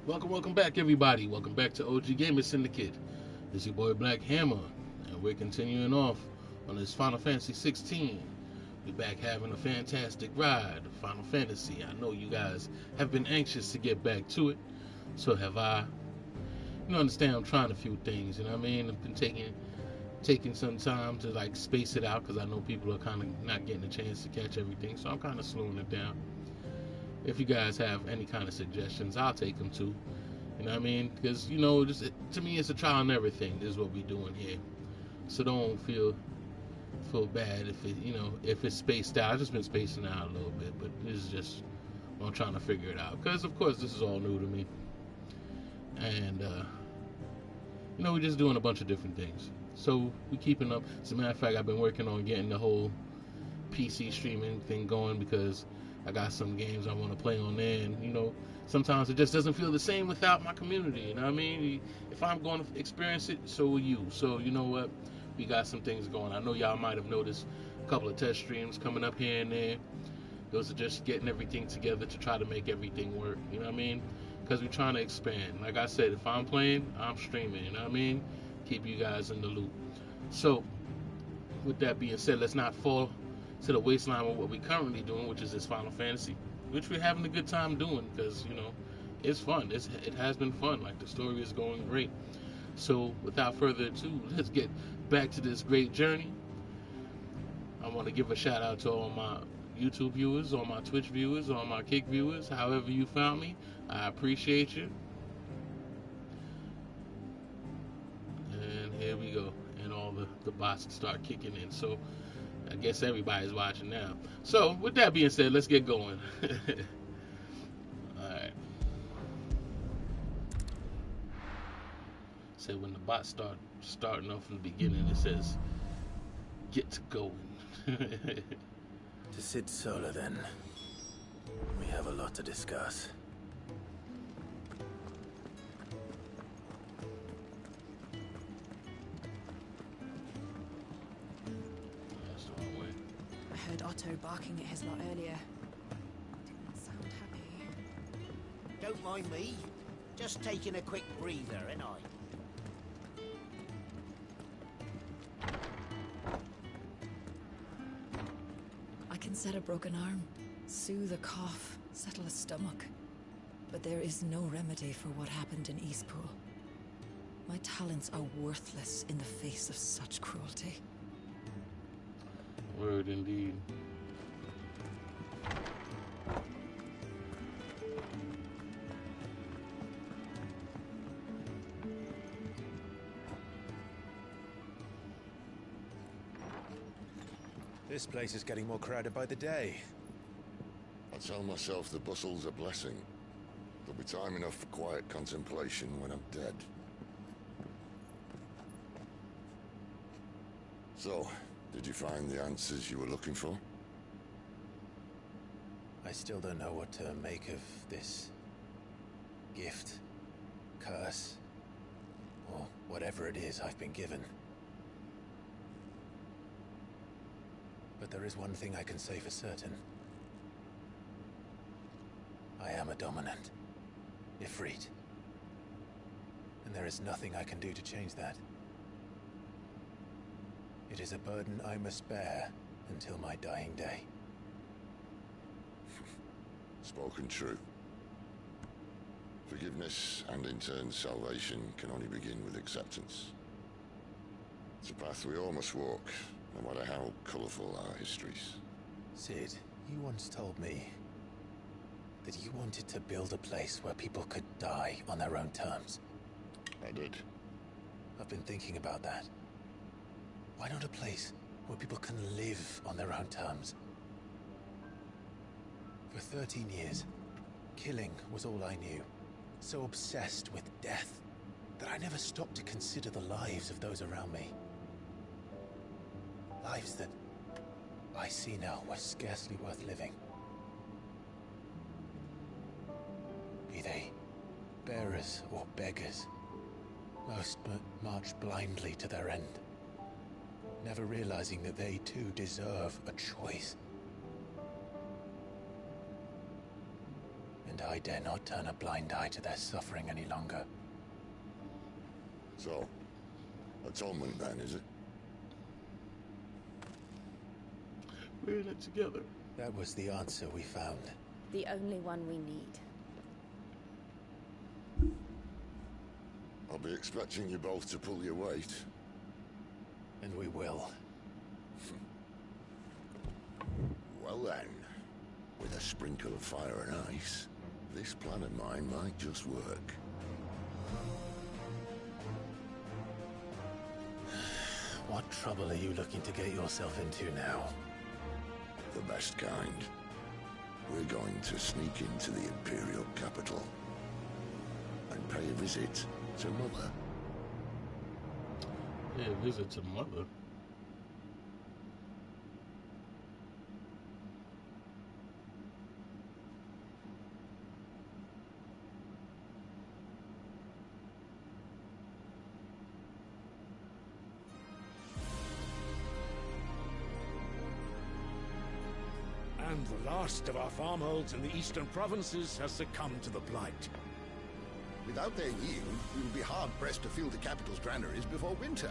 Welcome back, everybody. Welcome back to OG Gamer Syndicate. It's your boy Black Hammer, and we're continuing off on this Final Fantasy XVI. We're back having a fantastic ride of Final Fantasy. I know you guys have been anxious to get back to it. So have I. Understand I'm trying a few things, you know what I mean? I've been taking some time to like space it out because I know people are kind of not getting a chance to catch everything, so I'm kind of slowing it down. If you guys have any kind of suggestions, I'll take them too. You know what I mean? Because just to me, it's a trial and everything. This is what we're doing here. So don't feel bad if it's spaced out. I've just been spacing out a little bit, but this is just I'm trying to figure it out. Because of course this is all new to me, and we're just doing a bunch of different things. So we're keeping up. As a matter of fact, I've been working on getting the whole PC streaming thing going because I got some games I want to play on there, and sometimes it just doesn't feel the same without my community. You know what I mean? If I'm going to experience it, so will you. So you know what? We got some things going. I know y'all might have noticed a couple of test streams coming up here and there. Those are just getting everything together to try to make everything work. You know what I mean? Because we're trying to expand. Like I said, if I'm playing, I'm streaming. You know what I mean? Keep you guys in the loop. So, with that being said, let's not fall to the waistline with what we're currently doing, which is this Final Fantasy, which we're having a good time doing because, it's fun. It has been fun. Like, the story is going great. So, without further ado, let's get back to this great journey. I want to give a shout out to all my YouTube viewers, all my Twitch viewers, all my Kick viewers, however you found me. I appreciate you. And here we go. And all the bots start kicking in. So, I guess everybody's watching now. So, with that being said, let's get going. Alright. So, when the bots starting off from the beginning, it says, get to going. To Sid Solar, then. We have a lot to discuss. I heard Otto barking at his lot earlier. Didn't sound happy. Don't mind me. Just taking a quick breather, ain't I? I can set a broken arm, soothe a cough, settle a stomach. But there is no remedy for what happened in Eastpool. My talents are worthless in the face of such cruelty. Word indeed. This place is getting more crowded by the day. I tell myself the bustle's a blessing. There'll be time enough for quiet contemplation when I'm dead. So, did you find the answers you were looking for? I still don't know what to make of this gift, curse, or whatever it is I've been given. But there is one thing I can say for certain. I am a dominant, Ifrit. And there is nothing I can do to change that. It is a burden I must bear until my dying day. Spoken true. Forgiveness and in turn salvation can only begin with acceptance. It's a path we all must walk, no matter how colourful our histories. Sid, you once told me that you wanted to build a place where people could die on their own terms. I did. I've been thinking about that. Why not a place where people can live on their own terms? For 13 years, killing was all I knew. So obsessed with death that I never stopped to consider the lives of those around me. Lives that I see now were scarcely worth living. Be they bearers or beggars, most march blindly to their end, never realizing that they too deserve a choice. and I dare not turn a blind eye to their suffering any longer. So, atonement then, is it? We're in it together. That was the answer we found. The only one we need. I'll be expecting you both to pull your weight. And we will. Well then, with a sprinkle of fire and ice, this plan of mine might just work. What trouble are you looking to get yourself into now? The best kind. We're going to sneak into the Imperial capital and pay a visit to Mother. Yeah, visit to Mother. And the last of our farmholds in the eastern provinces has succumbed to the blight. Without their yield, we will be hard-pressed to fill the capital's granaries before winter.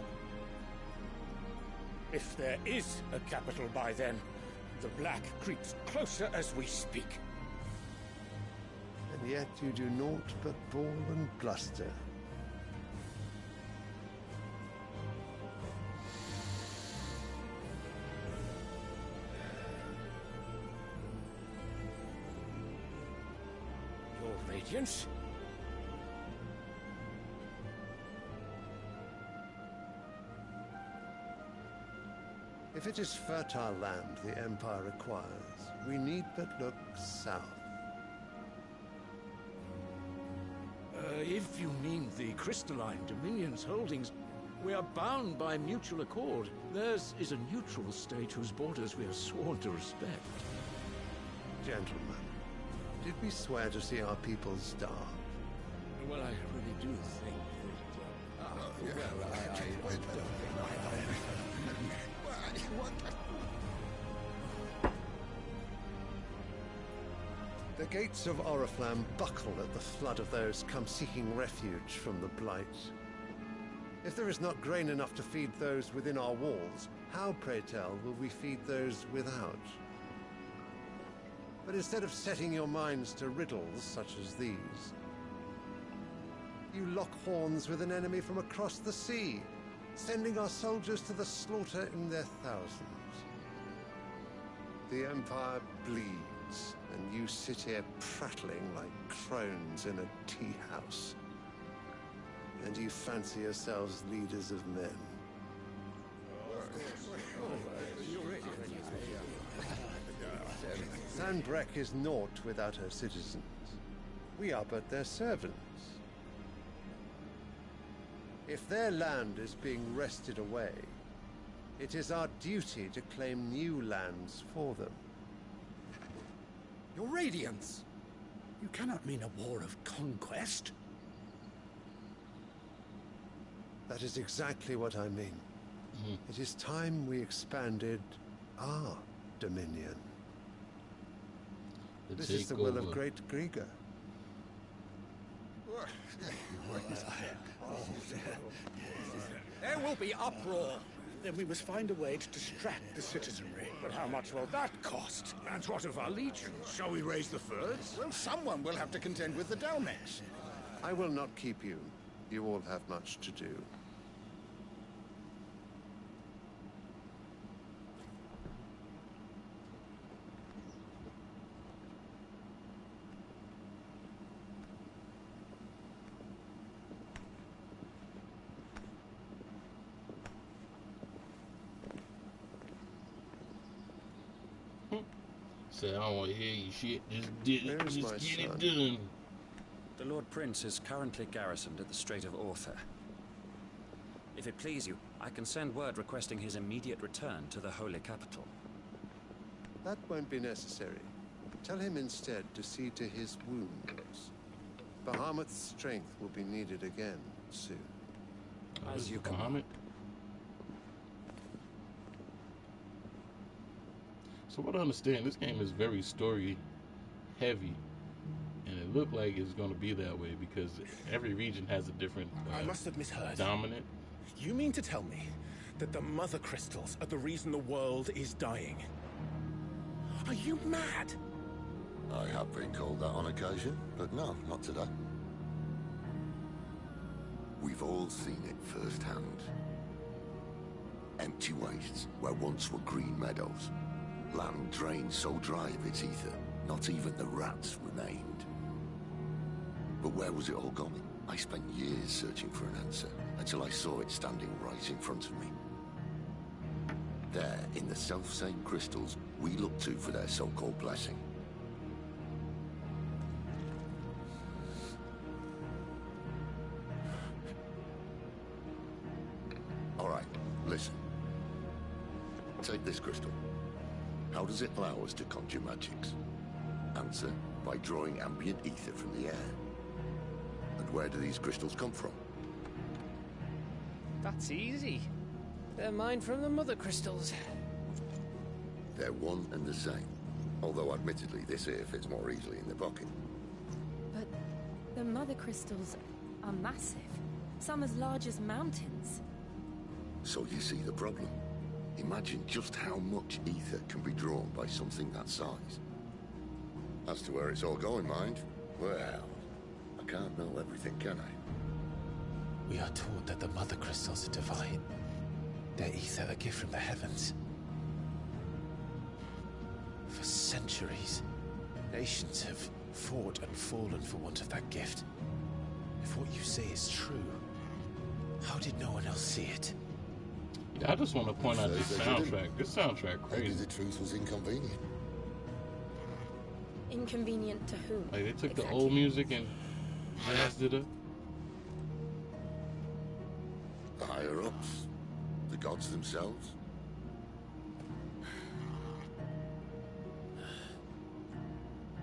If there is a capital by then, the black creeps closer as we speak. And yet you do naught but bawl and bluster. Your Radiance? If it is fertile land the Empire requires, we need but look south. If you mean the crystalline Dominion's holdings, we are bound by mutual accord. Theirs is a neutral state whose borders we are sworn to respect. Gentlemen, did we swear to see our people starve? Well, I really do think that... The gates of Oriflamme buckle at the flood of those come seeking refuge from the Blight. If there is not grain enough to feed those within our walls, how, pray tell, will we feed those without? But instead of setting your minds to riddles such as these, you lock horns with an enemy from across the sea, sending our soldiers to the slaughter in their thousands. The Empire bleeds, and you sit here prattling like crones in a tea house. And you fancy yourselves leaders of men. Sanbreque is naught without her citizens. We are but their servants. If their land is being wrested away, it is our duty to claim new lands for them. Your Radiance! You cannot mean a war of conquest. That is exactly what I mean. It is time we expanded our dominion. This is the will of great Grieger. There will be uproar. Then we must find a way to distract the citizenry. But how much will that cost? And what of our legions? Shall we raise the furs? Well, someone will have to contend with the Dalmex. I will not keep you. You all have much to do. Say, I don't want to hear you shit. Just get it done. The Lord Prince is currently garrisoned at the Strait of Arthur. If it please you, I can send word requesting his immediate return to the Holy Capital. That won't be necessary. Tell him instead to see to his wounds. Bahamut's strength will be needed again soon. As you command. command. So what I understand, this game is very story heavy, and look like it's going to be that way because every region has a different I must have misheard. dominant. You mean to tell me that the mother crystals are the reason the world is dying? Are you mad? I have been called that on occasion, but no, not today. We've all seen it firsthand. Empty wastes where once were green meadows. Land drained so dry of its ether, not even the rats remained. But where was it all going? I spent years searching for an answer, until I saw it standing right in front of me. There, in the self-same crystals we look to for their so-called blessing. All right, listen. Take this crystal. How does it allow us to conjure magics? Answer, by drawing ambient ether from the air. And where do these crystals come from? That's easy. They're mined from the mother crystals. They're one and the same. Although admittedly this here fits more easily in the pocket. But the mother crystals are massive. Some as large as mountains. So you see the problem. Imagine just how much ether can be drawn by something that size. As to where it's all going, mind, well, I can't know everything, can I? We are taught that the mother crystals are divine. Their ether a gift from the heavens. For centuries, nations have fought and fallen for want of that gift. If what you say is true, how did no one else see it? Yeah, I just want to point out this soundtrack. This soundtrack Maybe crazy. the truth was inconvenient. Inconvenient to whom? Like they took exactly? the old music and jazzed it up. The higher-ups, the gods themselves.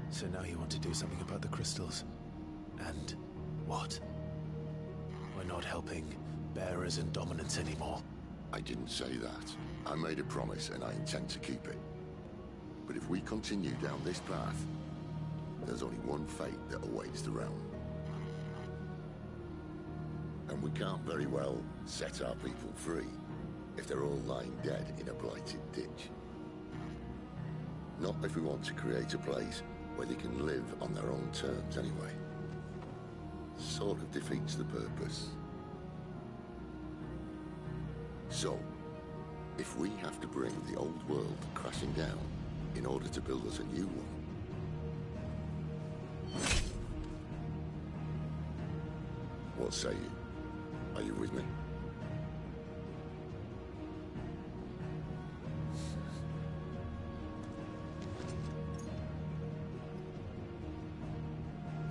So now you want to do something about the crystals. And what? We're not helping bearers and dominants anymore. I didn't say that. I made a promise and I intend to keep it. But if we continue down this path, there's only one fate that awaits the realm. And we can't very well set our people free if they're all lying dead in a blighted ditch. Not if we want to create a place where they can live on their own terms anyway. Sort of defeats the purpose. So, if we have to bring the old world crashing down in order to build us a new one, what say you? Are you with me?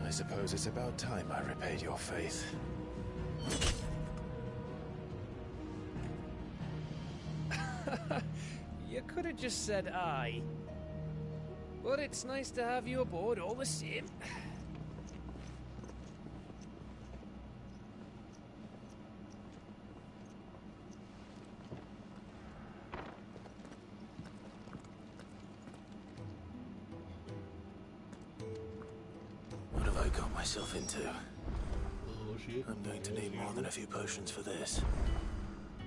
I suppose it's about time I repaid your faith. You could have just said aye. But it's nice to have you aboard all the same. What have I got myself into? Oh shit. I'm going to need more than a few potions for this.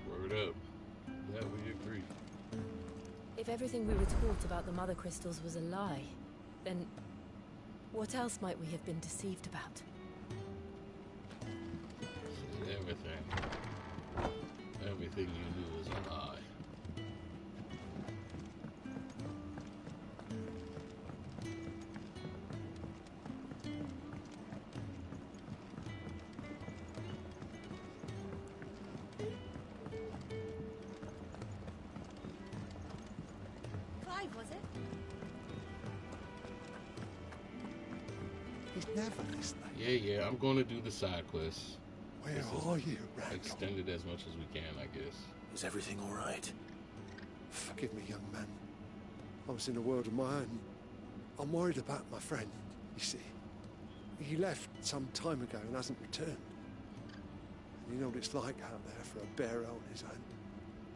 Word up. That we agree. If everything we were taught about the mother crystals was a lie, then what else might we have been deceived about? Everything. Everything you knew was a lie. Clive, was it? He's never listening. Yeah, I'm going to do the side quests. Where This is are you, Randall? Extend it as much as we can, I guess. Is everything all right? Forgive me, young man. I was in a world of my own. I'm worried about my friend, you see. He left some time ago and hasn't returned. And you know what it's like out there for a bearer on his own.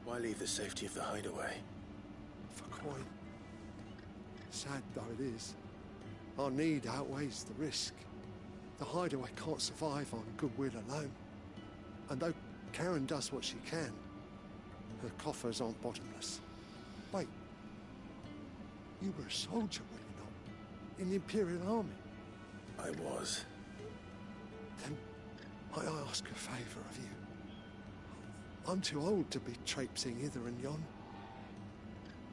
Why leave the safety of the hideaway? For coin. Sad though it is, our need outweighs the risk. The hideaway can't survive on goodwill alone. And though Karen does what she can, her coffers aren't bottomless. Wait. You were a soldier, were you not? In the Imperial Army? I was. Then I ask a favour of you. I'm too old to be traipsing hither and yon.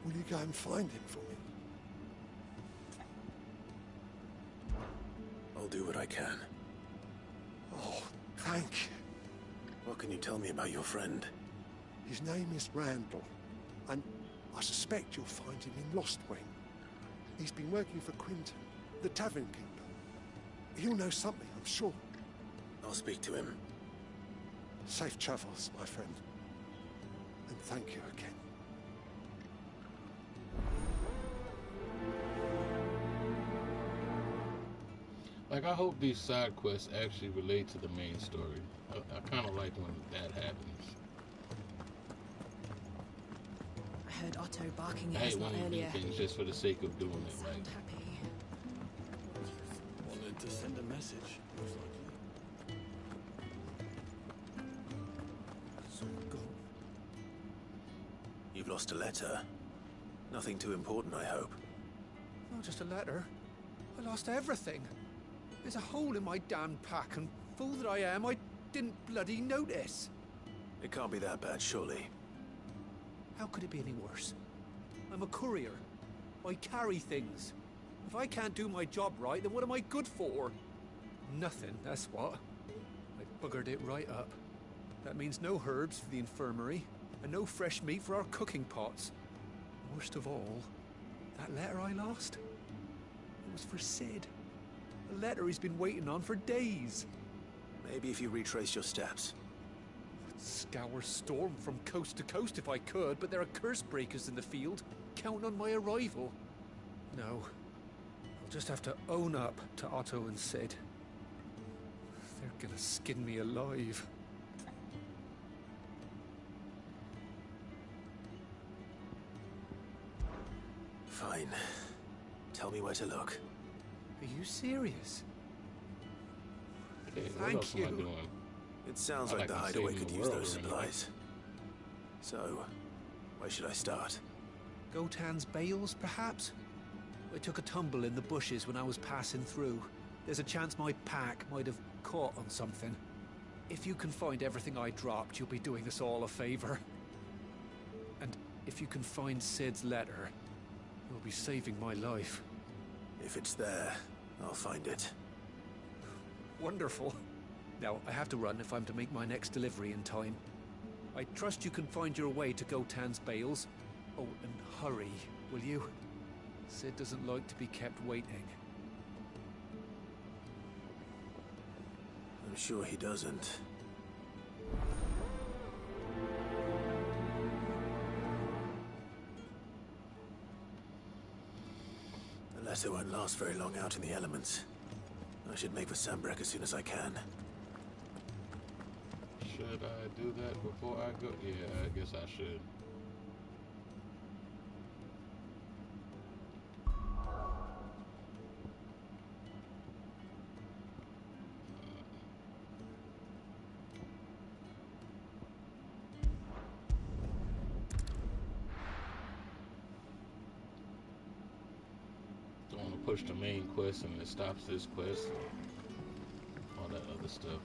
Will you go and find him for me? I'll do what I can. Oh, thank you. What can you tell me about your friend? His name is Randall, and I suspect you'll find him in Lostwing. He's been working for Quinton, the tavern keeper. He'll know something, I'm sure. I'll speak to him. Safe travels, my friend. And thank you again. Like, I hope these side quests actually relate to the main story. I kind of like when that happens. I heard Otto barking I at us hate not when you do earlier. things just for the sake of doing it. Like, Sound happy. Wanted to send a message, most likely. It's all gone. You've lost a letter. Nothing too important, I hope. Not just a letter. I lost everything. There's a hole in my damn pack, and fool that I am, I didn't bloody notice. It can't be that bad, surely. How could it be any worse? I'm a courier. I carry things. If I can't do my job right, then what am I good for? Nothing, that's what. I buggered it right up. That means no herbs for the infirmary, and no fresh meat for our cooking pots. Worst of all, that letter I lost? It was for Sid. A letter he's been waiting on for days. Maybe if you retrace your steps. I'd scour Storm from coast to coast if I could, but there are curse breakers in the field, counting on my arrival. No. I'll just have to own up to Otto and Sid. They're gonna skin me alive. Fine. Tell me where to look. Are you serious? hey, what Thank else am I you. doing? It sounds I like like the to hideaway save could the use world those or anything. supplies. So, where should I start? Gotan's bales, perhaps? I took a tumble in the bushes when I was passing through. There's a chance my pack might have caught on something. If you can find everything I dropped, you'll be doing us all a favor. And if you can find Sid's letter, you'll be saving my life. If it's there, I'll find it. Wonderful. Now, I have to run if I'm to make my next delivery in time. I trust you can find your way to Gotan's bales. Oh, and hurry, will you? Sid doesn't like to be kept waiting. I'm sure he doesn't. The letter won't last very long out in the elements. I should make for Sambrek as soon as I can. Should I do that before I go? Yeah, I guess I should. Don't want to push the main quest and it stops this quest. All that other stuff.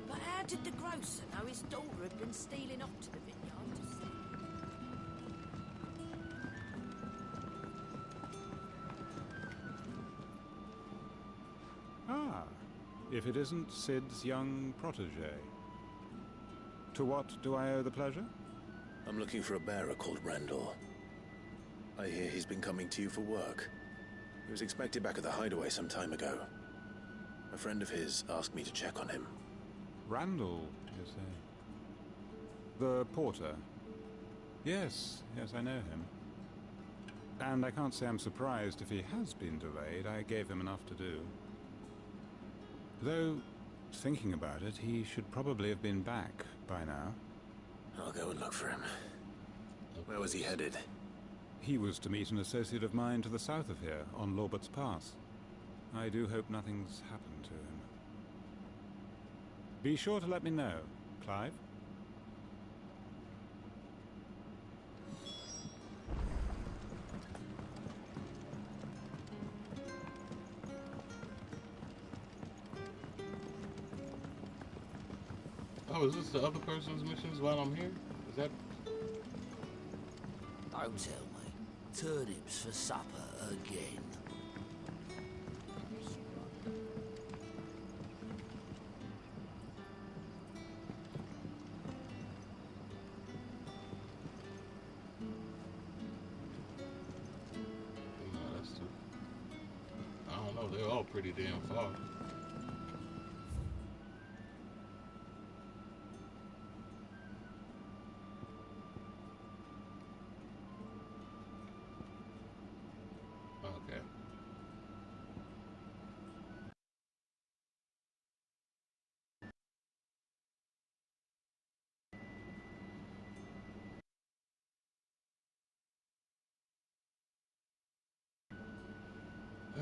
But how did the grocer know his daughter had been stealing off to the vineyard to sell? Ah, if it isn't Sid's young protege. To what do I owe the pleasure? I'm looking for a bearer called Randall. I hear he's been coming to you for work. He was expected back at the hideaway some time ago. A friend of his asked me to check on him. Randall, you say? The porter? Yes, I know him. And I can't say I'm surprised if he has been delayed. I gave him enough to do. Though, thinking about it, he should probably have been back by now. I'll go and look for him. Where was he headed? He was to meet an associate of mine to the south of here, on Lorbert's Pass. I do hope nothing's happened to him. Be sure to let me know, Clive. Oh, is this the other person's missions while I'm here? Is that... Don't tell me. Turnips for supper again. No, that's too... I don't know, they're all pretty damn far. Okay.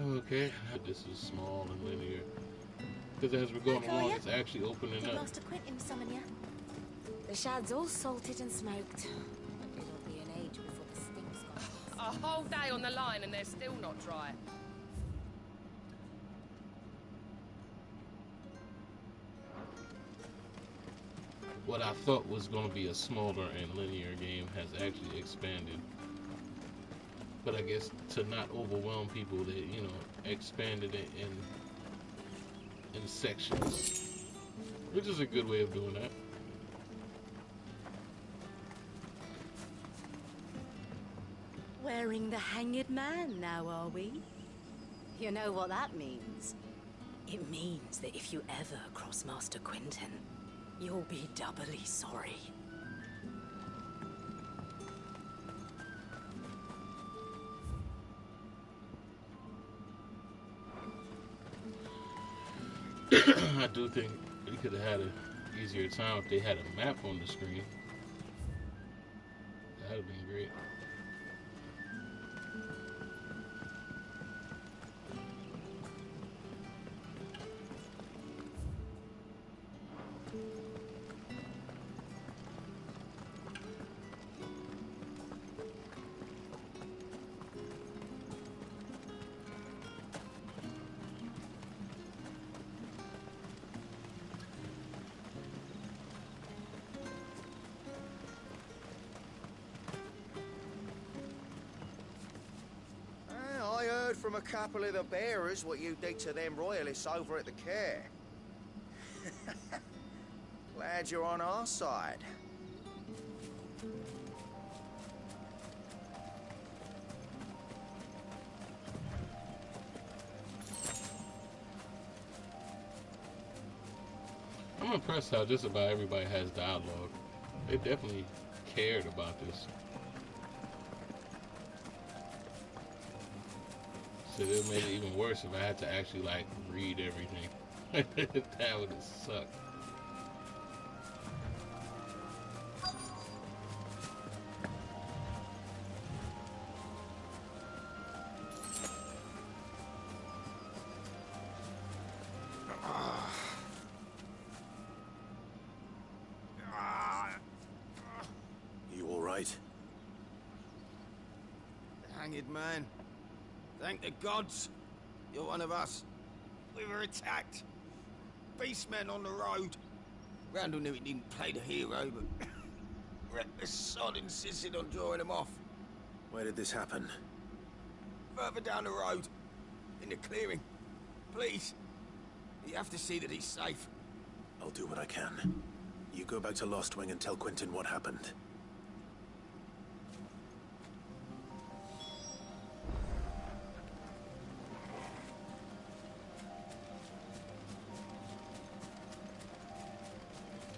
Okay, this is small and linear. Because as we're going along, it's actually opening Did up. Master Quentin summon you? The shad's all salted and smoked. It'll be an age before the stink's gone. A whole day on the line and they're still not dry. What I thought was going to be a smaller and linear game has actually expanded. But I guess to not overwhelm people, they, you know, expanded it in sections. Which is a good way of doing that. Wearing the Hanged Man now, are we? You know what that means? It means that if you ever cross Master Quentin, you'll be doubly sorry. I do think we could have had an easier time if they had a map on the screen. That would have been great. I heard from a couple of the bearers what you did to them royalists over at the care. Glad you're on our side. I'm impressed how just about everybody has dialogue. They definitely cared about this. So it made it even worse if I had to actually like read everything. That would have sucked. You all right? Hanged man. Thank the gods. You're one of us. We were attacked. Beastmen on the road. Randall knew he didn't play the hero, but reckless sod insisted on drawing him off. Where did this happen? Further down the road. In the clearing. Please. You have to see that he's safe. I'll do what I can. You go back to Lost Wing and tell Quentin what happened.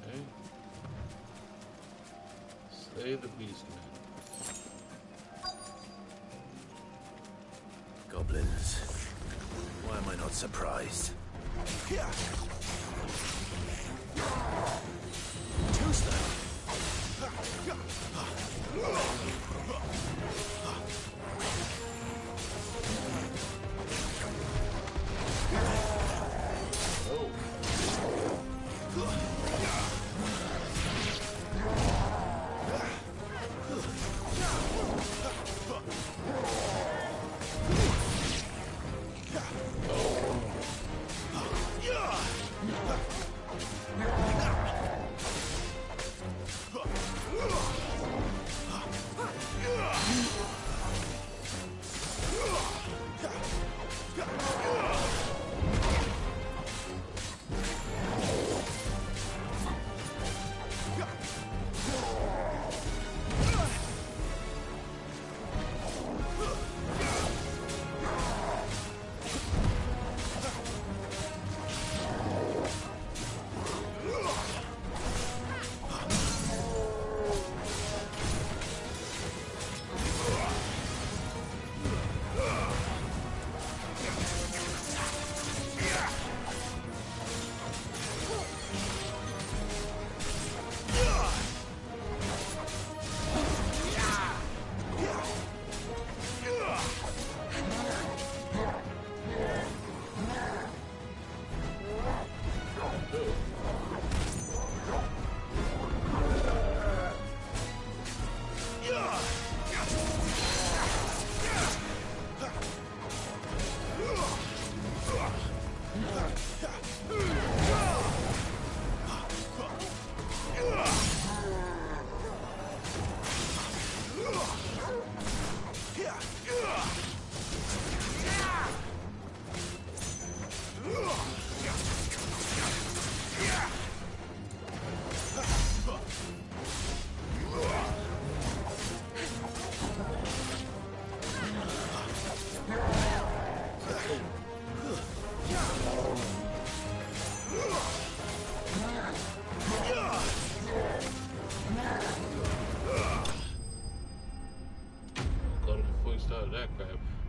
Okay. Slay the Beastman. Goblins. Why am I not surprised? Too slow.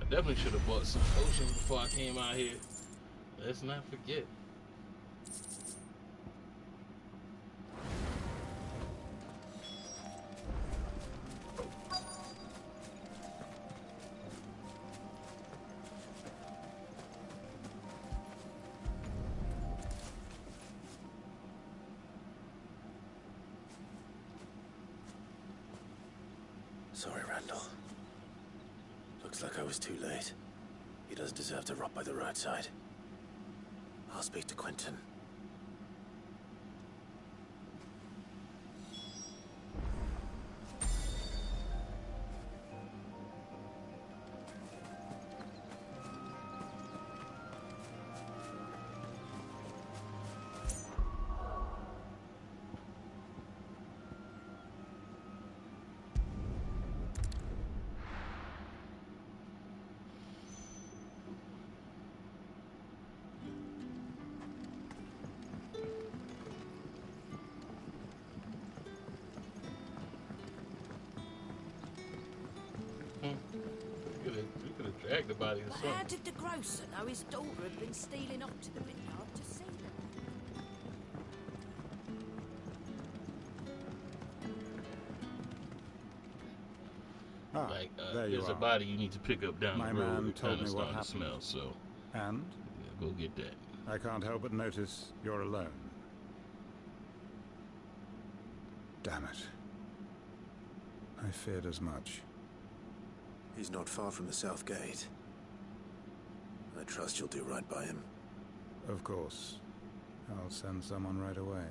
Definitely should have bought some potions before I came out here. Let's not forget. Sorry, Randall. Looks like I was too late. He does deserve to rot by the roadside. I'll speak to Quentin. You could have dragged the body or But something. how did the grocer know his daughter had been stealing off to the vineyard to see them? There you There's are. a body you need to pick up down My the road. man It told kinda me what starting to happened. smell, so And? yeah, go get that. I can't help but notice you're alone. Damn it. I feared as much. He's not far from the south gate. I trust you'll do right by him. Of course. I'll send someone right away.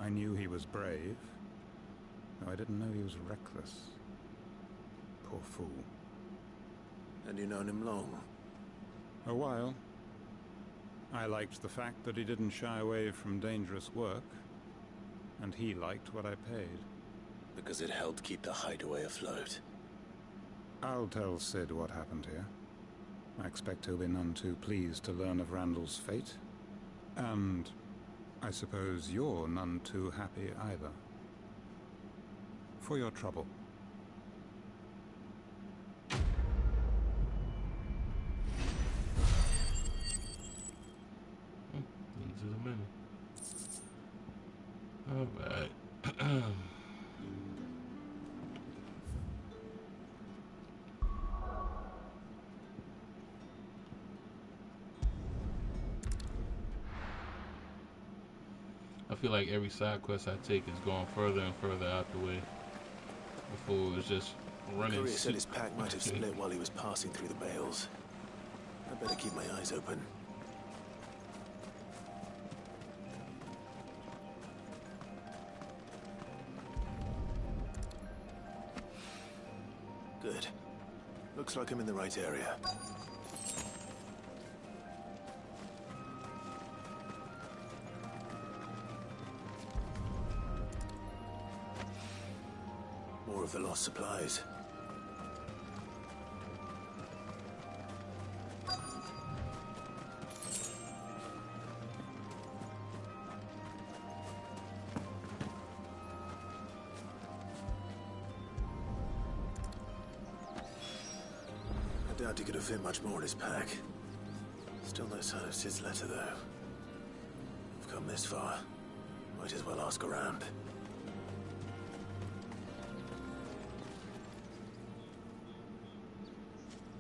I knew he was brave, though I didn't know he was reckless. Poor fool. And you known him long? A while. I liked the fact that he didn't shy away from dangerous work, and he liked what I paid. Because it helped keep the hideaway afloat. I'll tell Sid what happened here. I expect he'll be none too pleased to learn of Randall's fate. And I suppose you're none too happy either. For your trouble. feel like every side quest I take is going further and further out the way. Before it was just running. Courier said his pack might have split while he was passing through the bales. I better keep my eyes open. Good. Looks like I'm in the right area. More of the lost supplies. I doubt he could have fit much more in his pack. Still no sign of Sid's letter, though. I've come this far. Might as well ask around.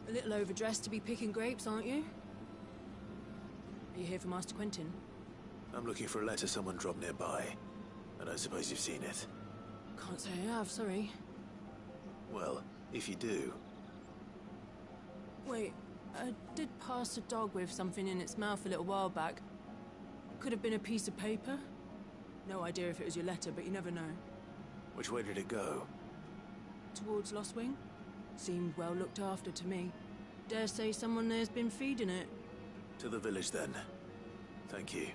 A little overdressed to be picking grapes, aren't you? Are you here for Master Quentin? I'm looking for a letter someone dropped nearby. I don't suppose you've seen it. Can't say I have, sorry. Well, if you do... Wait, I did pass a dog with something in its mouth a little while back. Could have been a piece of paper. No idea if it was your letter, but you never know. Which way did it go? Towards Lost Wing? Seemed well looked after to me. Dare say someone there's been feeding it. To the village, then. Thank you.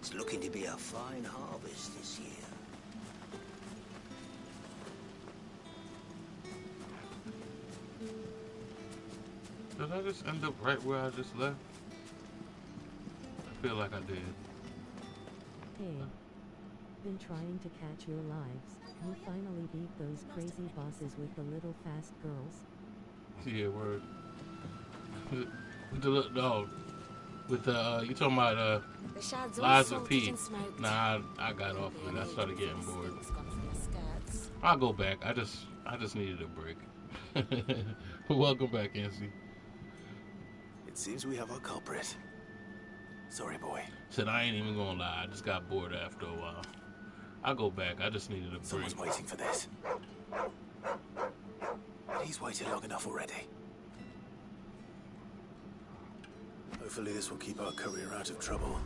It's looking to be a fine harvest this year. Did I just end up right where I just left? I feel like I did. Hey. Been trying to catch your lives. You finally beat those crazy bosses with the little fast girls. Yeah, word. With the little dog. With you talking about Liza P. Nah, I got off of it. I started getting bored. I'll go back. I just needed a break. Welcome back, Nancy. It seems we have our culprit. Sorry, boy. Said I ain't even gonna lie. I just got bored after a while. I'll go back. I just needed a break. Someone's waiting for this. He's waited long enough already. Hopefully this will keep our courier out of trouble.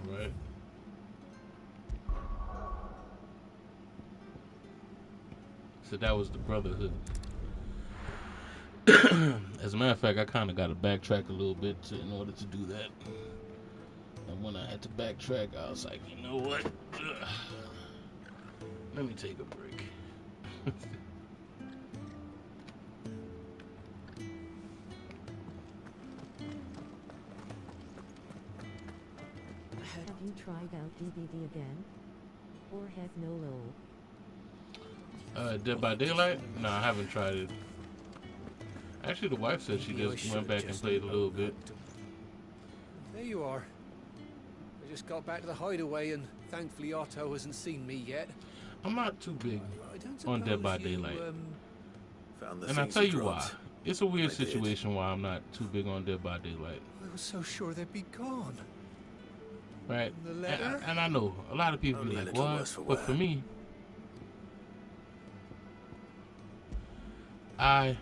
Right. So that was the Brotherhood. As a matter of fact, I kind of got to backtrack a little bit in order to do that. And when I had to backtrack, I was like, you know what? Let me take a break. Have you tried out DBD again? Or heck no lol? Dead by Daylight? No, I haven't tried it. Actually, the wife said she just went back and played a little bit. There you are. I just got back to the hideaway and thankfully Otto hasn't seen me yet. I'm not too big on Dead by Daylight. And I'll tell you why. It's a weird situation why I'm not too big on Dead by Daylight. I was so sure they'd be gone. Right? And I know a lot of people be like, what? But for me, DBD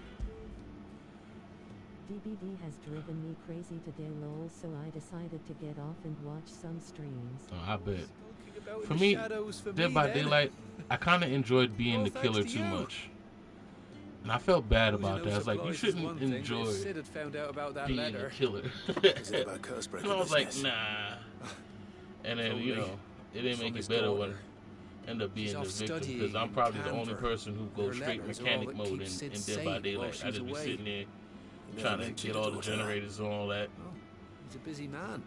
has driven me crazy today lol, so I decided to get off and watch some streams. Oh, I bet. For me, Dead by Daylight, I kind of enjoyed being the killer too much. And I felt bad about that. I was like, you shouldn't enjoy being the killer. And I was like, nah. And then, you know, it didn't make it better when I ended up being the victim. Because I'm probably the only person who goes straight mechanic mode in Dead by Daylight. I just be sitting there trying to get all the generators and all that. He's a busy man.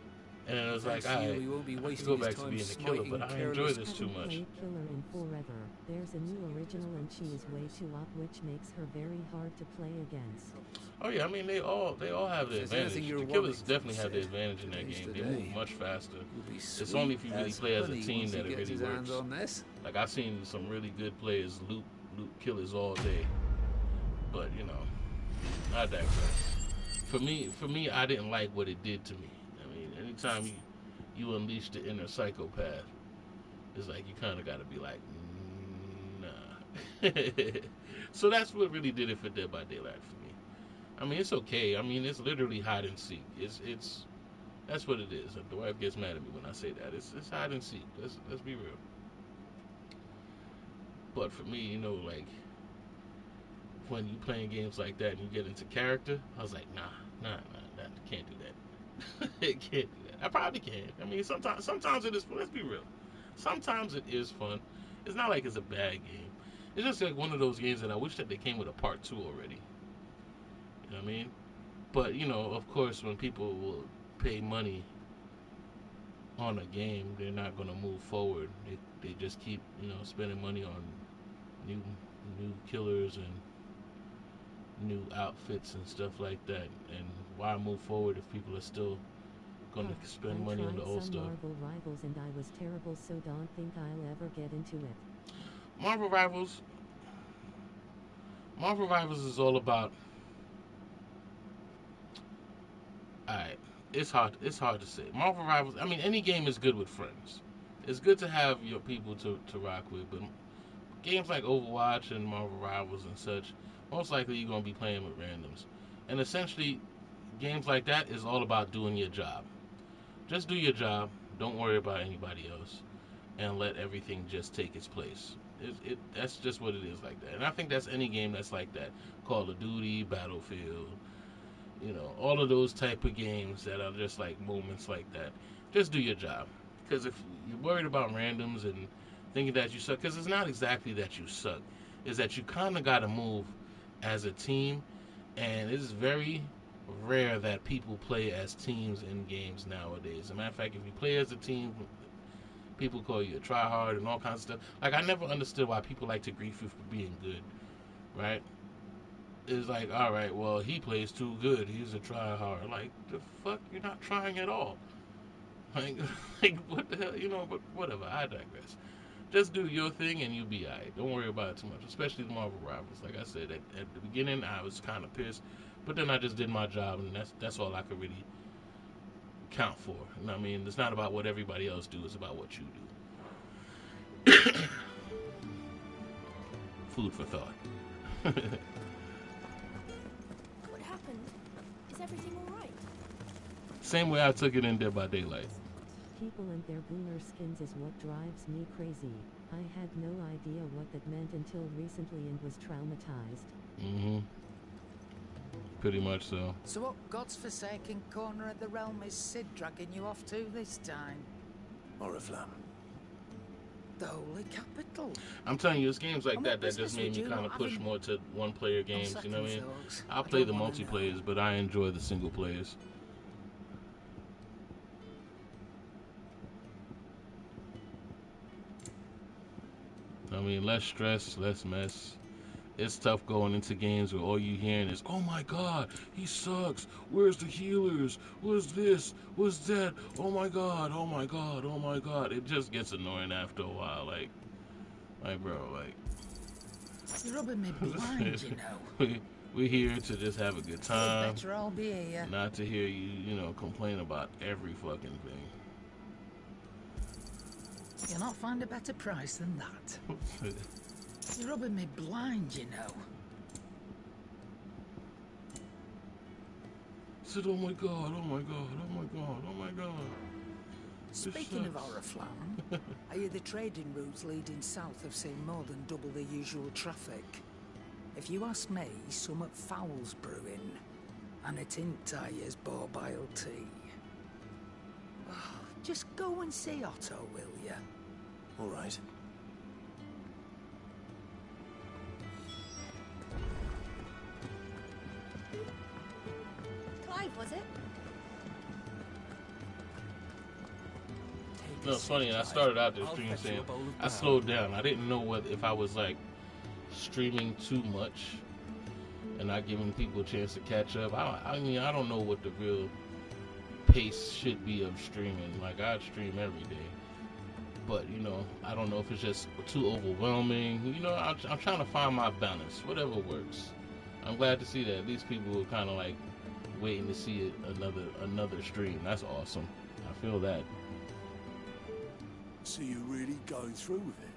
And it was like, Thanks to you, I he won't be could wasting go his back to time being a killer, smiting but I enjoy careless this too much. Played Killer in forever. There's a new original and she is way too up, which makes her very hard to play against. Oh yeah, I mean they all have the If there's anything advantage. you're The killers wanting definitely from have the Sid, advantage in that today's game. the They move day. much faster. You'll be It's only if you really sweet play as a honey team once he that it gets really his hands works. on this. Like I've seen some really good players loot killers all day. But you know, I digress. For me, I didn't like what it did to me. I mean, anytime you unleash the inner psychopath, it's like you kind of got to be like, nah. So that's what really did it for Dead by Daylight for me. I mean, it's okay. I mean, it's literally hide and seek. It's that's what it is. The wife gets mad at me when I say that. It's hide and seek. Let's be real. But for me, you know, like when you playing games like that and you get into character, I was like, nah, can't do that. It can't do that. I probably can. I mean, sometimes it is fun. Let's be real. Sometimes it is fun. It's not like it's a bad game. It's just like one of those games that I wish that they came with a part 2 already. You know what I mean? But, you know, of course, when people will pay money on a game, they're not going to move forward. They just keep, you know, spending money on new killers and new outfits and stuff like that. And why move forward if people are still going to spend money on the old stuff? I tried some Marvel Rivals and I was terrible, so don't think I'll ever get into it. Marvel Rivals is all about. Alright, it's hard to say. Marvel Rivals, I mean, any game is good with friends. It's good to have your people to rock with, but games like Overwatch and Marvel Rivals and such, most likely you're going to be playing with randoms. And essentially, games like that is all about doing your job. Just do your job, don't worry about anybody else, and let everything just take its place. That's just what it is like that. And I think that's any game that's like that. Call of Duty, Battlefield, you know, all of those type of games that are just like moments like that. Just do your job. Because if you're worried about randoms and thinking that you suck, because it's not exactly that you suck, is that you kind of got to move as a team, and it's very rare that people play as teams in games nowadays. As a matter of fact, if you play as a team, people call you a tryhard and all kinds of stuff. Like, I never understood why people like to grief you for being good, right? It's like, all right, well, he plays too good. He's a tryhard. Like, the fuck? You're not trying at all. Like, what the hell? You know, but whatever. I digress. Just do your thing and you'll be all right. Don't worry about it too much, especially the Marvel Rivals. Like I said, at the beginning, I was kind of pissed, but then I just did my job, and that's all I could really count for. You know what I mean? It's not about what everybody else do. It's about what you do. Food for thought. What happened? Is everything all right? Same way I took it in Dead by Daylight. People and their boomer skins is what drives me crazy. I had no idea what that meant until recently and was traumatized. Mm-hmm. Pretty much so. So what God's forsaken corner of the realm is Sid dragging you off to this time? Oriflamme. The Holy Capital. I'm telling you, it's games like And that what that just business made me would you kind of not push having more to one-player games, you know what I mean? second thoughts? I'll I play the don't wanna know. multiplayers, but I enjoy the single players. I mean, less stress, less mess. It's tough going into games where all you hearing is, oh my god, he sucks. Where's the healers? What's this? What's that? Oh my god, oh my god, oh my god. It just gets annoying after a while. Like bro, like. You're rubbing me blind, you know. We're here to just have a good time. Better I'll be here. Not to hear you, you know, complain about every fucking thing. You'll not find a better price than that. You're rubbing me blind, you know. Said, oh my god, oh my god, oh my god, oh my god. Speaking of Oriflamme, I hear the trading routes leading south have seen more than double the usual traffic. If you ask me, somewhat foul's brewing, and it ain't Tyre's borbile tea. Oh, just go and see Otto, will ya? All right. Clive, was it? know, it's funny. I started out the stream saying I slowed down. I didn't know if I was like streaming too much and not giving people a chance to catch up. I mean, I don't know what the real pace should be of streaming. Like, I stream every day, but you know, I don't know if it's just too overwhelming. You know, I'm trying to find my balance, whatever works. I'm glad to see that these people are kind of like waiting to see it, another stream. That's awesome. I feel that. So you're really going through with it?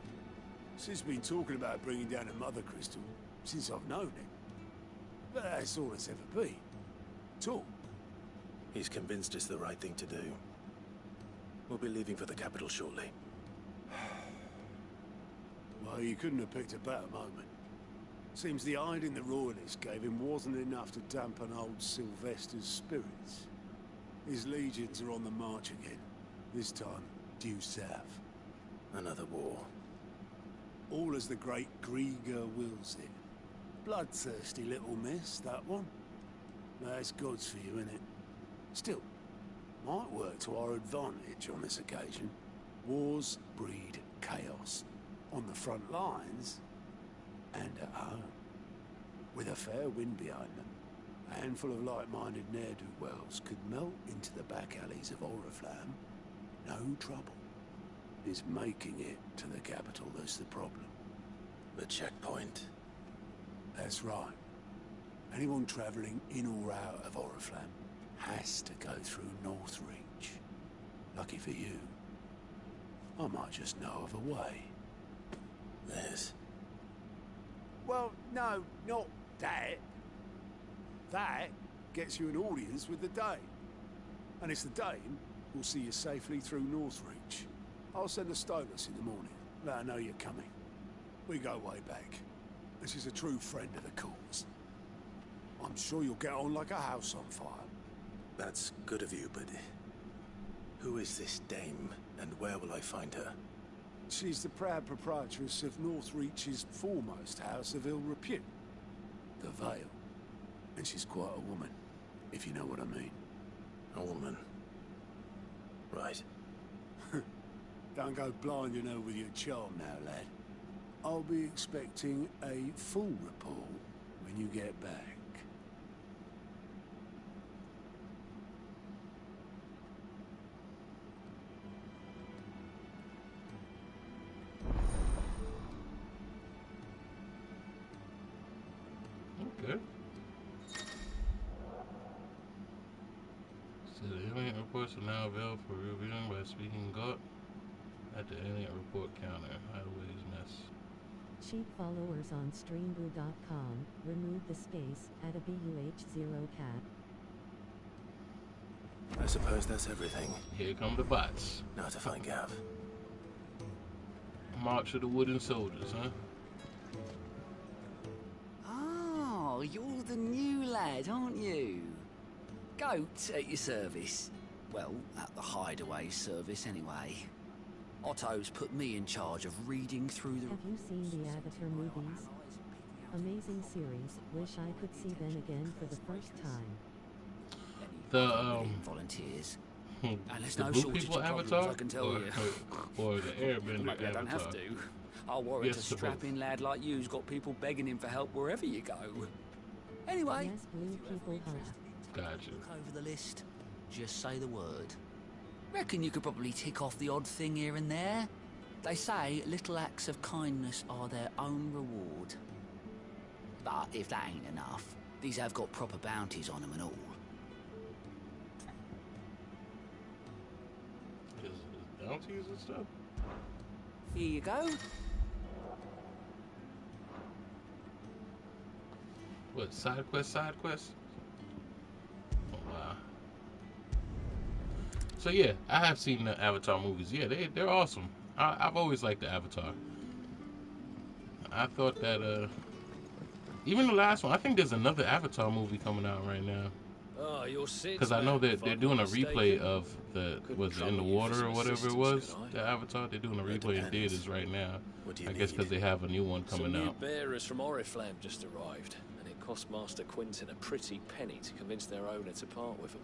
Cid's been talking about bringing down a mother crystal since I've known it. But that's all it's ever been. Talk. He's convinced it's the right thing to do. We'll be leaving for the capital shortly. Well, you couldn't have picked a better moment. Seems the hiding the royalists gave him wasn't enough to dampen old Sylvester's spirits. His legions are on the march again. This time, due south. Another war. All as the great Grieger wills it. Bloodthirsty little miss, that one. That's God's for you, innit? Still, might work to our advantage on this occasion. Wars breed chaos. On the front lines, and at home. With a fair wind behind them, a handful of like-minded ne'er-do-wells could melt into the back alleys of Oriflamme. No trouble. It's making it to the capital that's the problem. The checkpoint. That's right. Anyone travelling in or out of Oriflamme has to go through Northreach. Lucky for you, I might just know of a way. This? Well, no, not that. That gets you an audience with the Dane. And it's the Dane who'll see you safely through Northreach. I'll send a Stolas in the morning. Let her know you're coming. We go way back. And she's a true friend of the cause. I'm sure you'll get on like a house on fire. That's good of you, but who is this dame, and where will I find her? She's the proud proprietress of Northreach's foremost house of ill repute, the Vale. And she's quite a woman, if you know what I mean. A woman? Right. Don't go blinding her with your charm now, lad. I'll be expecting a full report when you get back. Okay. So the alien reports are now available for reviewing by speaking God at the alien report counter. Hideaway's mess. Cheap followers on streamboo.com remove the space at a BUH0 cat. I suppose that's everything. Here come the bots. Now to find Gav. March of the Wooden Soldiers, huh? Oh, you're the new lad, aren't you? Goat at your service. Well, at the Hideaway service, anyway. Otto's put me in charge of reading through the... Have you seen the Avatar movies? Amazing series. Wish I could see them again for the first time. The volunteers. The And there's blue no shortage people of problems, Avatar, I can tell you. or the Airbender Maybe I don't Avatar. have to. I'll warrant Yes, a to both. strapping lad like you's got people begging him for help wherever you go. Anyway, Yes, blue people help. Gotcha. look over the list. Just say the word. Reckon you could probably tick off the odd thing here and there. They say little acts of kindness are their own reward. But if that ain't enough, these have got proper bounties on them and all. Is bounties and stuff? Here you go. What, side quest? Oh, wow. So yeah, I have seen the Avatar movies. Yeah, they're awesome. I've always liked the Avatar. I thought that even the last one, I think there's another Avatar movie coming out right now. Oh, you're Sid. Because I know that they're doing a replay of the was it In the Water or whatever it was, the Avatar. They're doing a replay in theaters right now. I guess because they have a new one coming Some new out. bearers from Oriflamme just arrived, and it cost Master Quinton a pretty penny to convince their owner to part with them.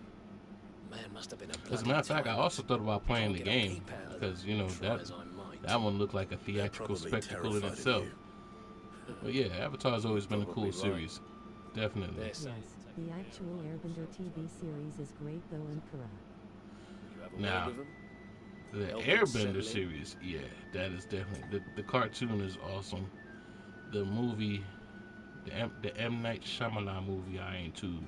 Man must have been a As a matter of fact, I also thought about playing the game. because you know that one looked like a theatrical spectacle in itself. But yeah, Avatar's always been a cool series, definitely. Yes, the actual Airbender TV series is great though, and Kara. Now, the Airbender series, yeah, that is definitely the cartoon is awesome. The movie, the M. Night Shyamalan movie, I ain't too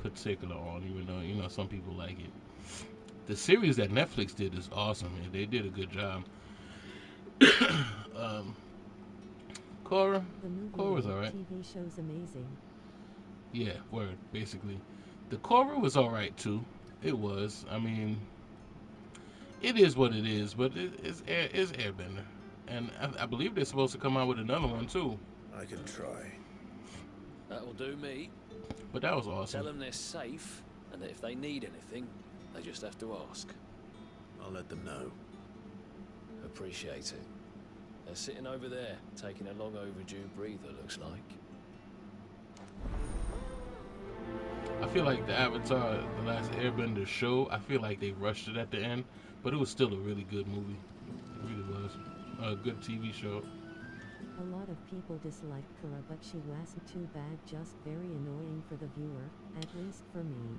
particular on, even though you know some people like it. The series that Netflix did is awesome, and they did a good job. Korra was alright. TV show's amazing. Yeah, word. Basically, the Korra was alright too. It was. I mean, it is what it is, but it's Airbender, and I believe they're supposed to come out with another one too. I can try. That'll do me. But that was awesome. Tell them they're safe, and that if they need anything, they just have to ask. I'll let them know. Appreciate it. They're sitting over there, taking a long overdue breather, looks like. I feel like the Avatar, the last Airbender show, I feel like they rushed it at the end, but it was still a really good movie. It really was. A good TV show. A lot of people disliked Kara, but she wasn't too bad, just very annoying for the viewer, at least for me.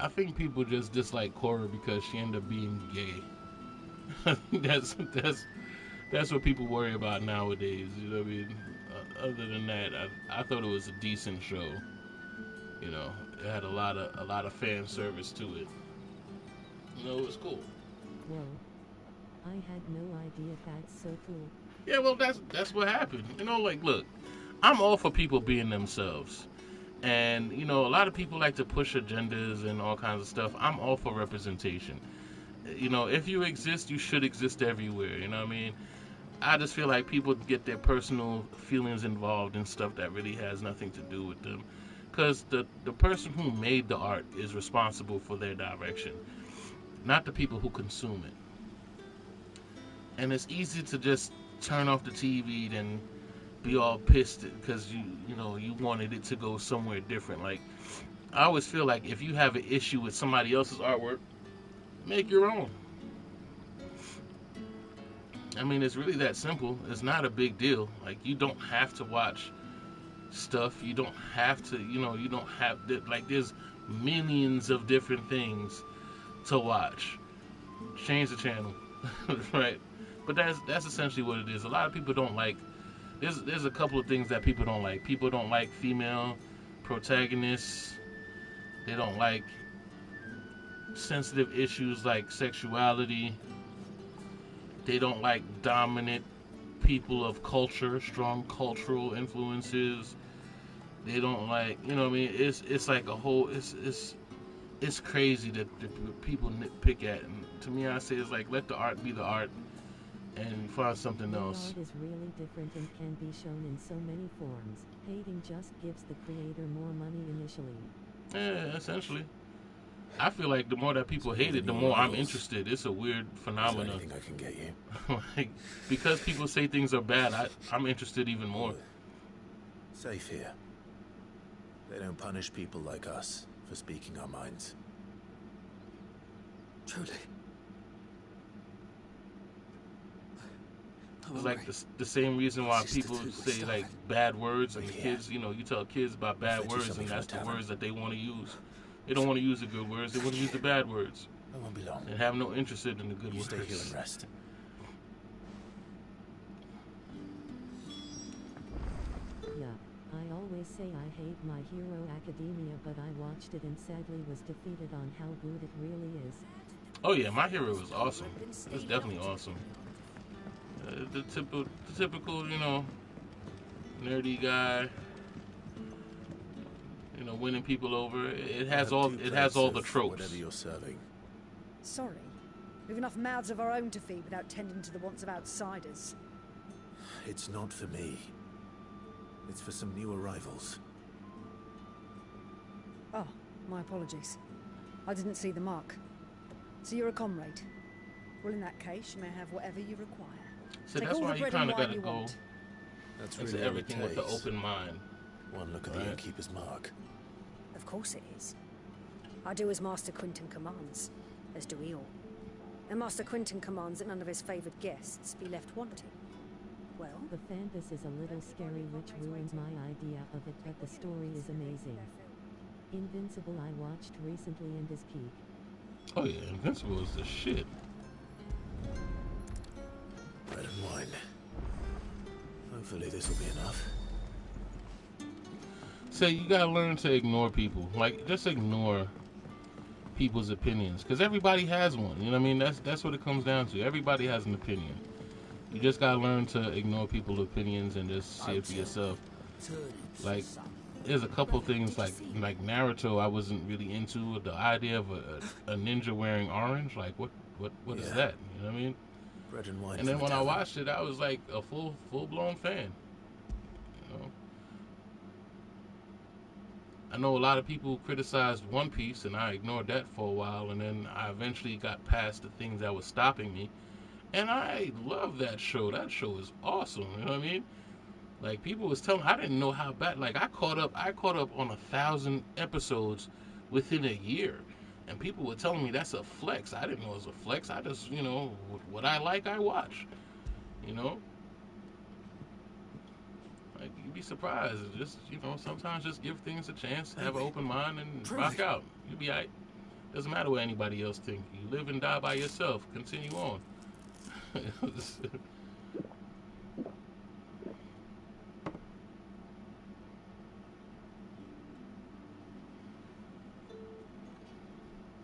I think people just dislike Korra because she ended up being gay. That's what people worry about nowadays. You know what I mean? Other than that, I thought it was a decent show. You know, it had a lot of fan service to it. You know, it was cool. Whoa. I had no idea. That's so cool. Yeah, well, that's what happened. You know, like, look, I'm all for people being themselves. And, you know, a lot of people like to push agendas and all kinds of stuff. I'm all for representation. You know, if you exist, you should exist everywhere. You know what I mean? I just feel like people get their personal feelings involved in stuff that really has nothing to do with them. Because the person who made the art is responsible for their direction, not the people who consume it. And it's easy to just turn off the TV and be all pissed because you wanted it to go somewhere different. Like, I always feel like if you have an issue with somebody else's artwork, make your own. I mean, it's really that simple. It's not a big deal. Like, you don't have to watch stuff. You don't have to, you don't have to, like, there's millions of different things to watch. Change the channel, right? But that's essentially what it is. A lot of people don't like, there's a couple of things that people don't like. People don't like female protagonists. They don't like sensitive issues like sexuality. They don't like dominant people of culture, strong cultural influences. They don't like, you know what I mean? It's like a whole, it's crazy that people nitpick at. And to me, I say it's like, let the art be the art and find something else. Art is really different and can be shown in so many forms. Hating just gives the creator more money initially. Yeah, essentially. I feel like the more that people hate it, the more I'm interested. It's a weird phenomenon. Anything I can get you? Like, because people say things are bad, I'm interested even more. Safe here. They don't punish people like us for speaking our minds. Truly. It's like the same reason why people say like bad words, and the kids, you tell kids about bad words, and that's the words that they want to use. They don't want to use the good words. They want to use the bad words. I won't be long. And have no interest in the good words. Stay here and rest. Yeah, I always say I hate My Hero Academia, but I watched it and sadly was defeated on how good it really is. Oh yeah, My Hero is awesome. It's definitely awesome. The typical, nerdy guy. Winning people over. It has all the tropes. Whatever you're serving. Sorry. We've enough mouths of our own to feed without tending to the wants of outsiders. It's not for me. It's for some new arrivals. Oh, my apologies. I didn't see the mark. So you're a comrade. Well, in that case, you may have whatever you require. So Take that's all why the you bread kind and of wine got to you go want. That's into really everything with the open mind. One look at the innkeeper's mark. Of course it is. I do as Master Quinton commands, as do we all. And Master Quentin commands that none of his favoured guests be left wanting. Well? The Fantas is a little scary, which ruins my idea of it, but the story is amazing. Invincible I watched recently and is peak. Oh yeah, Invincible is the shit. Bread and wine. Hopefully this will be enough. So you gotta learn to ignore people. Like, just ignore people's opinions, because everybody has one. You know what I mean? That's what it comes down to. Everybody has an opinion. You just gotta learn to ignore people's opinions and just see it for yourself. Like, there's a couple things like Naruto I wasn't really into. The idea of a ninja wearing orange, like what is that? You know what I mean? Bread and wine. And then when I watched it, I was like a full blown fan. You know? I know a lot of people criticized One Piece, and I ignored that for a while, and then I eventually got past the things that was stopping me. And I love that show. That show is awesome. You know what I mean? Like, people was telling, I didn't know how bad. Like, I caught up on 1,000 episodes within a year, and people were telling me that's a flex. I didn't know it was a flex. I just, you know, what I like, I watch. You know, like, you'd be surprised. Just, you know, sometimes just give things a chance, have an open mind, and rock out. You'll be alright. Doesn't matter what anybody else think. You live and die by yourself. Continue on.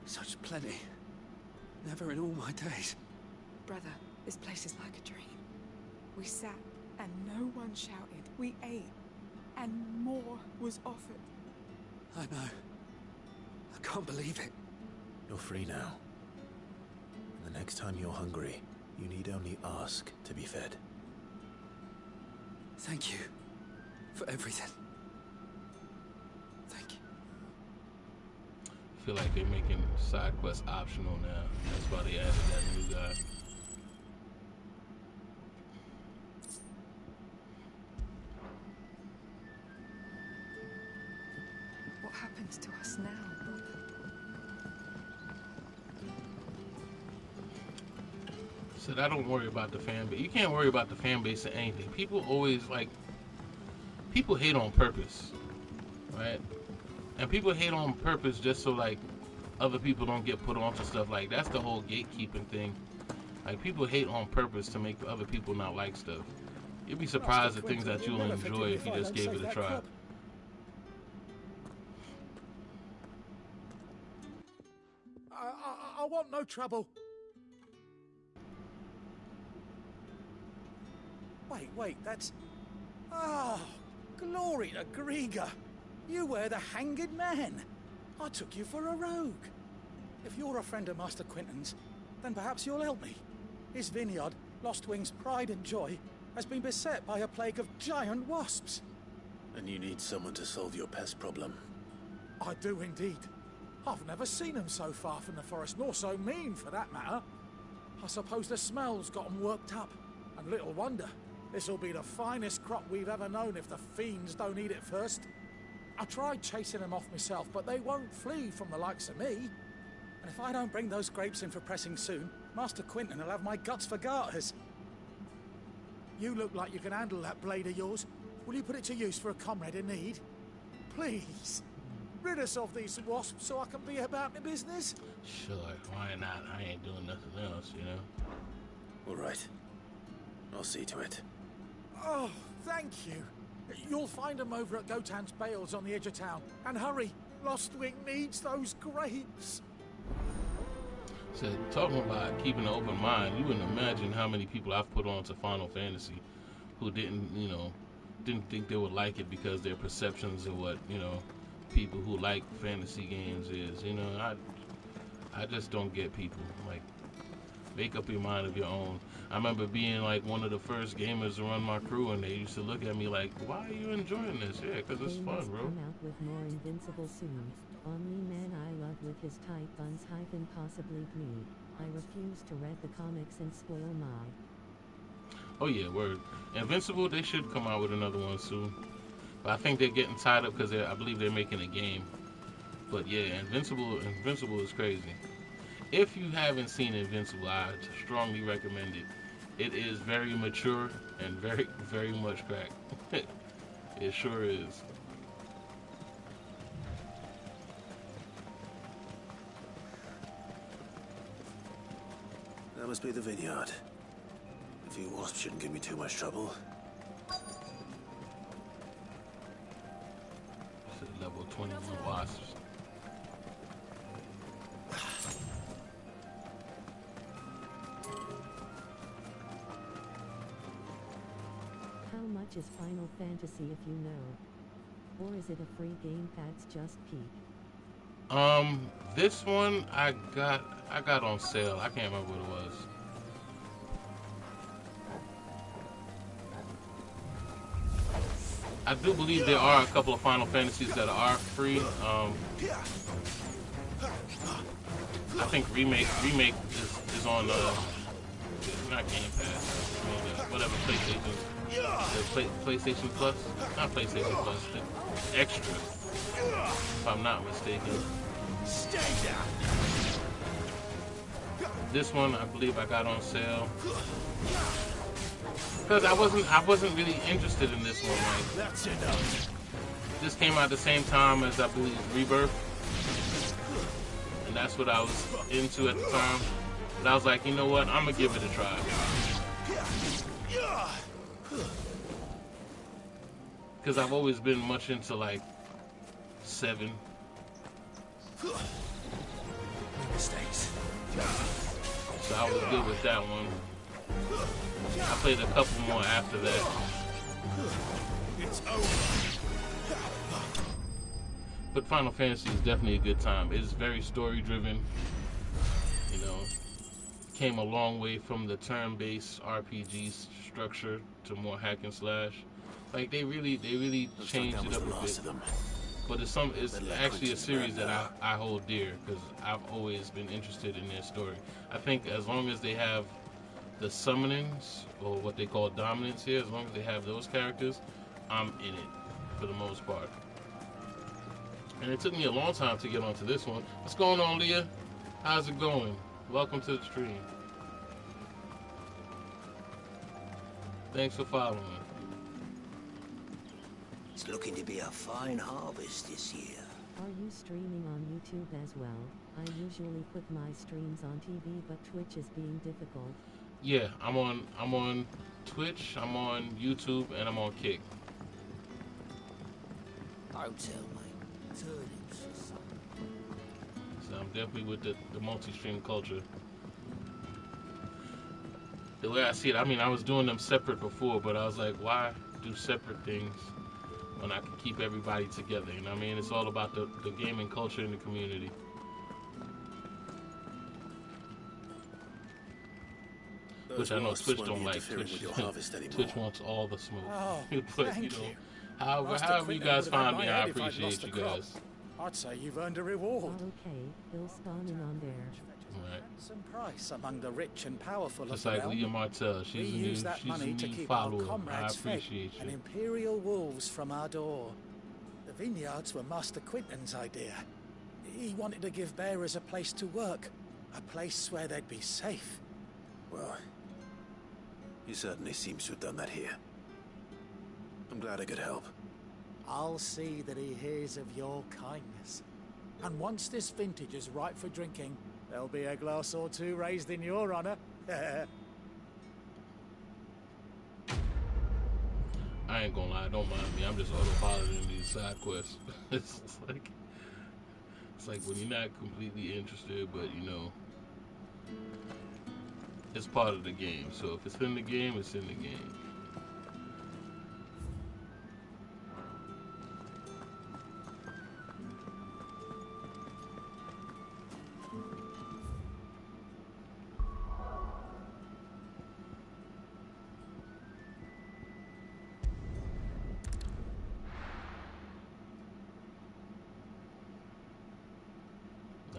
Such plenty. Never in all my days. Brother, this place is like a dream. We sat and no one shouted. We ate and more was offered. I know. I can't believe it. You're free now. And the next time you're hungry, you need only ask to be fed. Thank you for everything. Thank you. I feel like they're making side quests optional now. That's why they added that new guy. What happens to us now, brother? Said I don't worry about the fan base. You can't worry about the fan base or anything. People always people hate on purpose, right? And people hate on purpose just so like other people don't get put onto stuff. Like, that's the whole gatekeeping thing. Like, people hate on purpose to make other people not like stuff. You'd be surprised at things that you'll enjoy if you just gave it a try. I want no trouble. Wait, that's... Oh, glory to Grieger. You were the hanged man. I took you for a rogue. If you're a friend of Master Quentin's, then perhaps you'll help me. His vineyard, Lostwing's pride and joy, has been beset by a plague of giant wasps. And you need someone to solve your pest problem. I do indeed. I've never seen them so far from the forest, nor so mean, for that matter. I suppose the smell's got them worked up. And little wonder. This'll be the finest crop we've ever known if the fiends don't eat it first. I tried chasing them off myself, but they won't flee from the likes of me. And if I don't bring those grapes in for pressing soon, Master Quentin will have my guts for garters. You look like you can handle that blade of yours. Will you put it to use for a comrade in need? Please. Rid us of these wasps so I can be about my business. Sure, why not? I ain't doing nothing else, you know? All right. I'll see to it. Oh, thank you. You'll find them over at Gotan's Bales on the edge of town. And hurry, Lostwing needs those grapes. So, talking about keeping an open mind, you wouldn't imagine how many people I've put on to Final Fantasy who didn't think they would like it because their perceptions of what, people who like fantasy games is. I just don't get people. Like, make up your mind of your own. I remember being like one of the first gamers to run my crew, and they used to look at me like, "Why are you enjoying this?" Yeah, because it's fun, bro. Come out with more Invincible soon. Omni-Man I love with his tight buns - possibly greed. I refuse to read the comics and spoil my... Oh yeah, word. Invincible, they should come out with another one soon. But I think they're getting tied up because I believe they're making a game. But yeah, Invincible is crazy. If you haven't seen Invincible, I strongly recommend it. It is very mature and very much crack. It sure is. That must be the vineyard. A few wasps shouldn't give me too much trouble. This is level 21 wasps. How much is Final Fantasy if you know? Or is it a free game that's just peak? This one I got on sale. I can't remember what it was. I do believe there are a couple of Final Fantasies that are free. I think remake is on not Game Pass. I mean, whatever PlayStation. PlayStation Plus, not PlayStation Plus. The Extra, if I'm not mistaken. Stay down. This one, I believe I got on sale because I wasn't really interested in this one. Like, that's enough. This came out at the same time as, I believe, Rebirth, and that's what I was into at the time. But I was like, you know what? I'm gonna give it a try. Because I've always been much into like 7. Mistakes. So I was good with that one. I played a couple more after that. It's over. But Final Fantasy is definitely a good time. It's very story driven. You know, came a long way from the turn-based RPG structure to more hack and slash. Like they really changed it up a bit. But it's actually a series that I hold dear because I've always been interested in their story. I think as long as they have the summonings, or what they call dominance here, as long as they have those characters, I'm in it for the most part. And it took me a long time to get onto this one. What's going on, Leah? How's it going? Welcome to the stream. Thanks for following. It's looking to be a fine harvest this year. Are you streaming on YouTube as well? I usually put my streams on TV, but Twitch is being difficult. Yeah, I'm on Twitch, I'm on YouTube, and I'm on Kick. Don't tell me. Turnips or something. So I'm definitely with the multi-stream culture. The way I see it, I mean, I was doing them separate before, but I was like, why do separate things when I can keep everybody together? You know what I mean? It's all about the gaming culture and the community. Which I know Twitch don't like. Twitch wants all the smoke. Oh, but, thank you know, you. however you guys find me, I appreciate you guys. I'd say you've earned a reward. Okay, Bill's spawning on there. Right. Handsome price among the rich and powerful Just of the like realm. Leah Martell, We use that money to keep our comrades fed and imperial wolves from our door. The vineyards were Master Quinton's idea. He wanted to give bearers a place to work, a place where they'd be safe. Well, he certainly seems to have done that here. I'm glad I could help. I'll see that he hears of your kindness. And once this vintage is ripe for drinking, there'll be a glass or two raised in your honor. I ain't gonna lie, don't mind me. I'm just autopiloting these side quests. it's like when you're not completely interested, but you know, it's part of the game. So if it's in the game, it's in the game.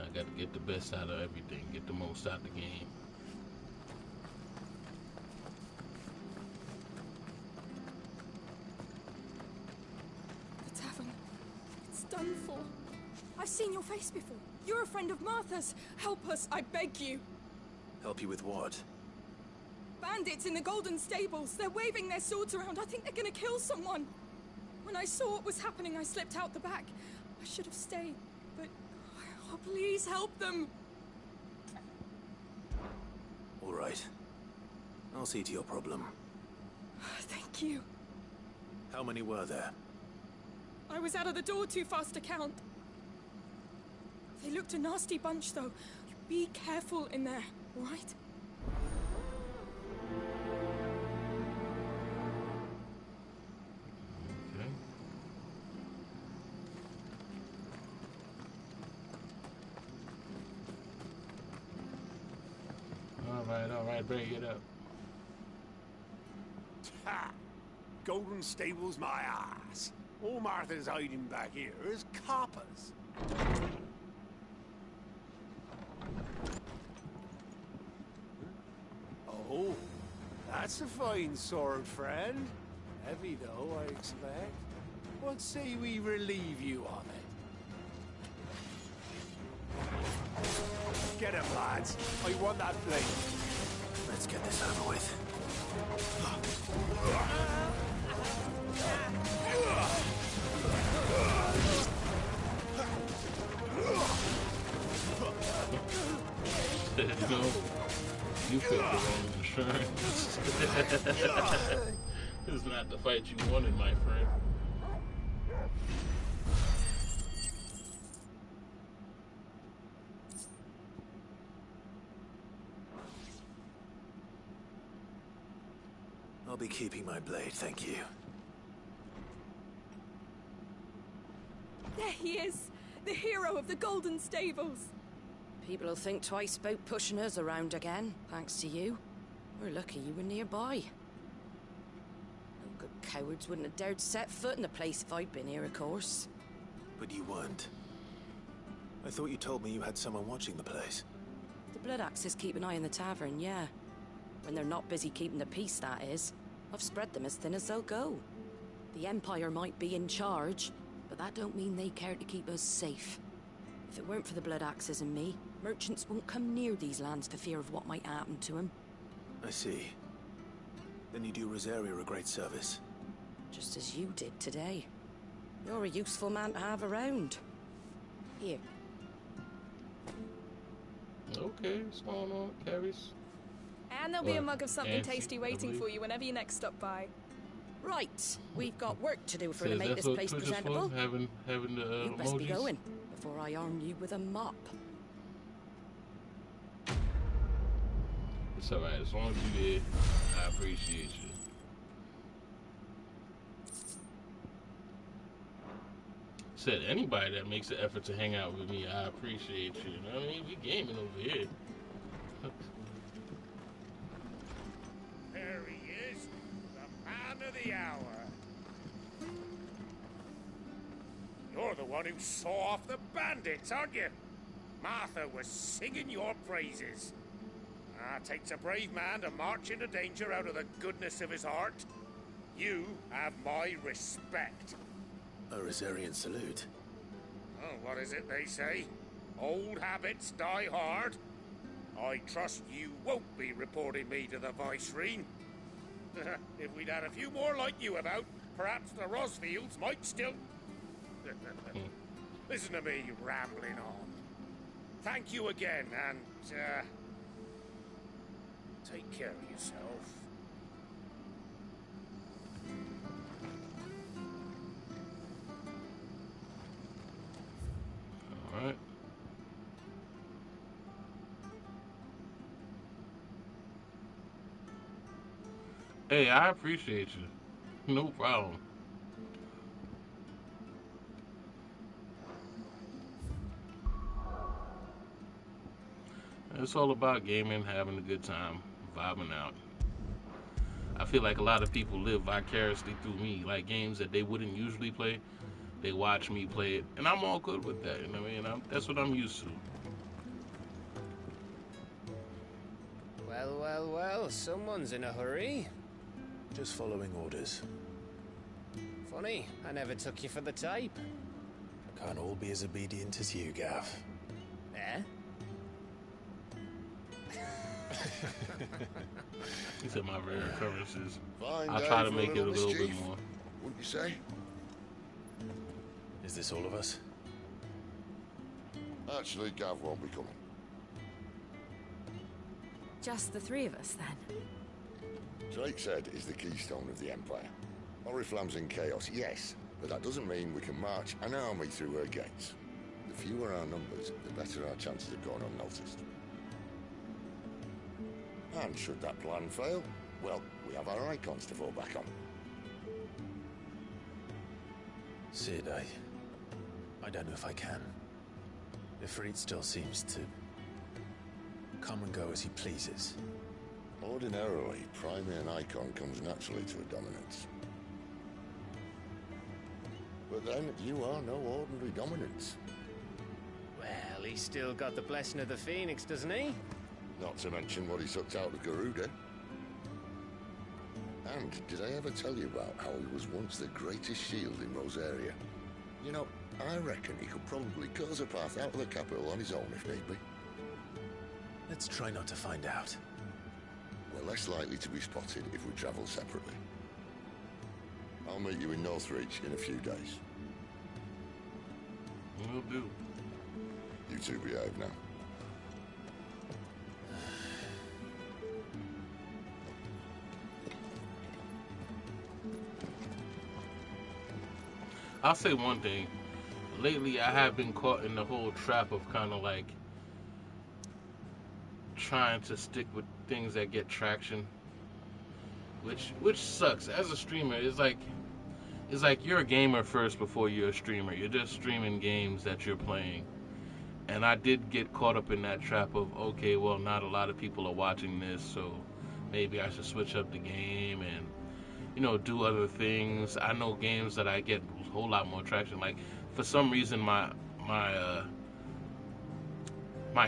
I got to get the best out of everything, get the most out of the game. The tavern. It's done for. I've seen your face before. You're a friend of Martha's. Help us, I beg you. Help you with what? Bandits in the Golden Stables. They're waving their swords around. I think they're gonna kill someone. When I saw what was happening, I slipped out the back. I should have stayed, but... Oh, please help them. All right. I'll see to your problem. Thank you. How many were there? I was out of the door too fast to count. They looked a nasty bunch, though. Be careful in there, all right? All right, bring it up. Ha! Golden Stables, my ass. All Martha's hiding back here is coppers. Oh, that's a fine sword, friend. Heavy, though, I expect. What say we relieve you of it? Get him, lads. I want that blade. Let's get this over with. No, you picked the wrong insurance. This is not the fight you wanted, my friend. I'll be keeping my blade, thank you. There he is, the hero of the Golden Stables. People will think twice about pushing us around again, thanks to you. We're lucky you were nearby. No good cowards wouldn't have dared set foot in the place if I'd been here, of course. But you weren't. I thought you told me you had someone watching the place. The Blood Axes keep an eye on the tavern, yeah. When they're not busy keeping the peace, that is. I've spread them as thin as they'll go. The Empire might be in charge, but that don't mean they care to keep us safe. If it weren't for the Blood Axes and me, merchants won't come near these lands for fear of what might happen to them. I see. Then you do Rosaria a great service. Just as you did today. You're a useful man to have around. Here. Okay, what's going on, Carries? And there'll be a mug of something Nancy, tasty waiting for you whenever you next stop by. Right, we've got work to do for to Says make that's this what place Twitch is presentable. for? Having the You best be emojis? going before I arm you with a mop. It's alright, as long as you did, I appreciate you. Said anybody that makes an effort to hang out with me, I appreciate you. You know what I mean? We gaming over here. There he is, the man of the hour. You're the one who saw off the bandits, aren't you? Martha was singing your praises. Takes a brave man to march into danger out of the goodness of his heart. You have my respect. A Rosarian salute. Oh, what is it they say? Old habits die hard. I trust you won't be reporting me to the Viceroy. If we'd had a few more like you about, perhaps the Rosfields might still... Listen to me rambling on. Thank you again, and, take care of yourself. Alright. Hey, I appreciate you. No problem. It's all about gaming, having a good time, vibing out. I feel like a lot of people live vicariously through me, like games that they wouldn't usually play. They watch me play it, and I'm all good with that. You know what I mean? That's what I'm used to. Well, well, well, someone's in a hurry. Just following orders. Funny, I never took you for the type. Can't all be as obedient as you, Gav. Eh? He said my rare occurrences. Fine I'll day try to for make it a little bit mischief, more. Wouldn't you say? Is this all of us? Actually, Gav won't be coming. Just the three of us, then? Drake's Head is the keystone of the Empire. Oriflamme's in chaos, yes, but that doesn't mean we can march an army through her gates. The fewer our numbers, the better our chances of going unnoticed. And should that plan fail, well, we have our icons to fall back on. Sid, I don't know if I can. Ifrit still seems to come and go as he pleases. Ordinarily, priming an icon comes naturally to a dominance. But then, you are no ordinary dominance. Well, he's still got the blessing of the Phoenix, doesn't he? Not to mention what he sucked out of Garuda. And did I ever tell you about how he was once the greatest shield in Rosaria? You know, I reckon he could probably cause a path out of the capital on his own if need be. Let's try not to find out. We're less likely to be spotted if we travel separately. I'll meet you in Northreach in a few days. Will do. You two behave now. I'll say one thing. Lately, I have been caught in the whole trap of kind of like trying to stick with things that get traction, which sucks. As a streamer, it's like you're a gamer first before you're a streamer. You're just streaming games that you're playing. And I did get caught up in that trap of, okay, well, not a lot of people are watching this, so maybe I should switch up the game and, you know, do other things. I know games that I get a whole lot more traction. Like, for some reason, my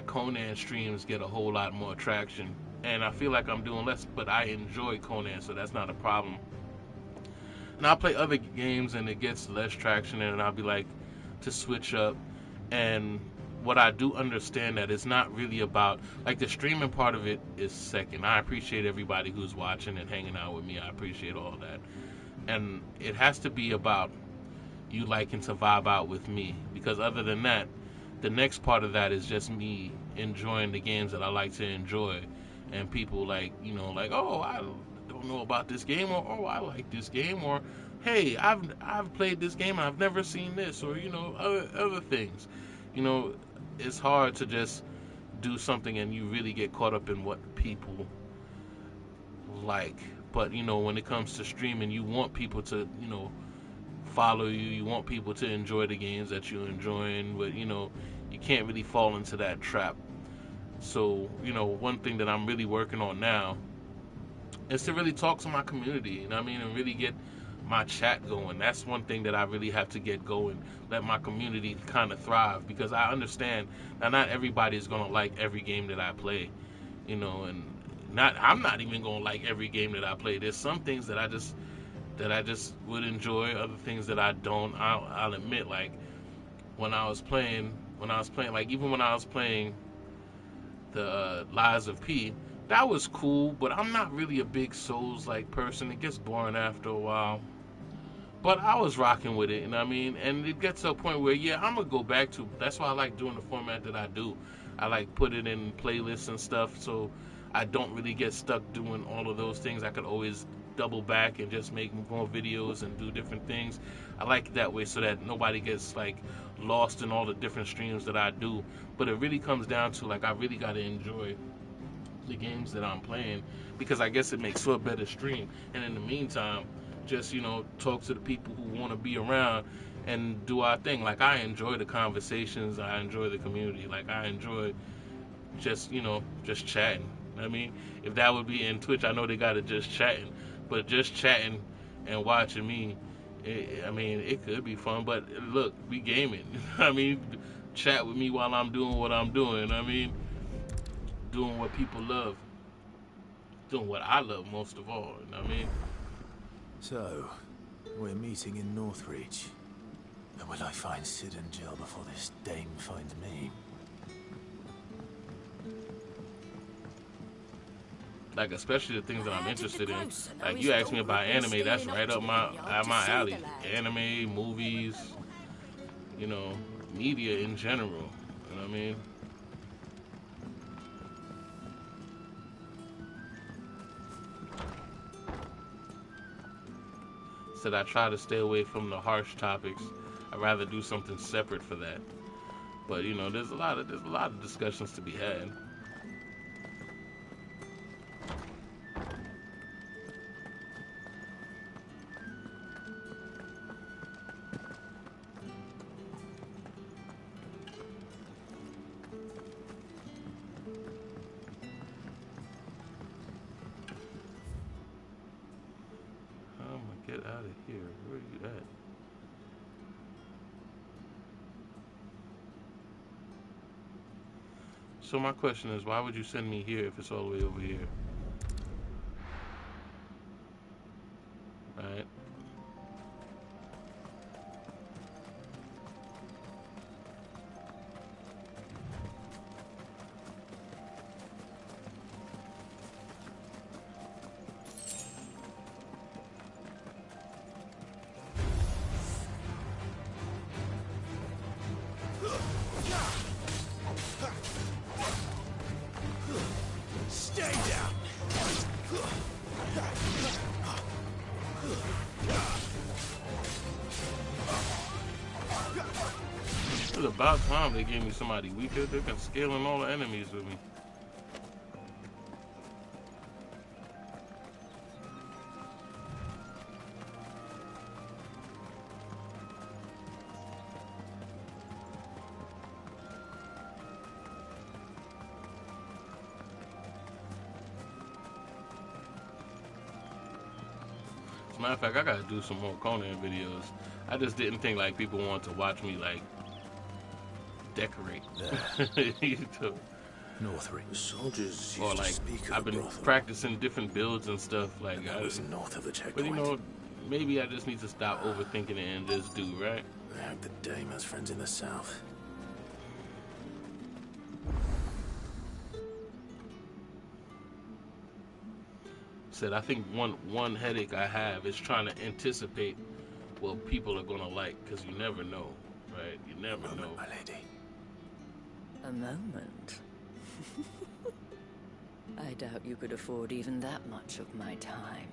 Conan streams get a whole lot more traction. And I feel like I'm doing less, but I enjoy Conan, so that's not a problem. And I'll play other games and it gets less traction, and I'll be like, to switch up. And what I do understand that it's not really about, like, the streaming part of it is second. I appreciate everybody who's watching and hanging out with me. I appreciate all that. And it has to be about you liking to vibe out with me, because other than that, the next part of that is just me enjoying the games that I like to enjoy. And people like, you know, like, oh, I don't know about this game, or oh, I like this game, or hey, I've played this game, I've never seen this, or, you know, other things. You know, it's hard to just do something and you really get caught up in what people like. But, you know, when it comes to streaming, you want people to, you know, follow you. You want people to enjoy the games that you're enjoying, but, you know, you can't really fall into that trap. So, you know, one thing that I'm really working on now is to really talk to my community, you know what I mean, and really get my chat going. That's one thing that I really have to get going, let my community kind of thrive, because I understand that not everybody is going to like every game that I play, you know, and I'm not even going to like every game that I play. There's some things that I just would enjoy, other things that I don't. I'll admit, like when I was playing, like even when I was playing the Lies of P, that was cool, but I'm not really a big Souls-like person. It gets boring after a while. But I was rocking with it, you know what I mean? And it gets to a point where, yeah, I'm going to go back to. That's why I like doing the format that I do. I like put it in playlists and stuff, so I don't really get stuck doing all of those things. I could always double back and just make more videos and do different things. I like it that way so that nobody gets, like, lost in all the different streams that I do. But it really comes down to, like, I really got to enjoy the games that I'm playing, because I guess it makes for a better stream. And in the meantime, just, you know, talk to the people who want to be around and do our thing. Like, I enjoy the conversations, I enjoy the community, like I enjoy just, you know, just chatting. I mean, if that would be in Twitch, I know they got it just chatting, but just chatting and watching me, I mean, it could be fun. But look, we gaming. I mean, chat with me while I'm doing what I'm doing. I mean, doing what people love, doing what I love most of all. You know what I mean? So, we're meeting in Northreach. And will I find Sid and Jill before this dame finds me? Like, especially the things that I'm interested in. Like, you asked me about anime, that's right up my alley. Anime, movies, you know, media in general. You know what I mean? Said I try to stay away from the harsh topics. I'd rather do something separate for that. But you know, there's a lot of discussions to be had. How am I get out of here? Where are you at? So my question is, why would you send me here if it's all the way over here? Right? Stay down. It's about time they gave me somebody weaker. They've been scaling all the enemies with me. As a matter of fact, I gotta do some more Conan videos. I just didn't think like people wanted to watch me like decorate. Northry. The soldiers Or like I've been practicing different builds and stuff. Like that was north of the checkpoint. But you know, maybe I just need to stop overthinking it and just do right. I hope the dame has friends in the south. Said I think one headache I have is trying to anticipate what people are gonna like, because you never know, right? You never know. My lady. A moment. I doubt you could afford even that much of my time.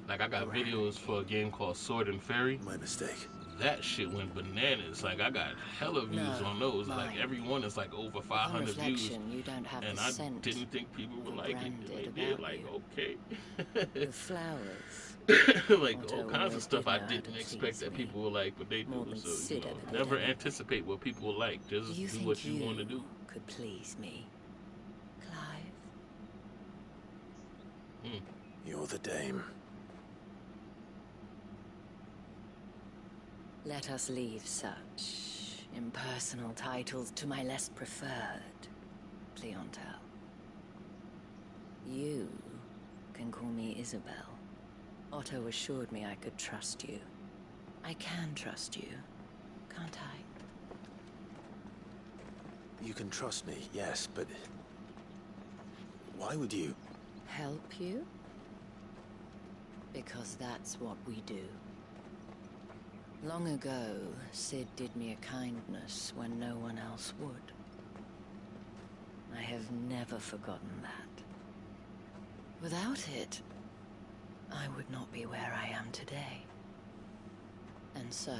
Like, I got videos for a game called Sword and Fairy. My mistake. That shit went bananas. Like, I got hella views on those. Like, every one is like over 500 views. You don't have and the I scent didn't think people would like it. And they did, like, okay. The flowers. Like, all kinds of stuff I didn't expect that people would like, but they do. So, you know, never anticipate what people will like. Just do what you want to do. Could please me, Clive. You're the dame. Let us leave such impersonal titles to my less preferred clientele. You can call me Isabel. Otto assured me I could trust you. I can trust you, can't I? You can trust me, yes, but why would you? Help you? Because that's what we do. Long ago, Sid did me a kindness when no one else would. I have never forgotten that. Without it, I would not be where I am today. And so,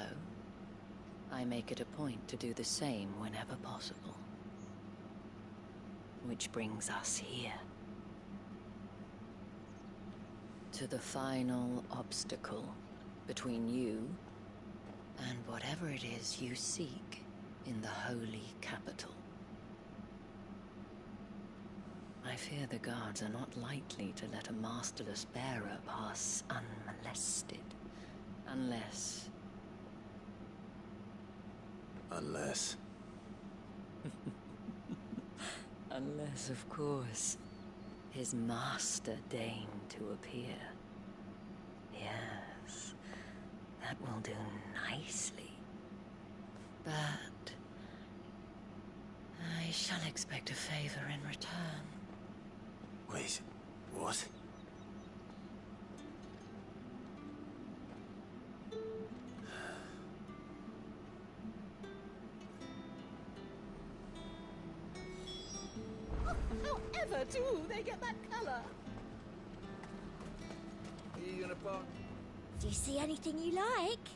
I make it a point to do the same whenever possible. Which brings us here. To the final obstacle between you and whatever it is you seek in the holy capital. I fear the guards are not likely to let a masterless bearer pass unmolested. Unless... Unless, of course, his master deigned to appear. Yes, that will do nicely. But I shall expect a favor in return. Wait, what? However do they get that color? Are you gonna park? Do you see anything you like?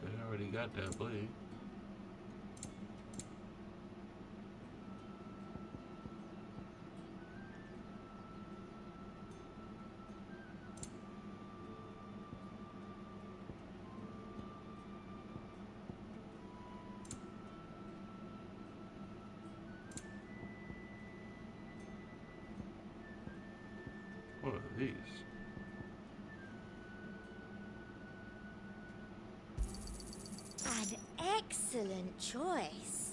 Okay, I already got that blade. What are these? An excellent choice.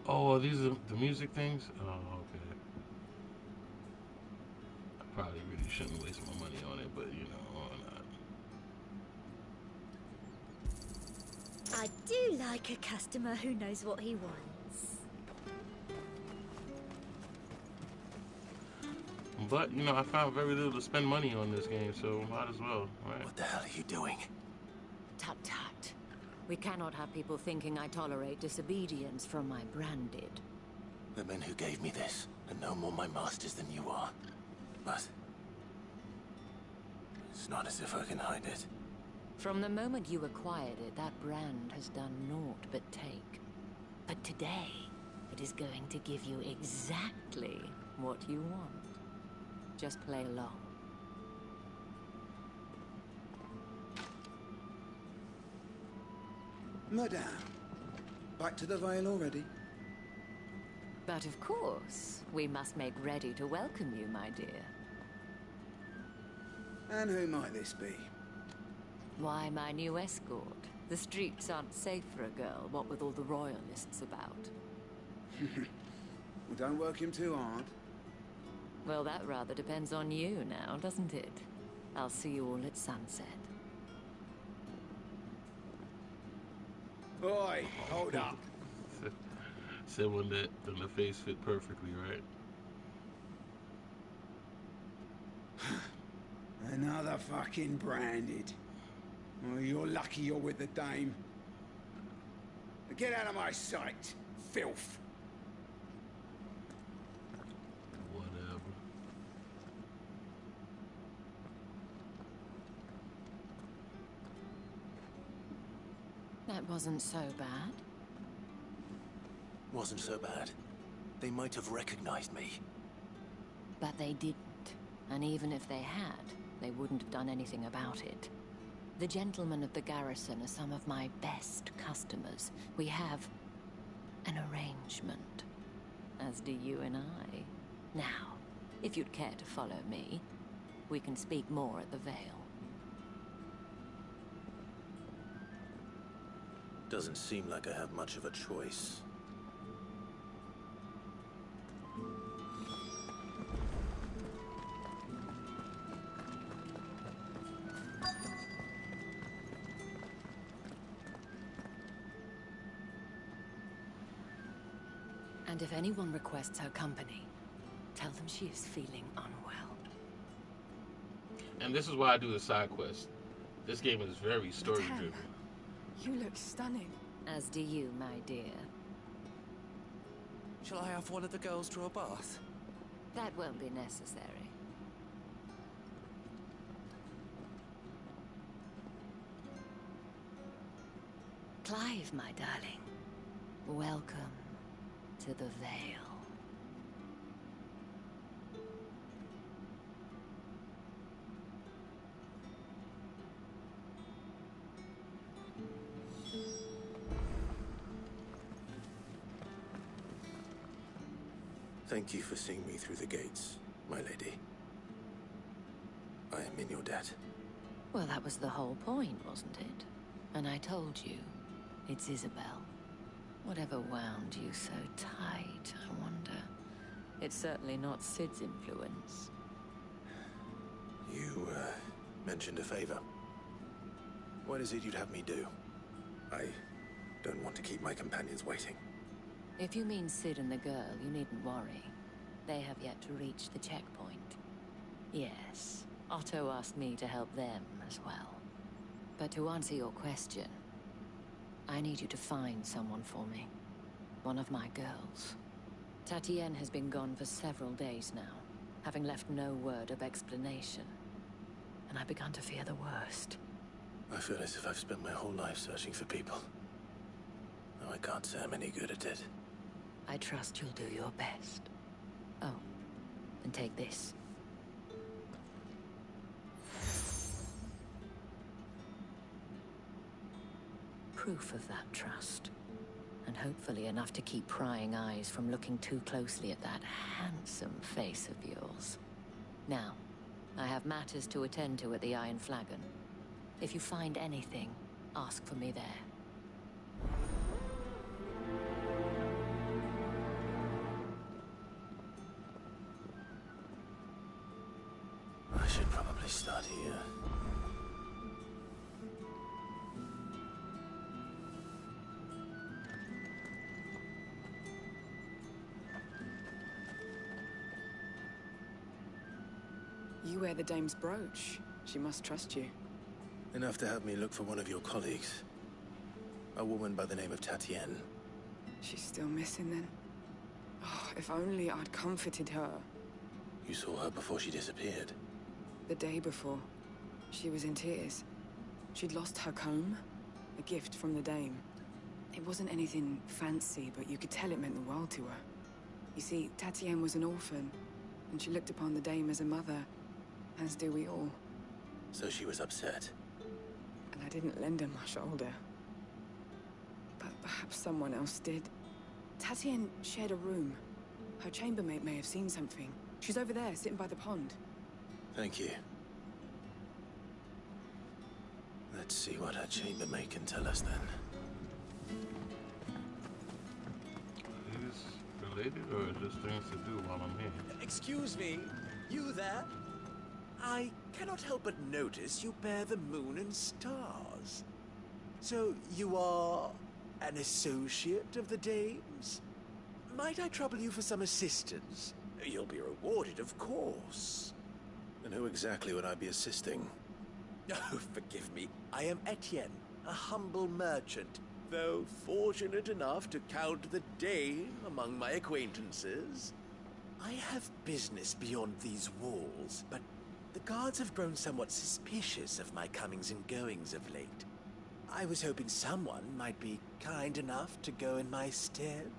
Oh, these are the music things? Oh, okay. I probably really shouldn't waste my money on it, but you know, why not? I do like a customer who knows what he wants. But, you know, I found very little to spend money on this game, so might as well, right? What the hell are you doing? Tut tut. We cannot have people thinking I tolerate disobedience from my branded. The men who gave me this are no more my masters than you are. But it's not as if I can hide it. From the moment you acquired it, that brand has done naught but take. But today, it is going to give you exactly what you want. Just play along. Madame, back to the Vale already? But of course, we must make ready to welcome you, my dear. And who might this be? Why, my new escort. The streets aren't safe for a girl, what with all the royalists about. Well, don't work him too hard. Well, that rather depends on you now, doesn't it? I'll see you all at sunset. Oi, hold up. Said when the face fit perfectly, right? Another fucking branded. Oh, you're lucky you're with the dame. Get out of my sight, filth. Whatever. That wasn't so bad. Wasn't so bad. They might have recognized me. But they didn't. And even if they had, they wouldn't have done anything about it. The gentlemen of the garrison are some of my best customers. We have an arrangement, as do you and I. Now, if you'd care to follow me, we can speak more at the Vale. Doesn't seem like I have much of a choice. And if anyone requests her company, tell them she is feeling unwell. And this is why I do the side quest. This game is very story-driven. You look stunning. As do you, my dear. Shall I have one of the girls draw a bath? That won't be necessary. Clive, my darling. Welcome to the Vale. Thank you for seeing me through the gates, my lady. I am in your debt. Well, that was the whole point, wasn't it? And I told you, it's Isabel. Whatever wound you so tight, I wonder. It's certainly not Sid's influence. You, mentioned a favor. What is it you'd have me do? I don't want to keep my companions waiting. If you mean Sid and the girl, you needn't worry. They have yet to reach the checkpoint. Yes, Otto asked me to help them as well. But to answer your question, I need you to find someone for me. One of my girls. Tatienne has been gone for several days now, having left no word of explanation. And I've begun to fear the worst. I feel as if I've spent my whole life searching for people. Now I can't say I'm any good at it. I trust you'll do your best. Oh, and take this. Proof of that trust. And hopefully enough to keep prying eyes from looking too closely at that handsome face of yours. Now, I have matters to attend to at the Iron Flagon. If you find anything, ask for me there. I should probably start here. You wear the dame's brooch. She must trust you. Enough to have me look for one of your colleagues. A woman by the name of Tatienne. She's still missing then? Oh, if only I'd comforted her. You saw her before she disappeared. The day before, she was in tears. She'd lost her comb, a gift from the dame. It wasn't anything fancy, but you could tell it meant the world to her. You see, Tatienne was an orphan, and she looked upon the dame as a mother, as do we all. So she was upset. And I didn't lend her my shoulder. But perhaps someone else did. Tatienne shared a room. Her chambermaid may have seen something. She's over there, sitting by the pond. Thank you. Let's see what her chambermaid can tell us then. Is this related or just things to do while I'm here? Excuse me, you there? I cannot help but notice you bear the moon and stars. So you are an associate of the dame's? Might I trouble you for some assistance? You'll be rewarded, of course. And who exactly would I be assisting? Oh, forgive me. I am Etienne, a humble merchant, though fortunate enough to count the dame among my acquaintances. I have business beyond these walls, but the guards have grown somewhat suspicious of my comings and goings of late. I was hoping someone might be kind enough to go in my stead.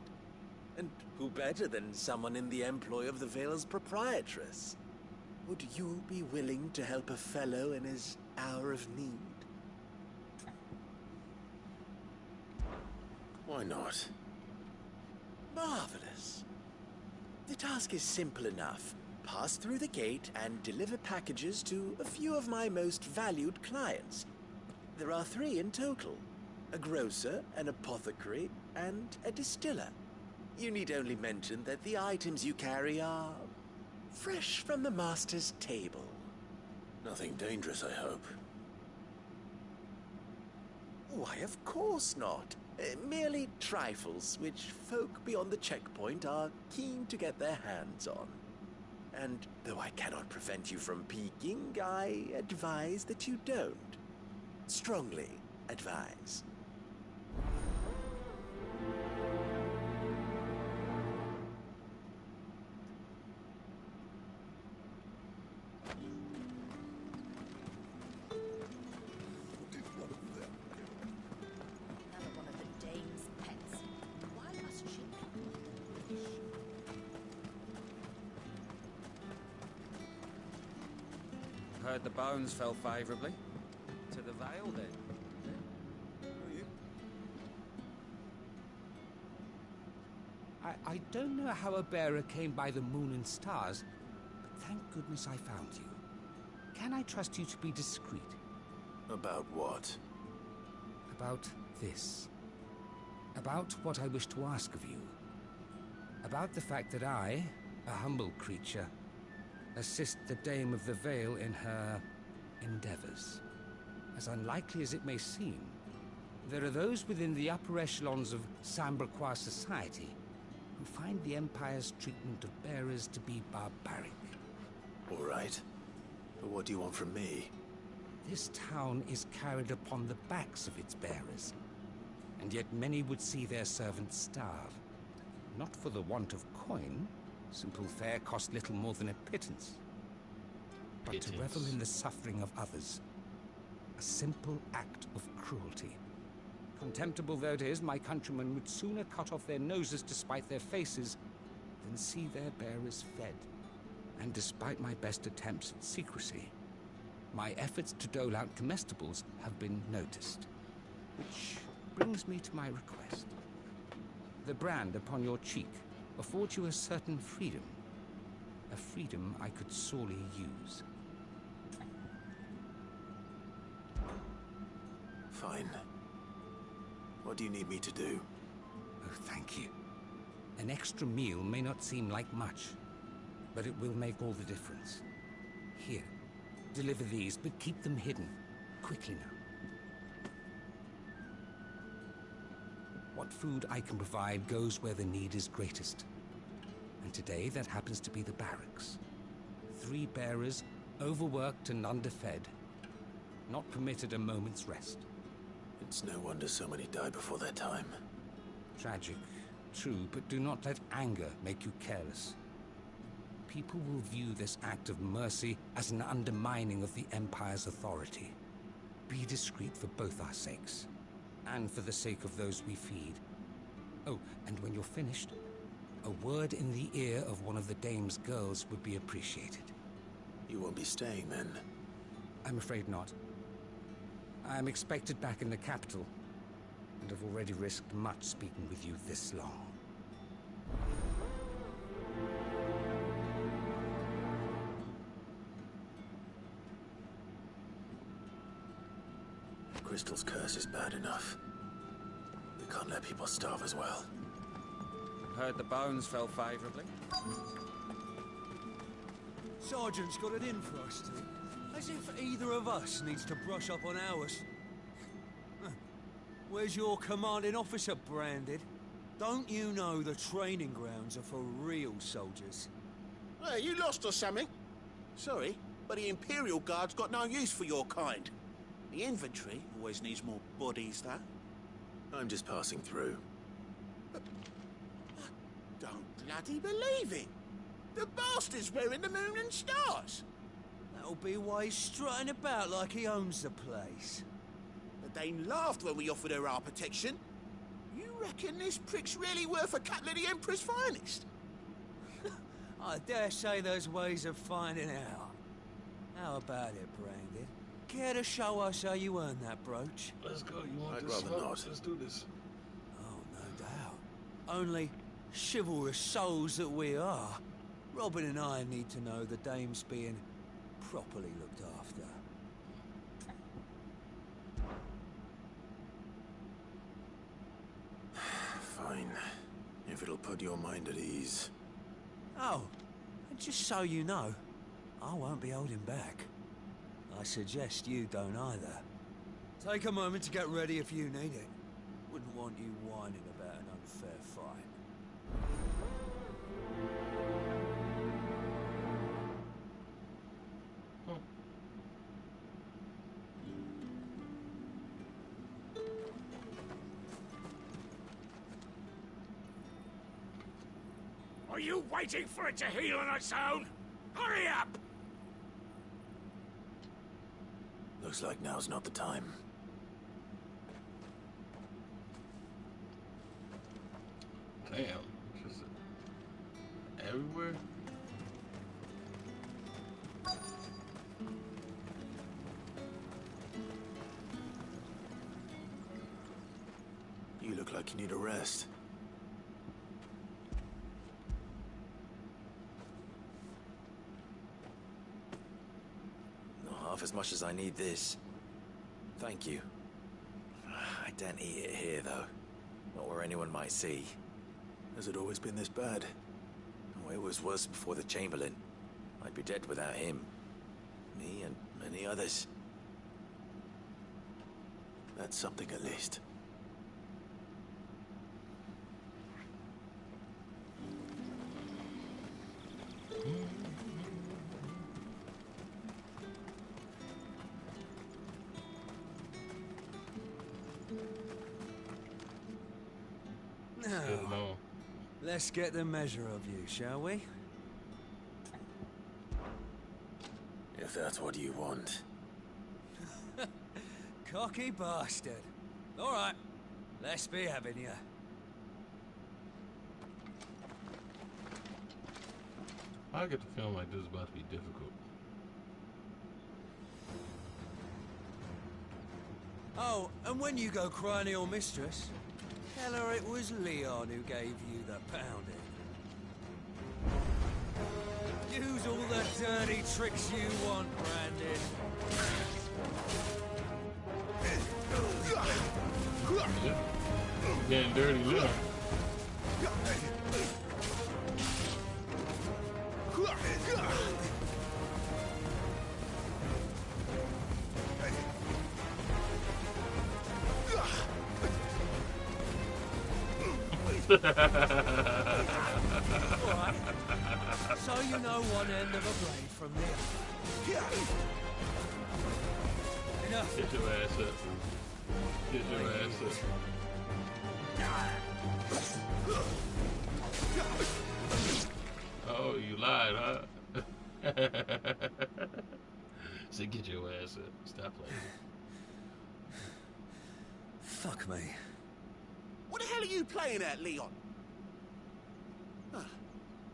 And who better than someone in the employ of the Vale's proprietress? Would you be willing to help a fellow in his hour of need? Why not? Marvelous. The task is simple enough. Pass through the gate and deliver packages to a few of my most valued clients. There are 3 in total. A grocer, an apothecary, and a distiller. You need only mention that the items you carry are fresh from the master's table. Nothing dangerous, I hope. Why, of course not. Merely trifles which folk beyond the checkpoint are keen to get their hands on. And though I cannot prevent you from peeking, I advise that you don't. Strongly advise. Heard the bones fell favourably. To the Vale, then. I don't know how a bearer came by the moon and stars, but thank goodness I found you. Can I trust you to be discreet? About what? About this. About what I wish to ask of you. About the fact that I, a humble creature, assist the Dame of the Vale in her endeavors. As unlikely as it may seem, there are those within the upper echelons of Samberquois society who find the Empire's treatment of bearers to be barbaric. All right. But what do you want from me? This town is carried upon the backs of its bearers, and yet many would see their servants starve. Not for the want of coin. Simple fare cost little more than a pittance. But to revel in the suffering of others. A simple act of cruelty. Contemptible though it is, my countrymen would sooner cut off their noses to spite their faces than see their bearers fed. And despite my best attempts at secrecy, my efforts to dole out comestibles have been noticed. Which brings me to my request. The brand upon your cheek affords you a certain freedom. A freedom I could sorely use. Fine. What do you need me to do? Oh, thank you. An extra meal may not seem like much, but it will make all the difference. Here, deliver these, but keep them hidden. Quickly now. What food I can provide goes where the need is greatest. And today, that happens to be the barracks. 3 bearers, overworked and underfed, not permitted a moment's rest. It's no wonder so many die before their time. Tragic, true, but do not let anger make you careless. People will view this act of mercy as an undermining of the Empire's authority. Be discreet for both our sakes, and for the sake of those we feed. Oh, and when you're finished, a word in the ear of one of the Dame's girls would be appreciated. You won't be staying then? I'm afraid not. I'm expected back in the capital, and have already risked much speaking with you this long. Crystal's curse is bad enough. We can't let people starve as well. Heard the bones fell favorably. Sergeant's got it in for us two. As if either of us needs to brush up on ours. Where's your commanding officer branded? Don't you know the training grounds are for real soldiers? Hey, you lost or something? Sorry, but the Imperial Guard's got no use for your kind. The infantry always needs more bodies, though. I'm just passing through. I don't bloody believe it! The bastard's wearing the moon and stars! That'll be why he's strutting about like he owns the place. The Dane laughed when we offered her our protection. You reckon this prick's really worth a couple of the Emperor's finest? I dare say there's ways of finding out. How about it, Brandon? Care to show us how you earned that brooch? Let's go. You want I'd this rather smoke? not. Let's do this. Oh, no doubt. Only chivalrous souls that we are, Robin and I need to know the dame's being properly looked after. Fine. If it'll put your mind at ease. Oh, and just so you know, I won't be holding back. I suggest you don't either. Take a moment to get ready if you need it. Wouldn't want you whining about an unfair fight. Are you waiting for it to heal on its own? Hurry up! Looks like now's not the time. Damn. Just everywhere. You look like you need a rest. Not half as much as I need this. Thank you. I don't eat it here, though. Not where anyone might see. Has it always been this bad? Oh, it was worse before the Chamberlain. I'd be dead without him. Me and many others. That's something at least. Now, let's get the measure of you, shall we? If that's what you want. Cocky bastard. All right, let's be having you. I get the feeling like this is about to be difficult. Oh, and when you go crying to your mistress, tell her it was Leon who gave you the pounding. Use all the dirty tricks you want, Brandon. Yeah. Getting dirty now. Alright. So you know one end of a blade from the other. Enough. Get your ass up. Get your ass up. Oh, you lied, huh? So get your ass up. Stop playing. Fuck me. What the hell are you playing at, Leon? Huh.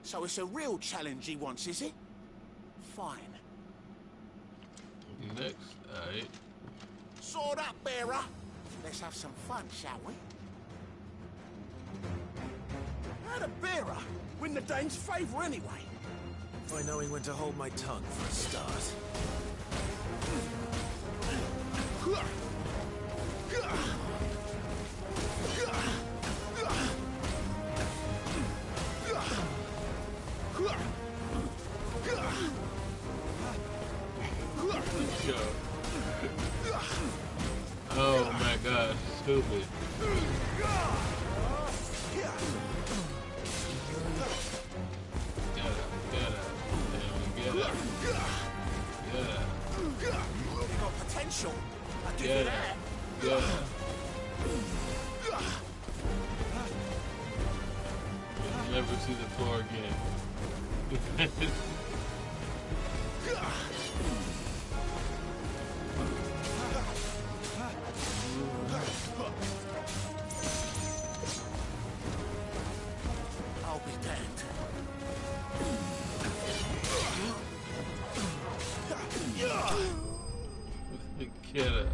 So it's a real challenge he wants, is it? Fine. Next, alright. Sword up, bearer. Let's have some fun, shall we? How'd a bearer win the Dane's favour anyway? By knowing when to hold my tongue for a start. Oh my gosh, stupid. You got potential. I give you that. You'll never see the floor again. I'll be damned. Get it.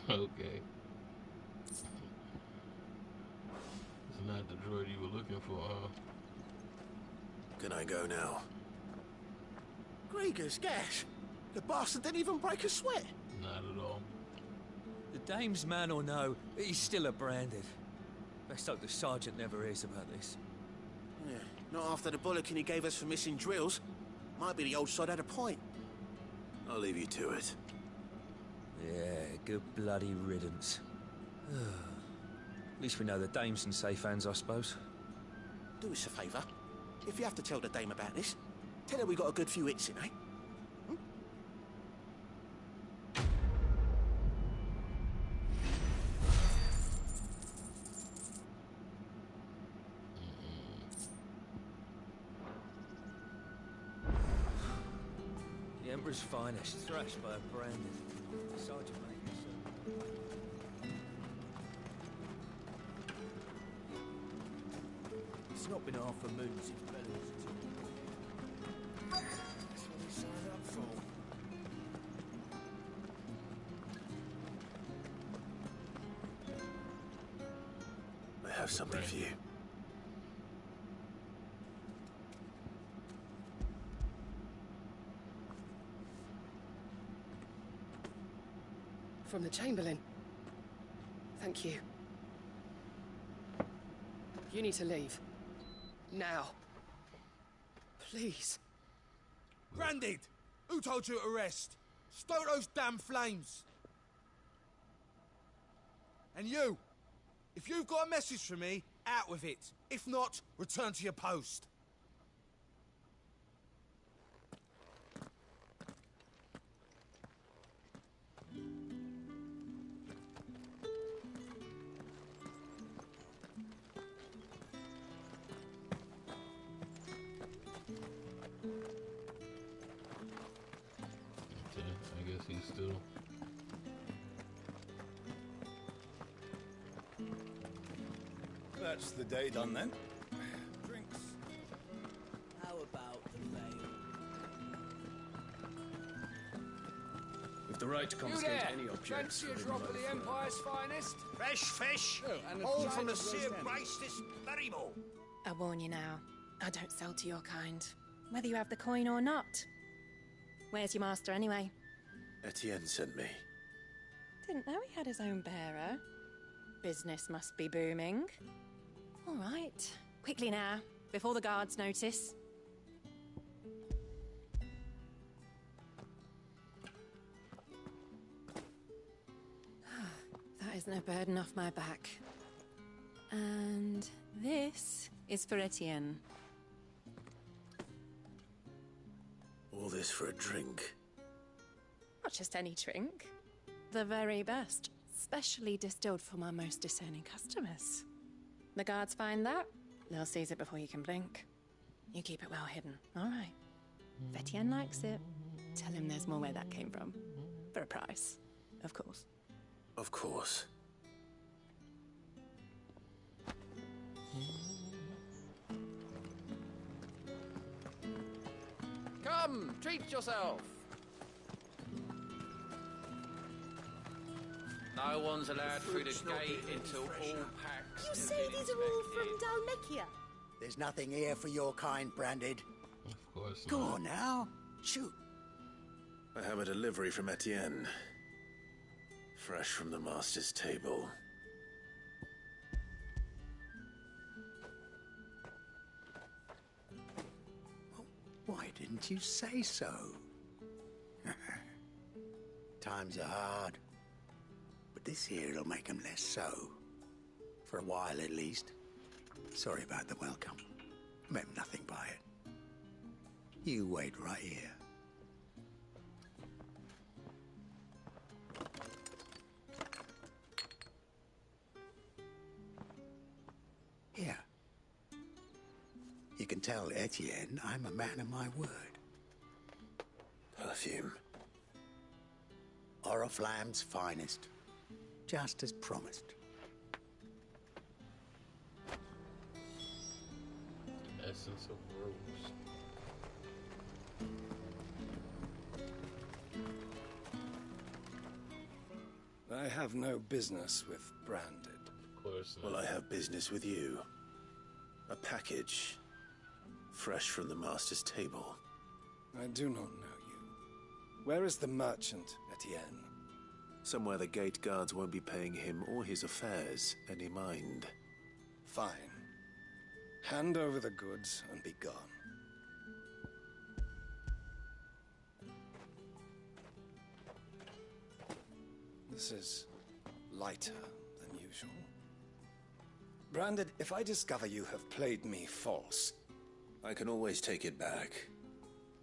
Okay. It's not the droid you were looking for, huh? Can I go now? Grieger's gas. The bastard didn't even break a sweat. Not at all. The dame's man or no, he's still a branded. Best hope the sergeant never hears about this. Yeah, not after the bullocking he gave us for missing drills. Might be the old sod had a point. I'll leave you to it. Yeah, good bloody riddance. At least we know the dame's in safe hands, I suppose. Do us a favour. If you have to tell the dame about this, tell her we got a good few hits in, eh? The Emperor's finest, thrashed by a branded. Sergeant mate. It's not been half a moon since Bella was a teenager. That's what he signed up for. I have something for you. From the Chamberlain. Thank you. You need to leave. Now. Please. Branded! Who told you to rest? Stoke those damn flames! And you! If you've got a message for me, out with it. If not, return to your post. Okay, I guess he's still... That's the day done then. Drinks. How about the veil? With the right to confiscate any objects. Fancy a drop of the Empire's finest? Fresh fish! and a All giant from the of sea roast of end. grace this very morn. I warn you now, I don't sell to your kind, whether you have the coin or not. Where's your master anyway? Etienne sent me. Didn't know he had his own bearer. Business must be booming. All right, quickly now, before the guards notice. That isn't a burden off my back. And this is for Etienne. All this for a drink. Not just any drink. The very best. Specially distilled for my most discerning customers. The guards find that, they'll seize it before you can blink. You keep it well hidden, all right? If Etienne likes it, tell him there's more where that came from. For a price, of course. Of course. Come, treat yourself. No one's allowed through the gate until all packs. You say these are all from Dalmekia? There's nothing here for your kind, Branded. Of course Go not. on now. Shoot. I have a delivery from Etienne. Fresh from the master's table. Why didn't you say so? Times are hard. But this here'll make 'em less so. For a while, at least. Sorry about the welcome. Meant nothing by it. You wait right here. Here. You can tell Etienne I'm a man of my word. Perfume. Oriflamme's finest. Just as promised. Essence of rose. I have no business with Branded. Of course not. Well, I have business with you. A package. Fresh from the master's table. I do not know you. Where is the merchant, Etienne? Somewhere the gate guards won't be paying him or his affairs any mind. Fine. Hand over the goods and be gone. This is lighter than usual. Branded, if I discover you have played me false... I can always take it back.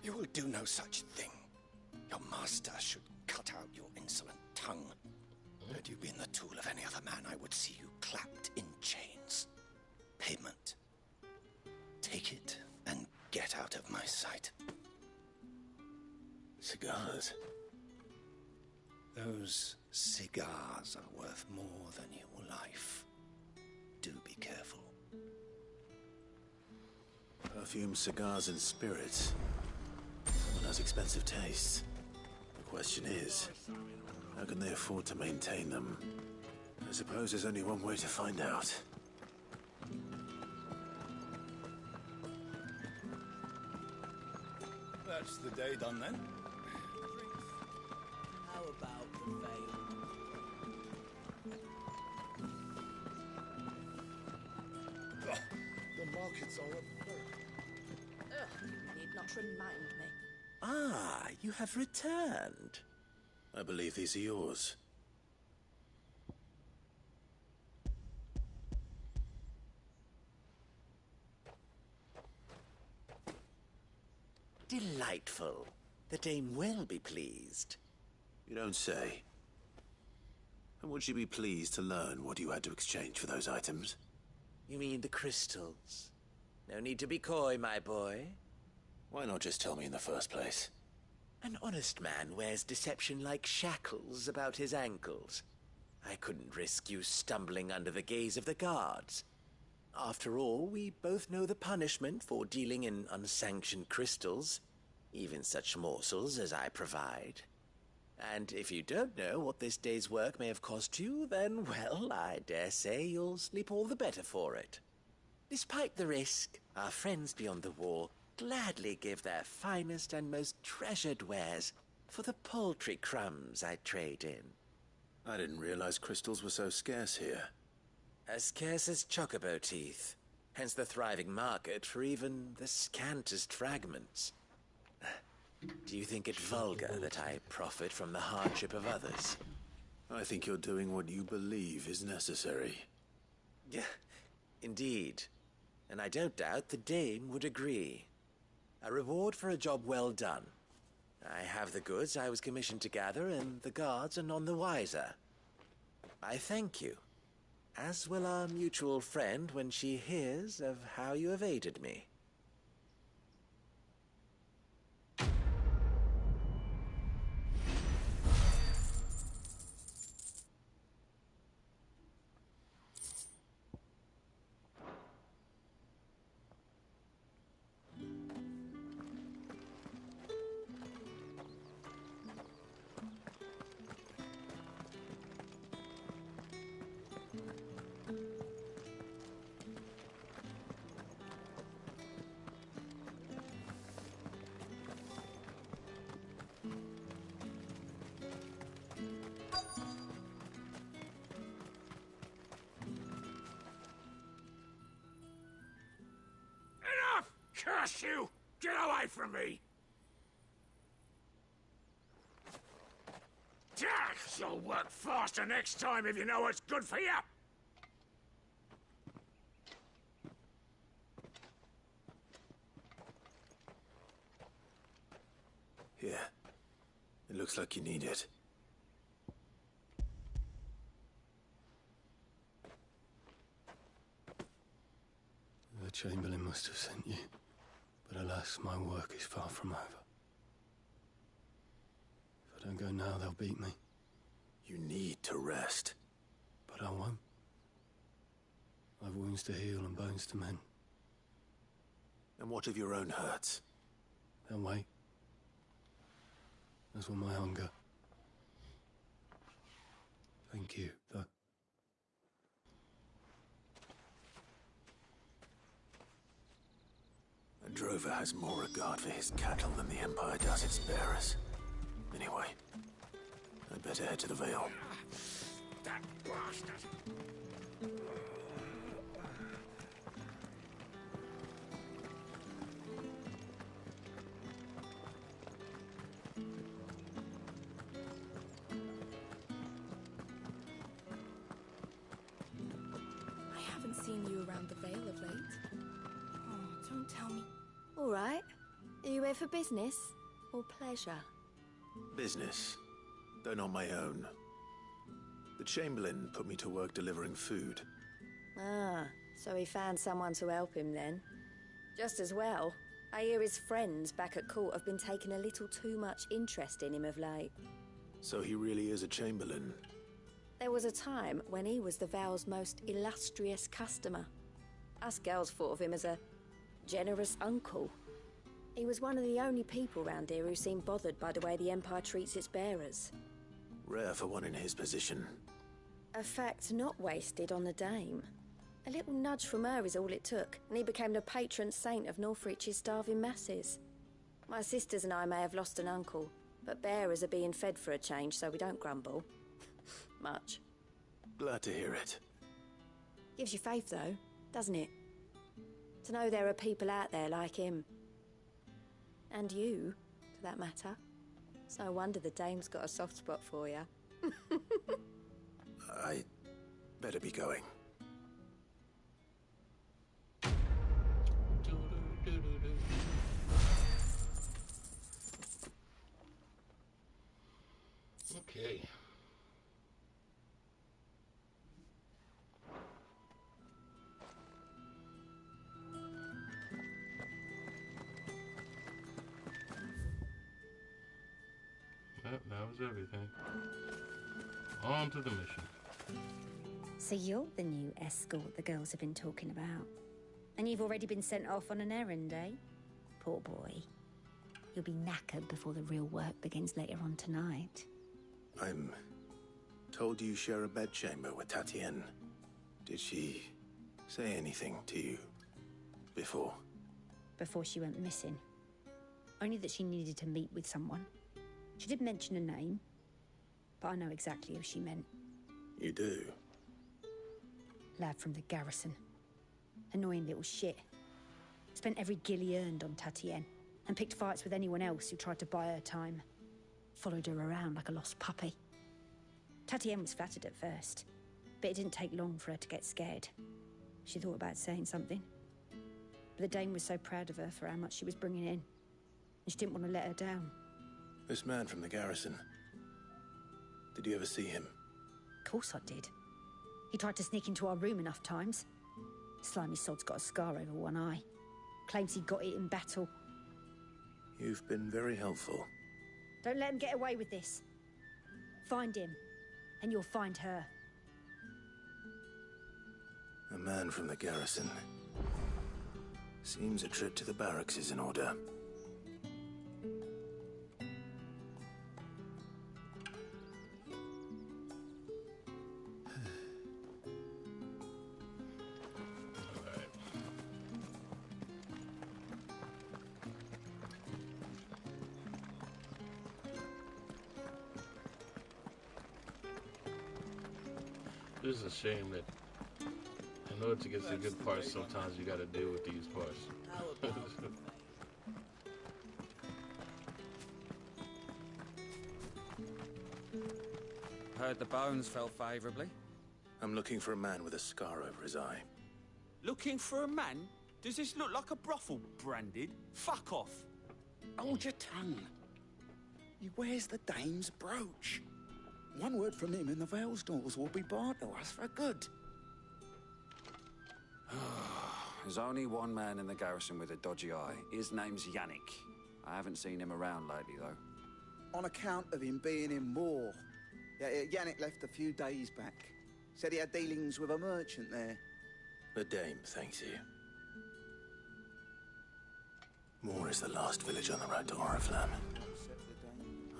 You will do no such thing. Your master should cut out your insolent tongue. Had you been the tool of any other man, I would see you clapped in chains. Payment. Take it and get out of my sight. Cigars? Those cigars are worth more than your life. Do be careful. Perfume, cigars, and spirits. Someone has expensive tastes. The question is, how can they afford to maintain them? I suppose there's only one way to find out. That's the day done then. How about the veil? The markets are a remind me. Ah, you have returned. I believe these are yours. Delightful. The dame will be pleased. You don't say. And would she be pleased to learn what you had to exchange for those items? You mean the crystals? No need to be coy, my boy. Why not just tell me in the first place? An honest man wears deception like shackles about his ankles. I couldn't risk you stumbling under the gaze of the guards. After all, we both know the punishment for dealing in unsanctioned crystals, even such morsels as I provide. And if you don't know what this day's work may have cost you, then, well, I dare say you'll sleep all the better for it. Despite the risk, our friends beyond the wall gladly give their finest and most treasured wares for the paltry crumbs I trade in. I didn't realize crystals were so scarce here. As scarce as chocobo teeth, hence the thriving market for even the scantest fragments. Do you think it vulgar that I profit from the hardship of others? I think you're doing what you believe is necessary. Yeah, indeed. And I don't doubt the dame would agree. A reward for a job well done. I have the goods I was commissioned to gather, and the guards are none the wiser. I thank you, as will our mutual friend when she hears of how you have aided me. Curse you! Get away from me! You'll work faster next time if you know what's good for you! Here. It looks like you need it. The Chamberlain must have sent you. But alas, my work is far from over. If I don't go now, they'll beat me. You need to rest. But I won't. I've wounds to heal and bones to mend. And what of your own hurts? They'll wait. As will my hunger. Thank you, though. A drover has more regard for his cattle than the Empire does its bearers. Anyway, I'd better head to the Vale. That bastard! I haven't seen you around the Vale of late. Oh, don't tell me. All right. Are you here for business or pleasure? Business, though not my own. The Chamberlain put me to work delivering food. Ah, so he found someone to help him then. Just as well. I hear his friends back at court have been taking a little too much interest in him of late. So he really is a Chamberlain. There was a time when he was the Vale's most illustrious customer. Us girls thought of him as a generous uncle. He was one of the only people round here who seemed bothered by the way the Empire treats its bearers. Rare for one in his position. A fact not wasted on the dame. A little nudge from her is all it took, and he became the patron saint of Northreach's starving masses. My sisters and I may have lost an uncle, but bearers are being fed for a change, so we don't grumble. Much. Glad to hear it. Gives you faith, though, doesn't it? To know there are people out there like him. And you, for that matter. So I wonder the dame's got a soft spot for you. I better be going. Okay. That was everything. On to the mission. So you're the new escort the girls have been talking about. And you've already been sent off on an errand, eh? Poor boy. You'll be knackered before the real work begins later on tonight. I'm told you share a bedchamber with Tatienne. Did she say anything to you before? Before she went missing. Only that she needed to meet with someone. She did mention a name, but I know exactly who she meant. You do? Lad from the garrison. Annoying little shit. Spent every gil he earned on Tatienne, and picked fights with anyone else who tried to buy her time. Followed her around like a lost puppy. Tatienne was flattered at first, but it didn't take long for her to get scared. She thought about saying something. But the dame was so proud of her for how much she was bringing in, and she didn't want to let her down. This man from the garrison. Did you ever see him? Of course I did. He tried to sneak into our room enough times. Slimy sod's got a scar over one eye. Claims he got it in battle. You've been very helpful. Don't let him get away with this. Find him, and you'll find her. A man from the garrison. Seems a trip to the barracks is in order. This is a shame that in order to get to the good parts, sometimes you gotta deal with these parts. Heard the bones fell favourably. I'm looking for a man with a scar over his eye. Looking for a man? Does this look like a brothel, Branded? Fuck off. Hold your tongue. He wears the dame's brooch. One word from him and the Vale's daughters will be barred to us for good. There's only one man in the garrison with a dodgy eye. His name's Yannick. I haven't seen him around lately, though. On account of him being in war. Yeah, Yannick left a few days back. Said he had dealings with a merchant there. The dame thanks you. Moore is the last village on the road to Oriflamme.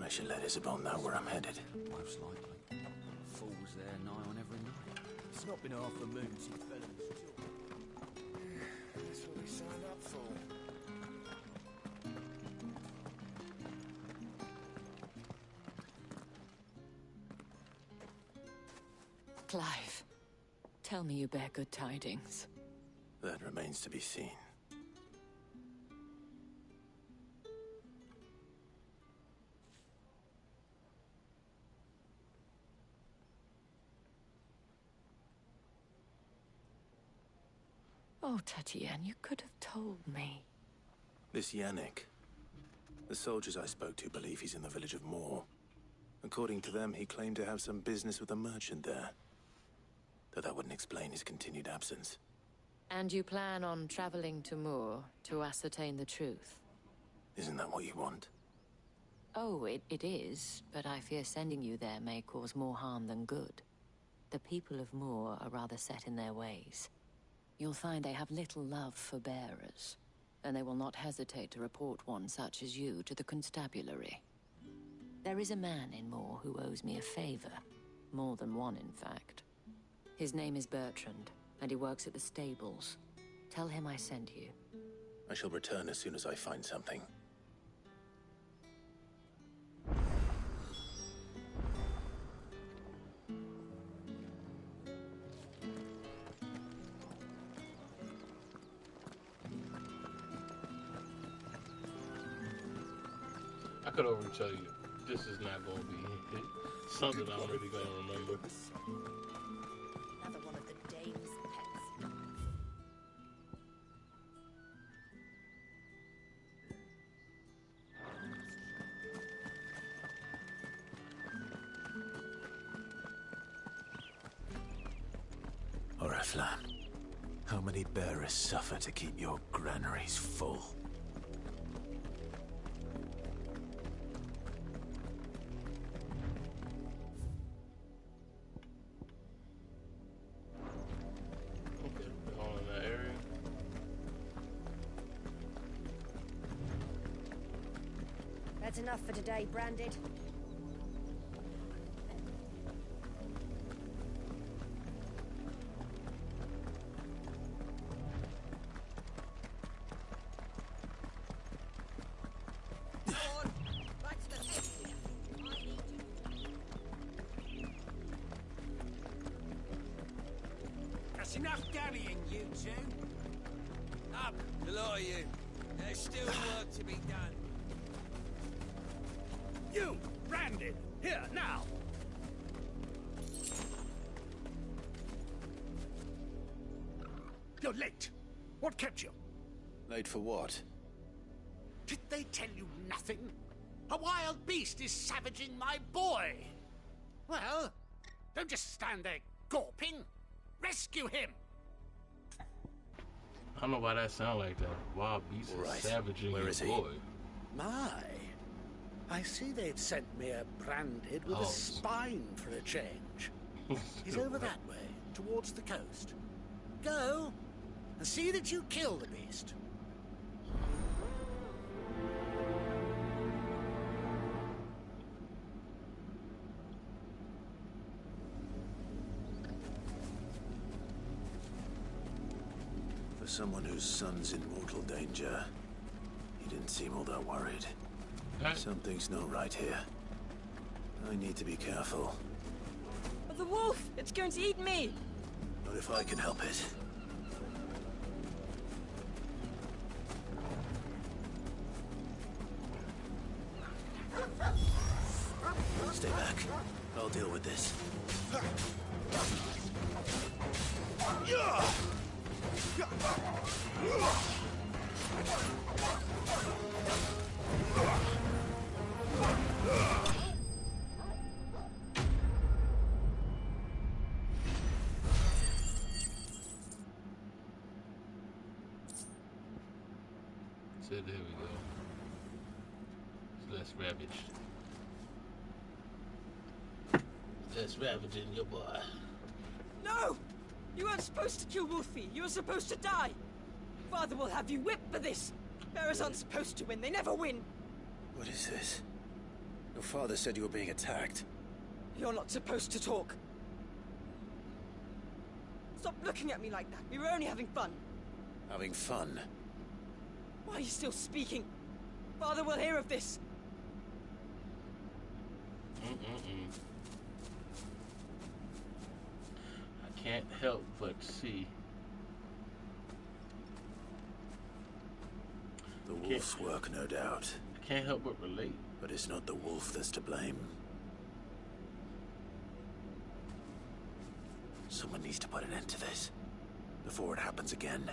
I should let Isabel know where I'm headed. Most likely. Fools there nigh on every night. It's not been half a moon since fell in the still. That's what we signed up for. Clive, tell me you bear good tidings. That remains to be seen. Oh, Tatienne, you could have told me. This Yannick. The soldiers I spoke to believe he's in the village of Moore. According to them, he claimed to have some business with a merchant there. Though that wouldn't explain his continued absence. And you plan on traveling to Moore to ascertain the truth? Isn't that what you want? Oh, it is, but I fear sending you there may cause more harm than good. The people of Moore are rather set in their ways. You'll find they have little love for bearers, and they will not hesitate to report one such as you to the constabulary. There is a man in Moore who owes me a favor. More than one, in fact. His name is Bertrand, and he works at the stables. Tell him I sent you. I shall return as soon as I find something. could already tell you this is not going to be something I'm really going to remember. Another one of the dame's pets. Oriflamme, how many bearers suffer to keep your granaries full? Okay, they're all in that area. That's enough for today, Branded. That's enough dallying, you two. Up, the lot of you. There's still work to be done. You, Branded, here, now! You're late. What kept you? Late for what? Did they tell you nothing? A wild beast is savaging my boy. Well, don't just stand there gawping. Rescue him! I don't know why that sound like that. Wild beast is savaging Where your is he? boy. My, I see they'd sent me a Branded with a spine for a change. He's over that way, towards the coast. Go, and see that you kill the beast. For someone whose son's in mortal danger, he didn't seem all that worried. Something's not right here. I need to be careful. But the wolf! It's going to eat me! Not if I can help it. Stay back. I'll deal with this. So there we go. It's less ravaged. Less ravaging your boy. No! You weren't supposed to kill Wolfie. You were supposed to die. Father will have you whipped for this. Bearers aren't supposed to win. They never win. What is this? Your father said you were being attacked. You're not supposed to talk. Stop looking at me like that. We were only having fun. Having fun? Why are you still speaking? Father will hear of this. I can't help but see. The wolf's work, no doubt. I can't help but relate. But it's not the wolf that's to blame. Someone needs to put an end to this before it happens again.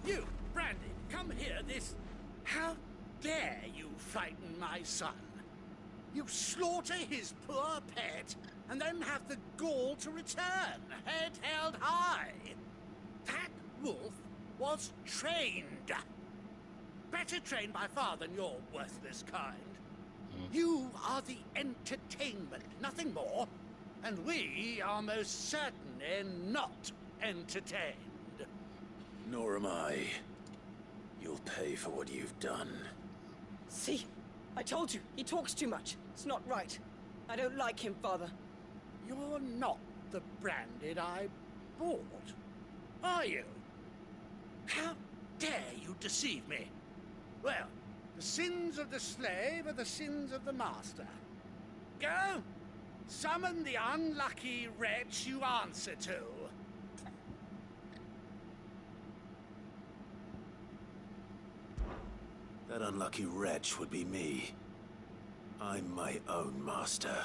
You, Branded, come here, this... How dare you frighten my son? You slaughter his poor pet, and then have the gall to return, head held high. That wolf was trained. Better trained by far than your worthless kind. You are the entertainment, nothing more. And we are most certainly not entertained. Nor am I. You'll pay for what you've done. See? I told you. He talks too much. It's not right. I don't like him, Father. You're not the branded I bought, are you? How dare you deceive me? Well, the sins of the slave are the sins of the master. Go, summon the unlucky wretch you answer to. That unlucky wretch would be me. I'm my own master.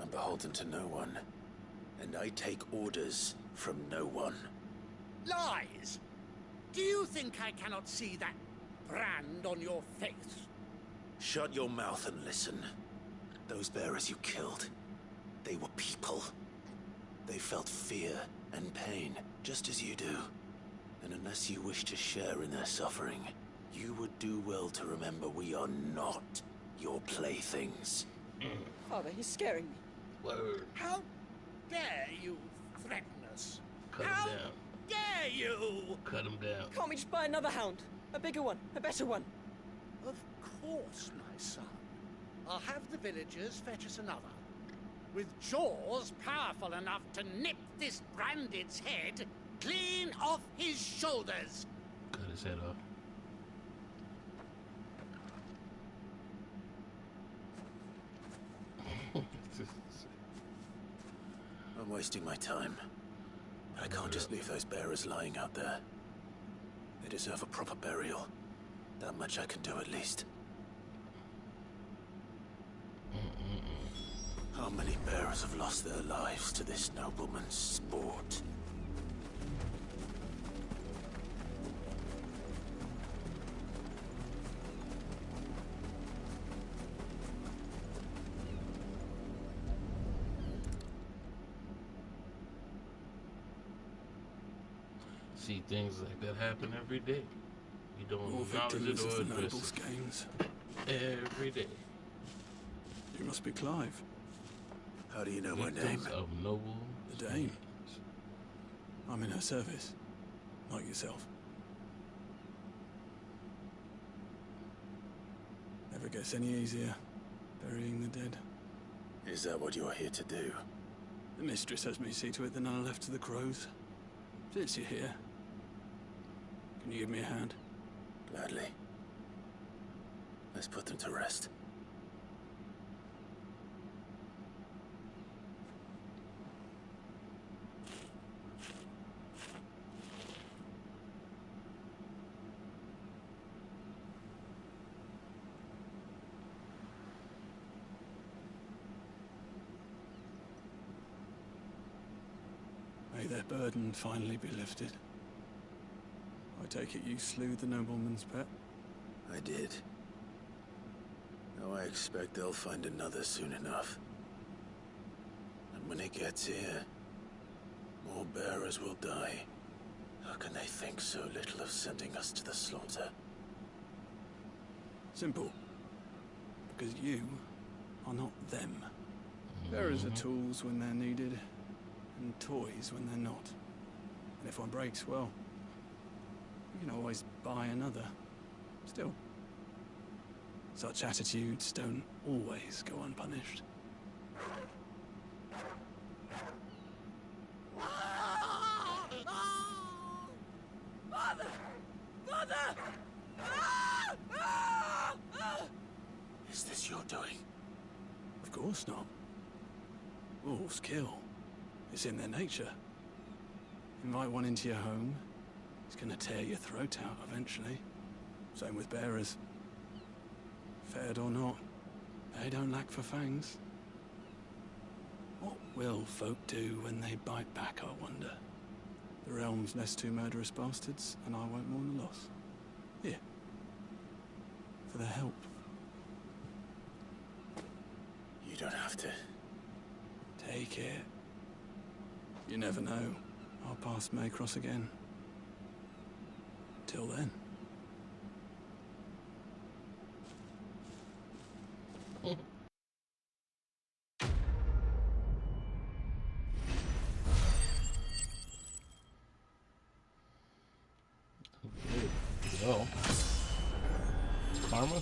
I'm beholden to no one. And I take orders from no one. Lies! Do you think I cannot see that brand on your face? Shut your mouth and listen. Those bearers you killed, they were people. They felt fear and pain, just as you do. And unless you wish to share in their suffering, you would do well to remember we are not your playthings. Father, he's scaring me. Word. How dare you threaten us? Cut How him down. dare you? Cut him down. Can't we just buy another hound? A bigger one, a better one. Of course, my son. I'll have the villagers fetch us another. With jaws powerful enough to nip this branded's head clean off his shoulders. Cut his head off. I'm wasting my time. I can't just leave those bearers lying out there. They deserve a proper burial. That much I can do at least. How many bearers have lost their lives to this nobleman's sport? See things like that happen every day. You don't More acknowledge victims it or of the address nobles' it. games. Every day. You must be Clive. How do you know my Victims name? of noble. The Dame. I'm in her service, like yourself. Never gets any easier, burying the dead. Is that what you're here to do? The mistress has me see to it that none are left to the crows. Since you're here, can you give me a hand? Gladly. Let's put them to rest. May their burden finally be lifted. I take it you slew the nobleman's pet? I did. Now I expect they'll find another soon enough. And when it gets here, more bearers will die. How can they think so little of sending us to the slaughter? Simple. Because you are not them. Bearers are tools when they're needed, and toys when they're not. And if one breaks, well, you can always buy another. Still, such attitudes don't always go unpunished. Father! Father! Is this your doing? Of course not. Wolves kill. It's in their nature. Invite one into your home, it's gonna tear your throat out eventually. Same with bearers. Fed or not, they don't lack for fangs. What will folk do when they bite back, I wonder? The realm's less two murderous bastards, and I won't mourn the loss. Here. For their help. You don't have to. Take it. You never know. Our paths may cross again. Till then. Go. Karma?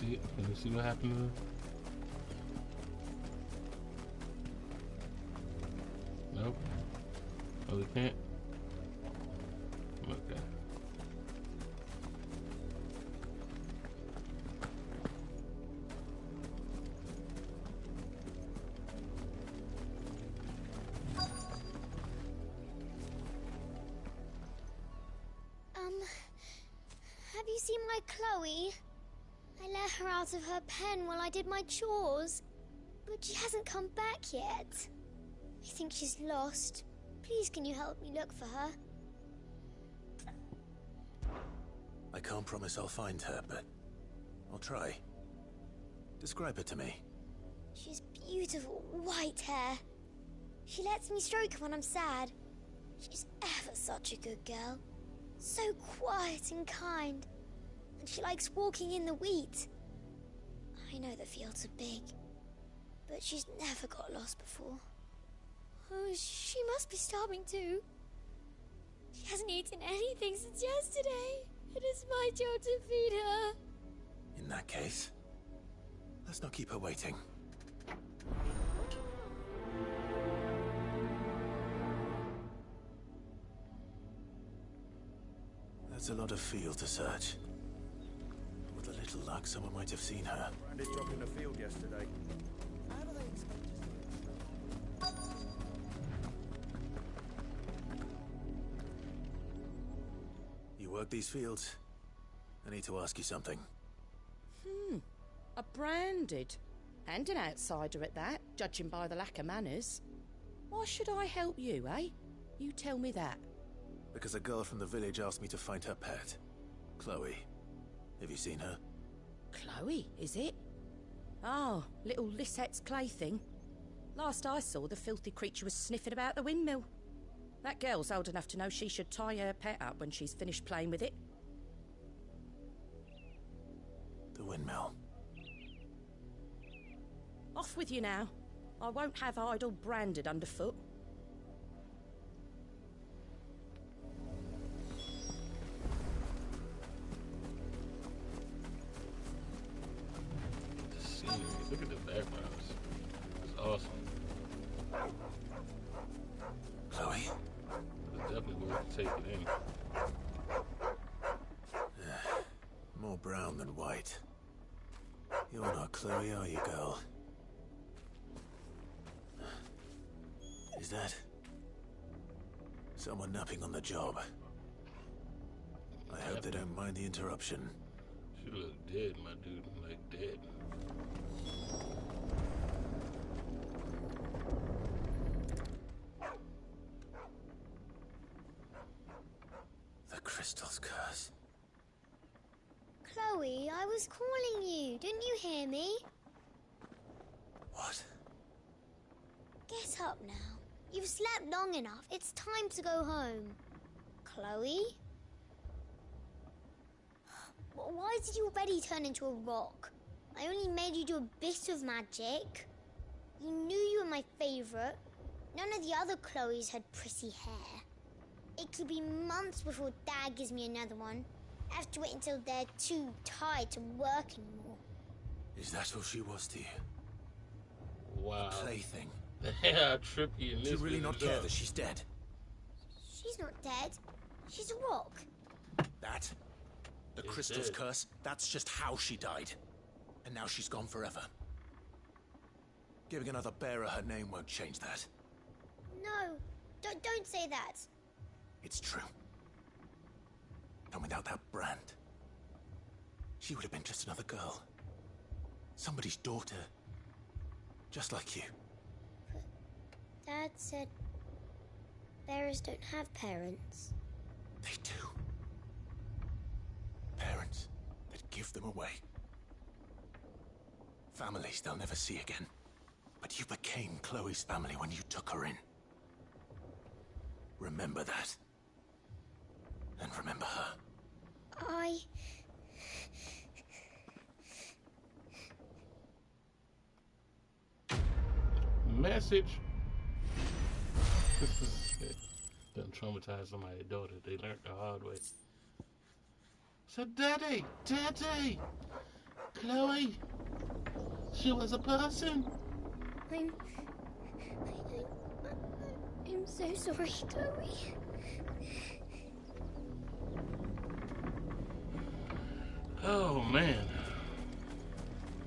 see it? Can you see what happened to her? Nope. Oh, we can't? Okay. Have you seen my Chloe? I let her out of her pen while I did my chores, but she hasn't come back yet. I think she's lost. Please, can you help me look for her? I can't promise I'll find her, but I'll try. Describe her to me. She's beautiful white hair. She lets me stroke her when I'm sad. She's ever such a good girl. So quiet and kind. And she likes walking in the wheat. I know the fields are big, but she's never got lost before. Oh, she must be starving too. She hasn't eaten anything since yesterday. It is my job to feed her. In that case, let's not keep her waiting. That's a lot of field to search. With a little luck, someone might have seen her. Randy dropped in the field yesterday. How do they expect You work these fields? I need to ask you something. A branded. And an outsider at that, judging by the lack of manners. Why should I help you, eh? You tell me that. Because a girl from the village asked me to find her pet, Chloe. Have you seen her? Chloe, is it? Oh, little Lisette's plaything. Last I saw, the filthy creature was sniffing about the windmill. That girl's old enough to know she should tie her pet up when she's finished playing with it. The windmill. Off with you now. I won't have idle branded underfoot. The scenery. Look at the backgrounds. It's awesome. Chloe? It's definitely worth taking in. More brown than white. You're not Chloe, are you, girl? Is that someone napping on the job? I hope they don't mind the interruption. She look dead, my dude. Like dead. The crystal's curse. Chloe, I was calling you. Didn't you hear me? What? Get up now. You've slept long enough. It's time to go home. Chloe? Why did you already turn into a rock? I only made you do a bit of magic. You knew you were my favorite. None of the other Chloes had pretty hair. It could be months before Dad gives me another one. I have to wait until they're too tired to work anymore. Is that all she was to you? Wow. A plaything. How trippy in this. Do you really not care up. that she's dead? She's not dead. She's a rock. That? The crystal's curse? That's just how she died. And now she's gone forever. Giving another bearer her name won't change that. No, don't say that. It's true. And without that brand, she would have been just another girl. Somebody's daughter. Just like you. Dad said bearers don't have parents. They do. Parents that give them away. Families they'll never see again. But you became Chloe's family when you took her in. Remember that. And remember her. Message. Don't traumatize somebody's daughter. They learned the hard way. So, Daddy, Chloe, she was a person. I'm so sorry, Chloe. Oh man.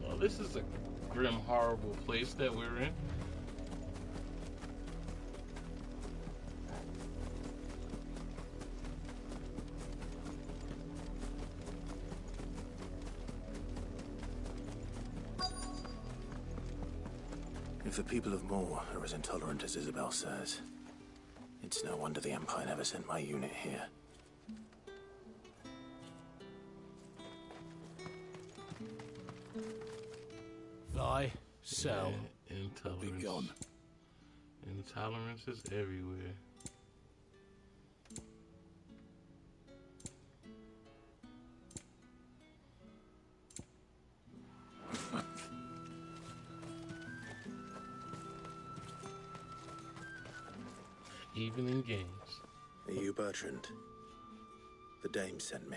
Well, this is a grim, horrible place that we're in. If the people of Moor are as intolerant as Isabel says, it's no wonder the Empire never sent my unit here. Buy, sell, Intolerance. be gone. Intolerance is everywhere. Even in games. Are you Bertrand? The dame sent me.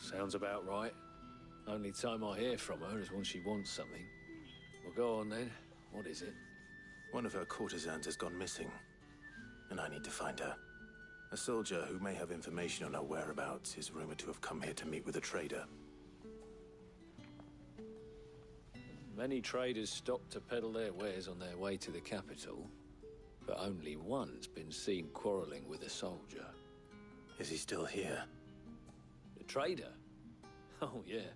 Sounds about right. Only time I hear from her is when she wants something. Well, go on then. What is it? One of her courtesans has gone missing, and I need to find her. A soldier who may have information on her whereabouts is rumored to have come here to meet with a trader. Many traders stop to peddle their wares on their way to the capital, but only one's been seen quarreling with a soldier. Is he still here? The trader? Oh, yeah.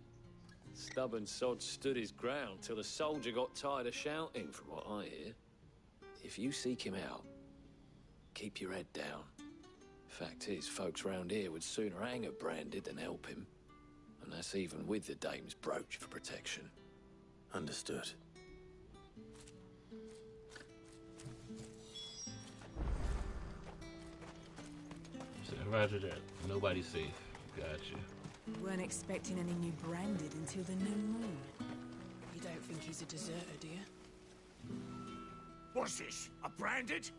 Stubborn sod stood his ground till the soldier got tired of shouting, from what I hear. If you seek him out, keep your head down. Fact is, folks round here would sooner hang a branded than help him. And that's even with the dame's brooch for protection. Understood. So, roger that. Nobody's safe. Gotcha. Weren't expecting any new branded until the new moon. You don't think he's a deserter, do you? What's this? A branded?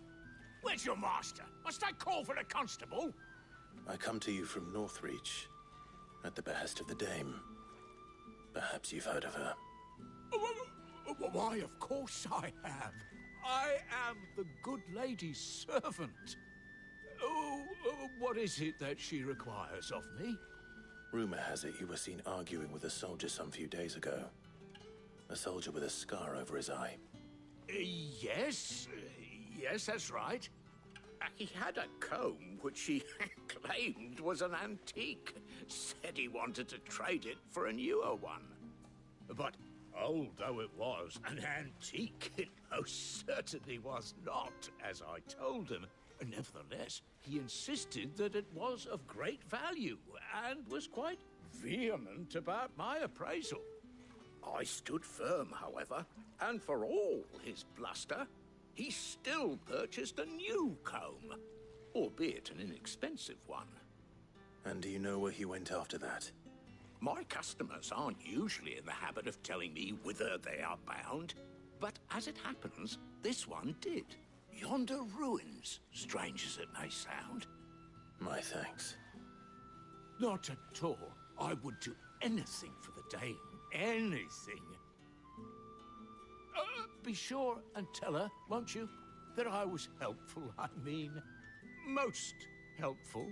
Where's your master? Must I call for the constable? I come to you from Northreach, at the behest of the dame. Perhaps you've heard of her. Why, of course I have. I am the good lady's servant. What is it that she requires of me? Rumor has it you were seen arguing with a soldier some few days ago. A soldier with a scar over his eye. Yes, that's right. He had a comb which he claimed was an antique. Said he wanted to trade it for a newer one. But old though it was, an antique it most certainly was not, as I told him. Nevertheless, he insisted that it was of great value, and was quite vehement about my appraisal. I stood firm, however, and for all his bluster, he still purchased a new comb, albeit an inexpensive one. And do you know where he went after that? My customers aren't usually in the habit of telling me whither they are bound, but as it happens, this one did. Yonder ruins, strange as it may sound. My thanks. Not at all. I would do anything for the dame. Anything. Be sure and tell her, won't you, that I was helpful. I mean, most helpful.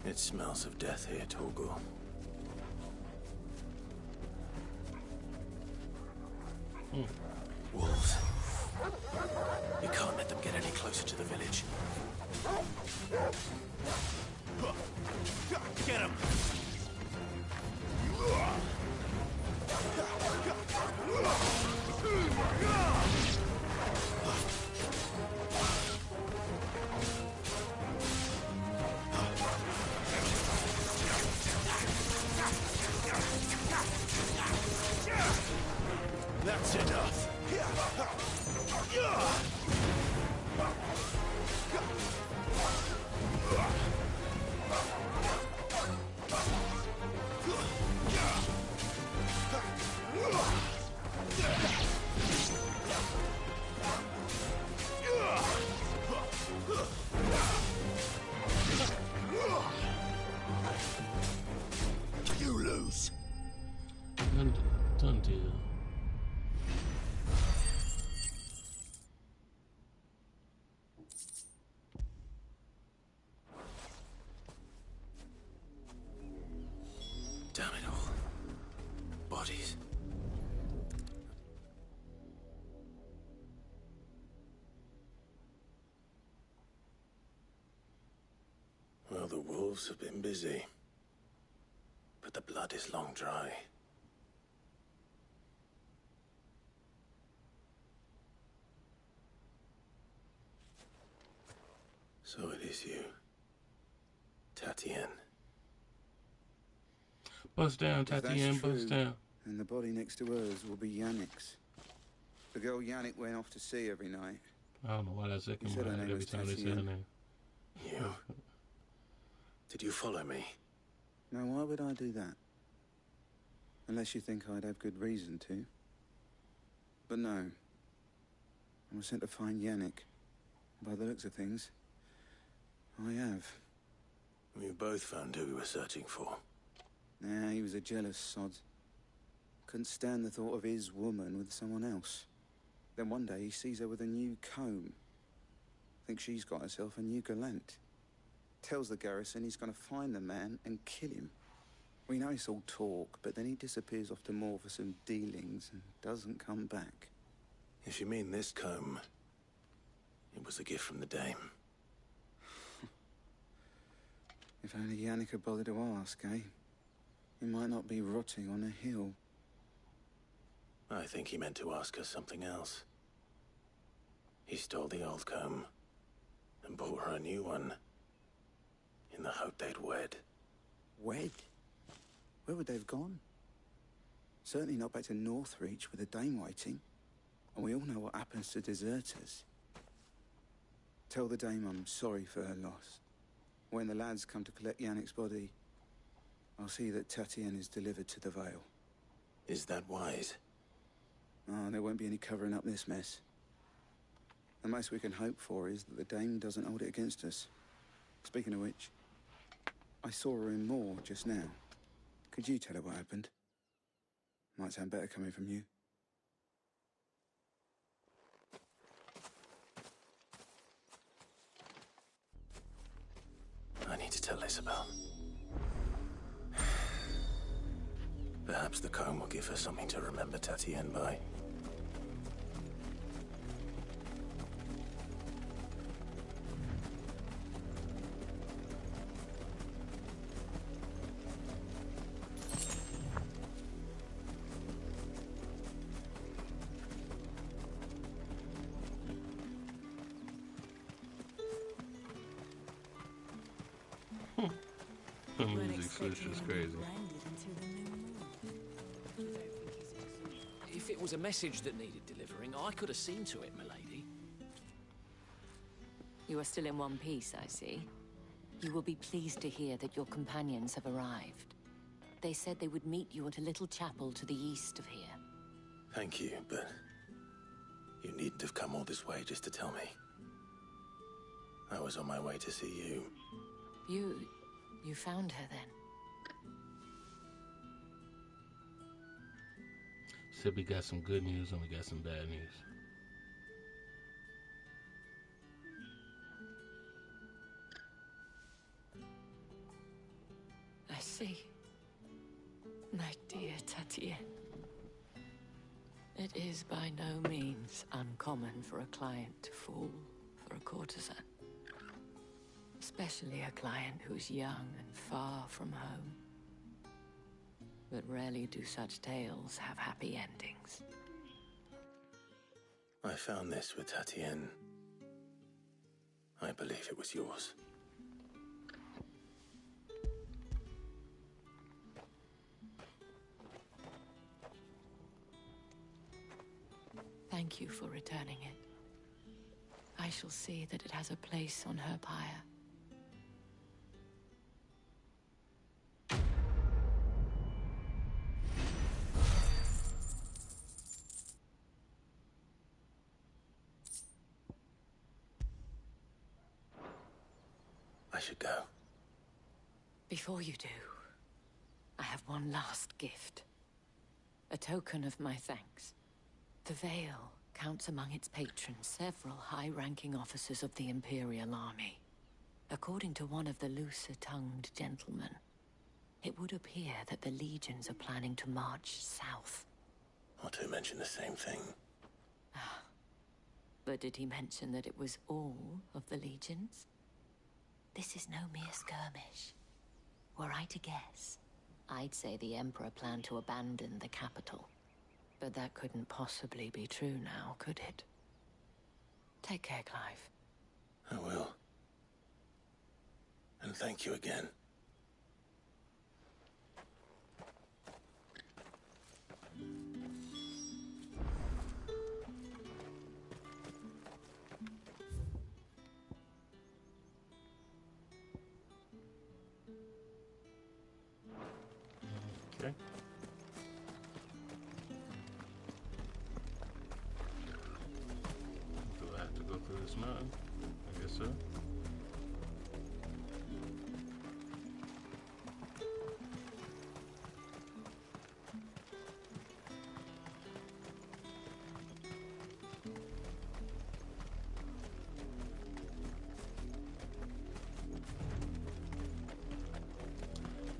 It smells of death here, Torgal. Wolves. You can't let them get any closer to the village. Get him! Yeah! That's enough. You lose. Done deal. Damn it all. Bodies. Well, the wolves have been busy. But the blood is long dry. So it is you, Tatienne. Bust down, If that's Tatienne, bust true, down. and the body next to hers will be Yannick's. The girl Yannick went off to see every night. I don't know why that's second You said her name every was time they say her Tatienne. name. You? Did you follow me? Now, why would I do that? Unless you think I'd have good reason to. But no. I was sent to find Yannick. By the looks of things, I have. We both found who we were searching for. Nah, he was a jealous sod. Couldn't stand the thought of his woman with someone else. Then one day he sees her with a new comb. Thinks she's got herself a new gallant. Tells the garrison he's going to find the man and kill him. We know it's all talk, but then he disappears off to Moor for some dealings and doesn't come back. If you mean this comb, it was a gift from the dame. If only Yannick had bothered to ask, eh? He might not be rotting on a hill. I think he meant to ask her something else. He stole the old comb and bought her a new one in the hope they'd wed. Wed? Where would they have gone? Certainly not back to Northreach with a dame waiting. And we all know what happens to deserters. Tell the dame I'm sorry for her loss. When the lads come to collect Yannick's body, I'll see that Tatienne is delivered to the Vale. Is that wise? Oh, there won't be any covering up this mess. The most we can hope for is that the dame doesn't hold it against us. Speaking of which, I saw her in Moor just now. Could you tell her what happened? Might sound better coming from you. I need to tell Isabel. Perhaps the comb will give her something to remember Tatienne by. The music switch is crazy. If it was a message that needed delivering, I could have seen to it, milady. You are still in one piece, I see. You will be pleased to hear that your companions have arrived. They said they would meet you at a little chapel to the east of here. Thank you, but you needn't have come all this way just to tell me. I was on my way to see you. You found her then? Said we got some good news and we got some bad news. I see. My dear Tatienne. It is by no means uncommon for a client to fall for a courtesan. Especially a client who's young and far from home. But rarely do such tales have happy endings. I found this with Tatienne. I believe it was yours. Thank you for returning it. I shall see that it has a place on her pyre. I should go. Before you do, I have one last gift. A token of my thanks. The Veil counts among its patrons several high-ranking officers of the Imperial Army. According to one of the looser-tongued gentlemen, it would appear that the legions are planning to march south. Otto mentioned the same thing. But did he mention that it was all of the legions? This is no mere skirmish. Were I to guess, I'd say the Emperor planned to abandon the capital. But that couldn't possibly be true now, could it? Take care, Clive. I will. And thank you again. Okay. Do I have to go through this mountain? I guess so.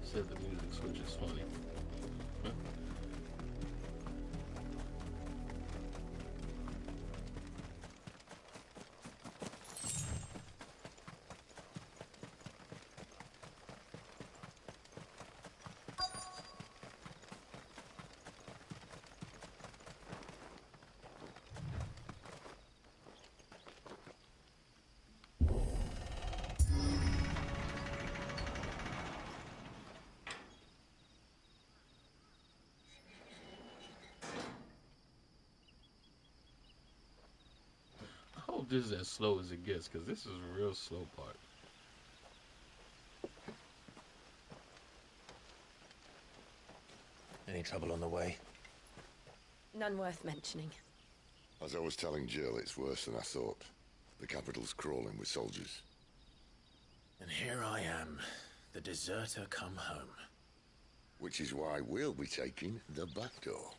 Said the music switch is funny. I hope this is as slow as it gets, because this is a real slow part. Any trouble on the way? None worth mentioning. As I was telling Jill, it's worse than I thought. The capital's crawling with soldiers. And here I am, the deserter come home. Which is why we'll be taking the back door.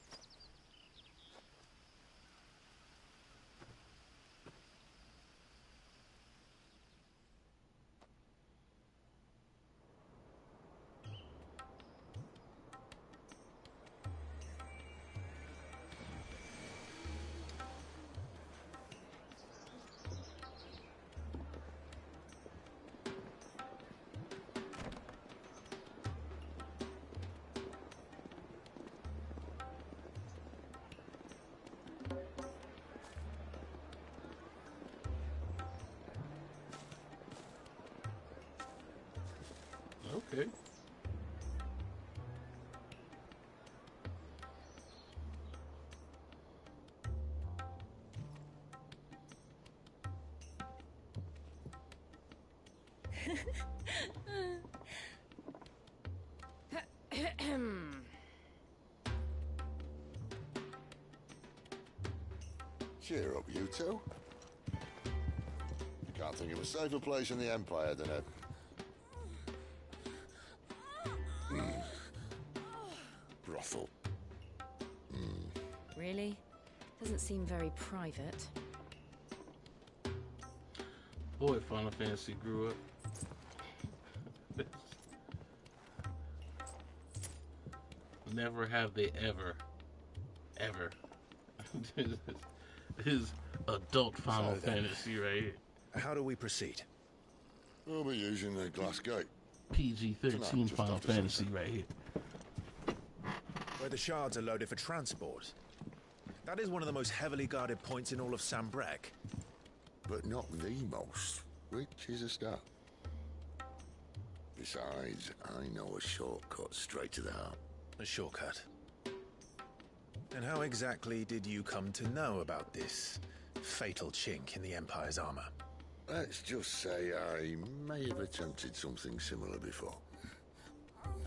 Okay. Cheer up, you two. Can't think of a safer place in the Empire than a... brothel. Really? Doesn't seem very private. Boy, Final Fantasy grew up. Never have they ever. This is adult Final Fantasy right here. How do we proceed? We'll be using the glass gate. PG-13 Final Fantasy right here. Where the shards are loaded for transport. That is one of the most heavily guarded points in all of Sambrek. But not the most, which is a start. Besides, I know a shortcut straight to the heart. A shortcut? And how exactly did you come to know about this fatal chink in the Empire's armor? Let's just say I may have attempted something similar before.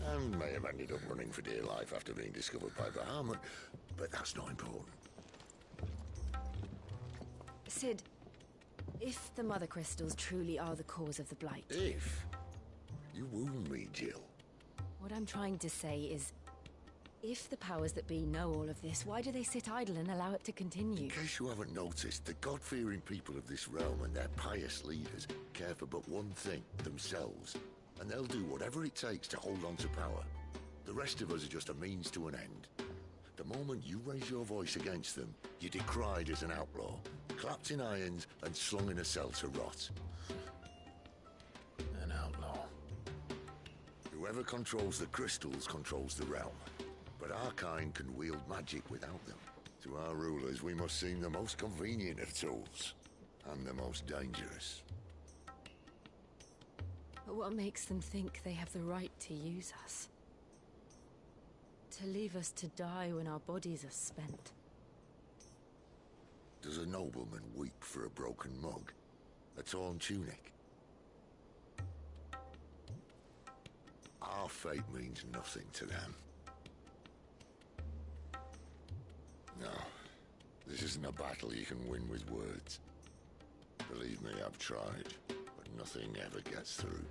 And may have ended up running for dear life after being discovered by Bahamut, but that's not important. Sid, if the Mother Crystals truly are the cause of the Blight... If? You wound me, Jill. What I'm trying to say is, if the powers that be know all of this, why do they sit idle and allow it to continue? In case you haven't noticed, the God-fearing people of this realm and their pious leaders care for but one thing, themselves. And they'll do whatever it takes to hold on to power. The rest of us are just a means to an end. The moment you raise your voice against them, you're decried as an outlaw, clapped in irons and slung in a cell to rot. An outlaw. Whoever controls the crystals controls the realm. But our kind can wield magic without them. To our rulers, we must seem the most convenient of tools, and the most dangerous. But what makes them think they have the right to use us? To leave us to die when our bodies are spent? Does a nobleman weep for a broken mug? A torn tunic? Our fate means nothing to them. No, this isn't a battle you can win with words. Believe me, I've tried, but nothing ever gets through.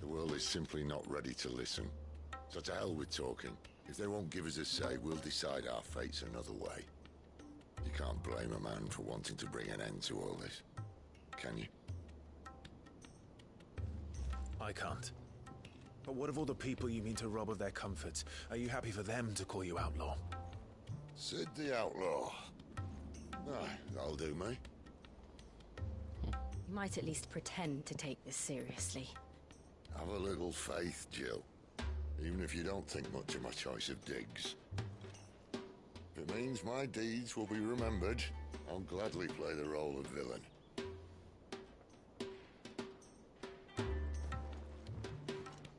The world is simply not ready to listen. So to hell with talking. If they won't give us a say, we'll decide our fates another way. You can't blame a man for wanting to bring an end to all this, can you? I can't. But what of all the people you mean to rob of their comforts? Are you happy for them to call you outlaw? Sid the Outlaw. Ah, that'll do me. You might at least pretend to take this seriously. Have a little faith, Jill. Even if you don't think much of my choice of digs. If it means my deeds will be remembered, I'll gladly play the role of villain.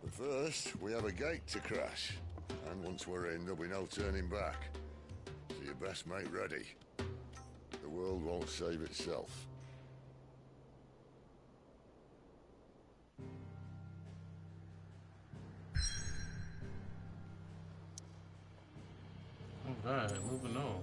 But first, we have a gate to crash. And once we're in, there'll be no turning back. So you best make ready. The world won't save itself. Alright, moving on.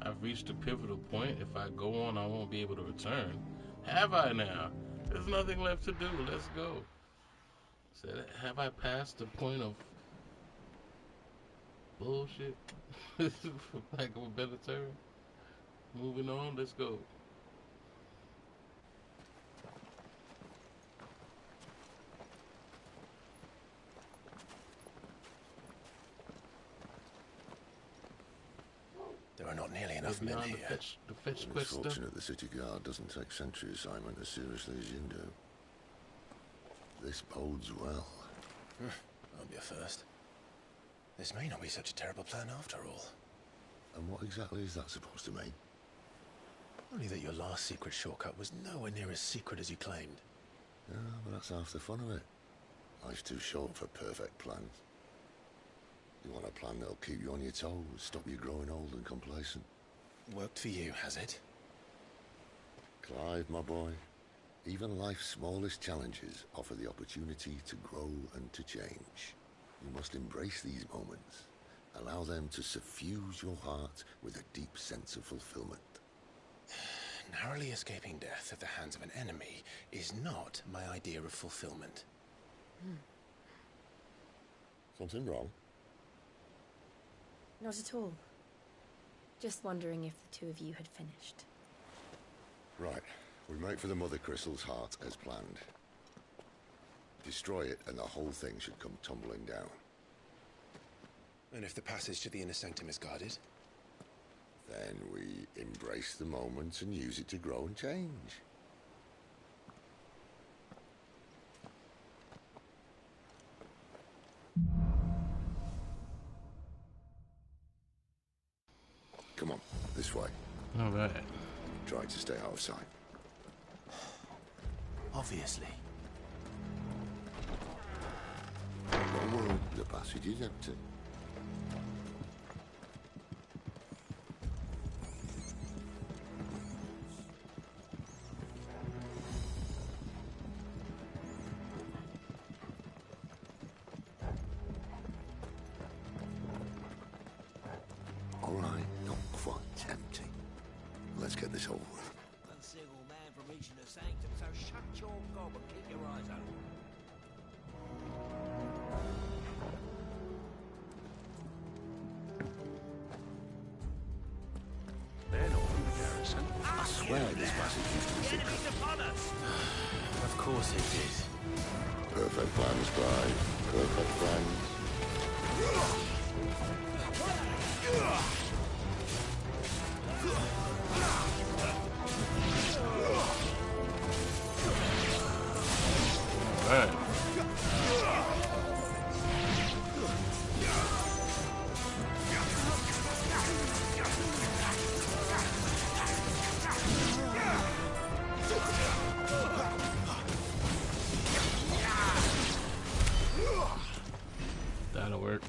I've reached a pivotal point. If I go on, I won't be able to return. Have I now? There's nothing left to do. Let's go. So, have I passed the point of bullshit? For lack of a better term. Moving on, let's go. There are not nearly enough men here. The fetch It's quest stuff. fortunate the city guard doesn't take sentry assignment as seriously as you do. This bodes well. I'll be a first. This may not be such a terrible plan after all. And what exactly is that supposed to mean? Only that your last secret shortcut was nowhere near as secret as you claimed. Yeah, but that's half the fun of it. Life's too short for perfect plans. You want a plan that'll keep you on your toes, stop you growing old and complacent. Worked for you, has it? Clive, my boy, even life's smallest challenges offer the opportunity to grow and to change. You must embrace these moments. Allow them to suffuse your heart with a deep sense of fulfillment. Narrowly escaping death at the hands of an enemy is not my idea of fulfillment. Something wrong? Not at all. Just wondering if the two of you had finished. Right. We make for the Mother Crystal's heart as planned. Destroy it and the whole thing should come tumbling down. And if the passage to the inner sanctum is guarded? Then we embrace the moment and use it to grow and change. Come on, this way. All right. Try to stay out of sight. Obviously. passages empty. All right, not quite empty. Let's get this over with. One single man from reaching the sanctum, so shut your gob and keep your eyes open. They're not from the garrison. I swear this passage used to be secret. Of course it did. Perfect plan, Spy. Perfect plans. Alright. That'll work.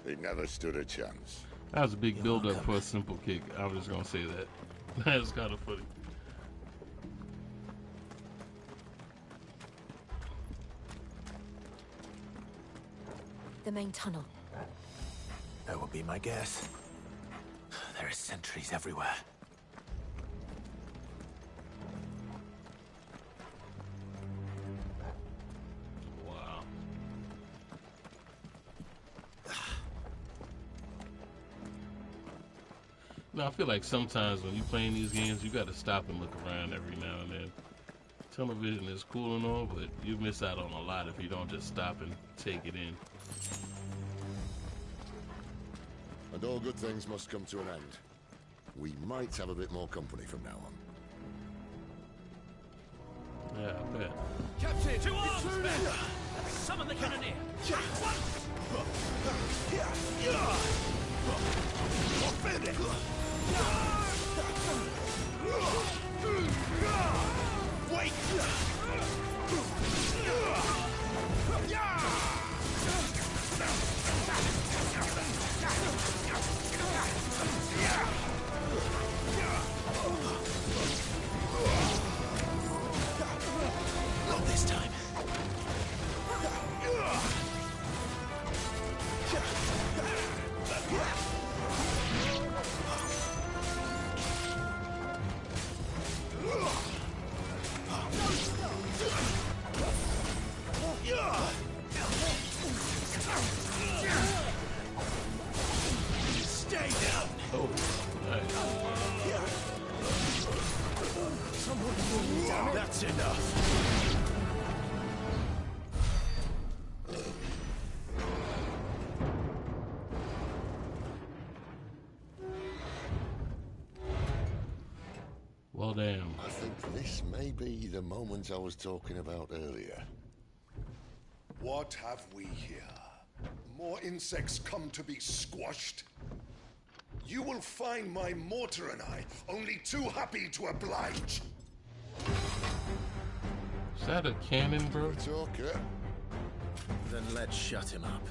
They never stood a chance. That was a big build-up for a simple kick. I was just gonna say that. That's kind of funny. The main tunnel. That would be my guess. There are sentries everywhere. Wow. No, I feel like sometimes when you're playing these games, you gotta stop and look around every now and then. Television is cool and all, but you miss out on a lot if you don't just stop and take it in. And all good things must come to an end. We might have a bit more company from now on. Yeah, I bet. Captain, to arms! Summon the cannoneer! Wait! Not this time. Stay down. Oh, nice. That's enough. Well, damn. I think this may be the moment I was talking about earlier. What have we here? More insects come to be squashed? You will find my mortar and I only too happy to oblige. Is that a cannon, bro? Talker. Then let's shut him up.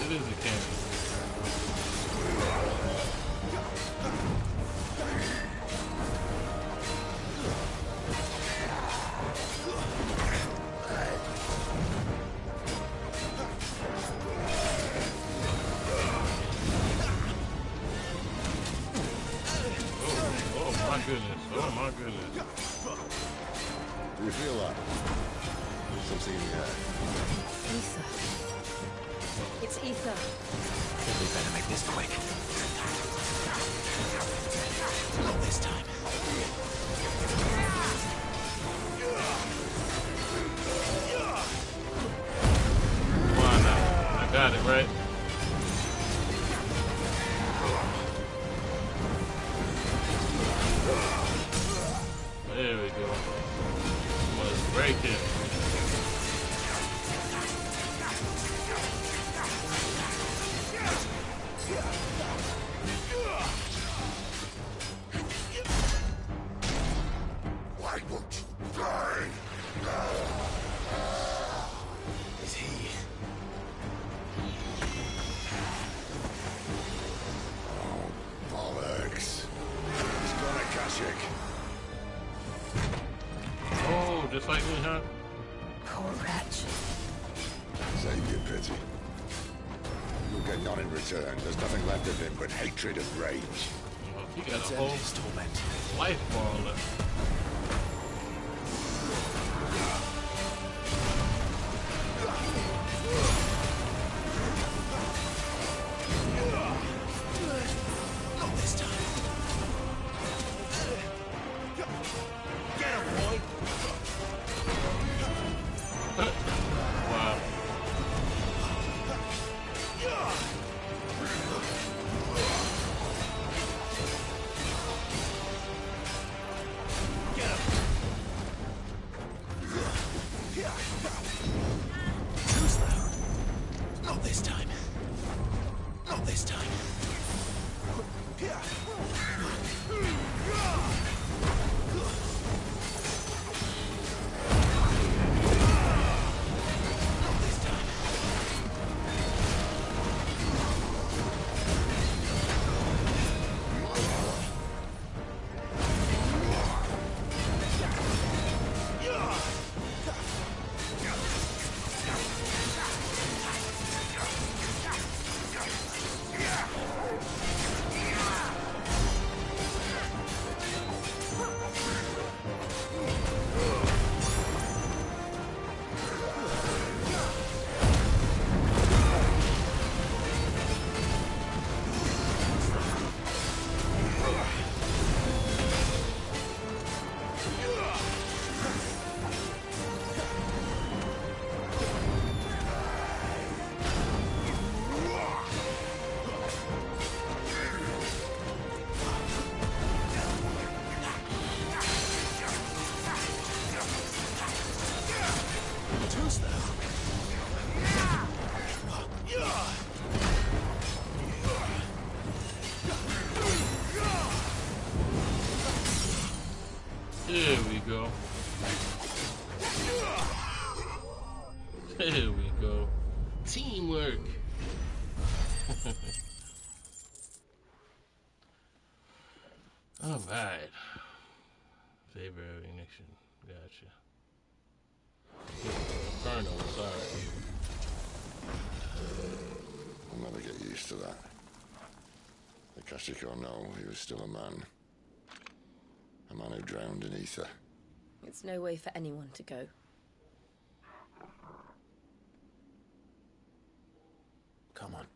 It is a cannon. Oh my goodness. Oh my goodness. Do you feel that? Something in the air. Ether. It's ether. We better make this quick. Not this time. Got it, right? There we go. Let's break it. Why won't you die? Is he? Oh, bollocks. He's got a Kashyyyk. Oh, just like me, huh? Poor wretch. Save your pity. You'll get none in return. There's nothing left of him but hatred and rage. Oh, he got Let's a end whole his torment. life ball left. Not this time. Get him, boy. Wow. Get him. Too slow. Not this time. Not this time. Too slow. There we go. There we go. Teamwork. All right. Favor of ignition. Gotcha. Inferno, sorry. I'll never get used to that. The Kashyyyk or no, he was still a man. A man who drowned in ether. It's no way for anyone to go. Come on.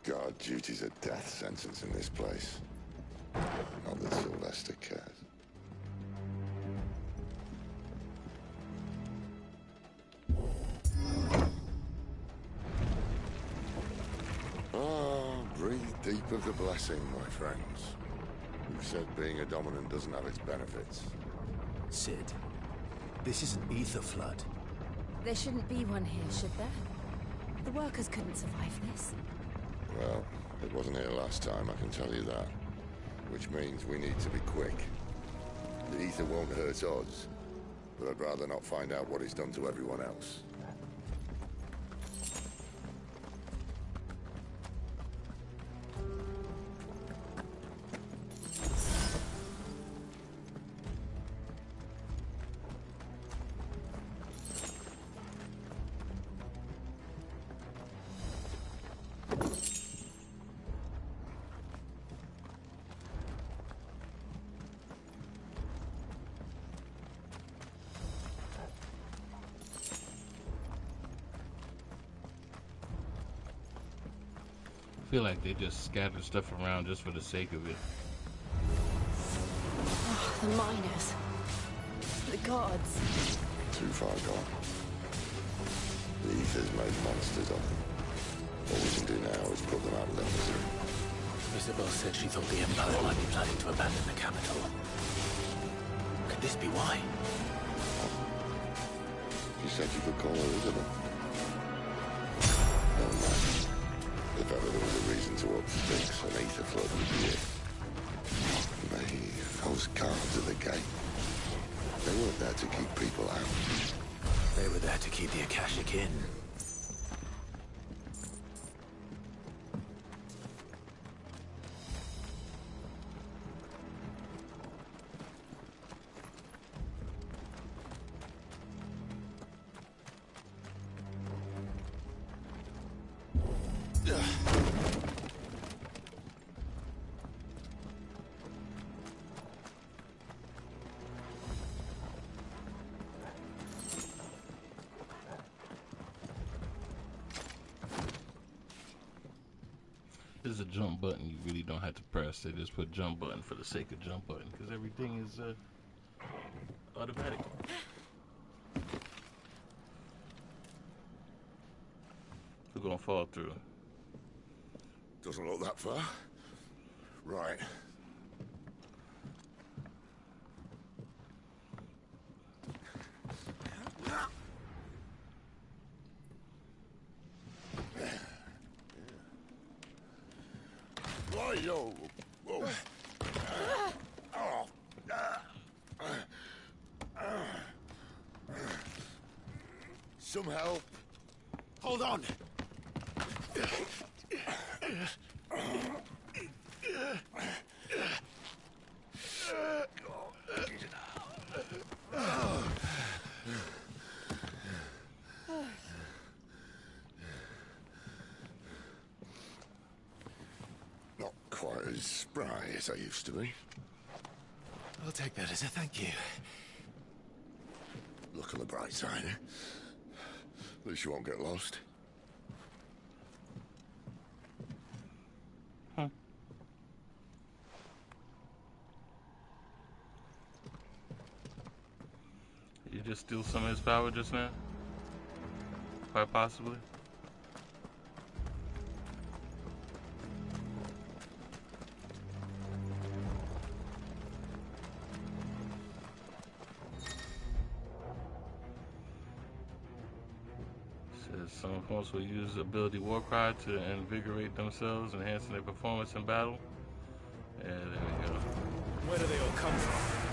Guard duty's a death sentence in this place. Not that Sylvester cares. Breathe deep of the blessing, my friends. Who said being a dominant doesn't have its benefits? Sid, this is an ether flood. There shouldn't be one here, should there? The workers couldn't survive this. Well, it wasn't here last time, I can tell you that. Which means we need to be quick. The ether won't hurt us, but I'd rather not find out what it's done to everyone else. I feel like they just scattered stuff around just for the sake of it. Oh, the miners. The gods. Too far gone. The Ether's made monsters of them. All we can do now is put them out of their misery. Isabel said she thought the Empire might be planning to abandon the capital. Could this be why? She said you could call her Isabel. Never mind. If ever there was a reason to up sticks, an Ether flood would be it. Maybe those guards at the gate. They weren't there to keep people out. They were there to keep the Akashic in. There's a jump button you really don't have to press. They just put jump button for the sake of jump button because everything is automatic. We're gonna fall through. Doesn't look that far. Right. Yo. Whoa. Some help. Hold on. Not quite as spry as I used to be. I'll take that as a thank you. Look on the bright side, eh? At least you won't get lost. Huh. You just steal some of his power just now? Quite possibly. Some opponents will use the ability Warcry to invigorate themselves, enhancing their performance in battle. Yeah, there we go. Where do they all come from?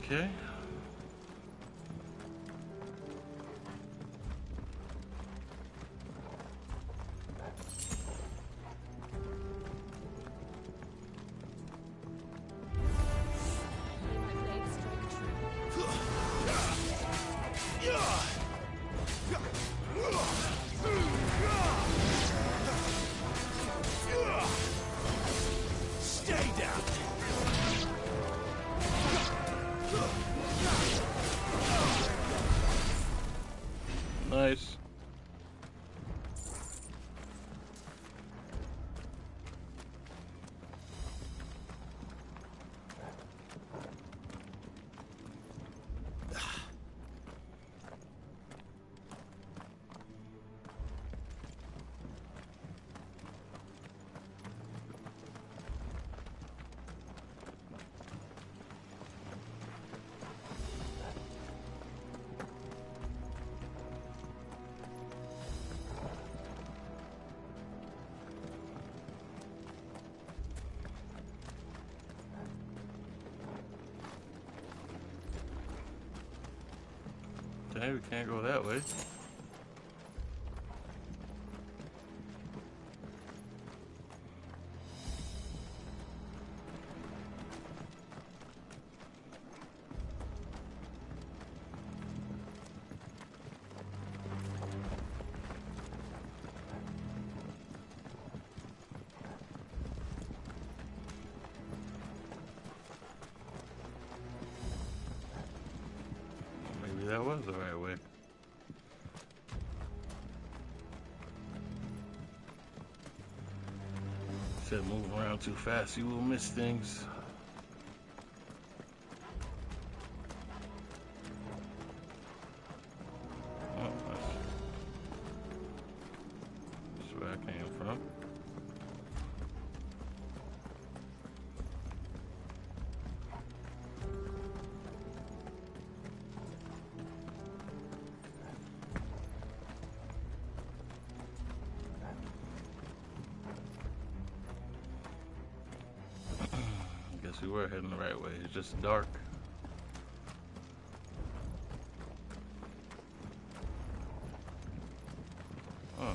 Okay. Stay down. Nice. Dang, we can't go that way. Maybe that was the right way. Said moving around too fast, you will miss things. Oh, that's where I came from. Guess we were heading the right way. It's just dark. Huh.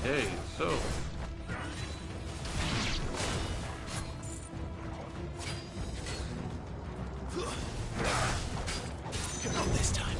Okay, so Not this time.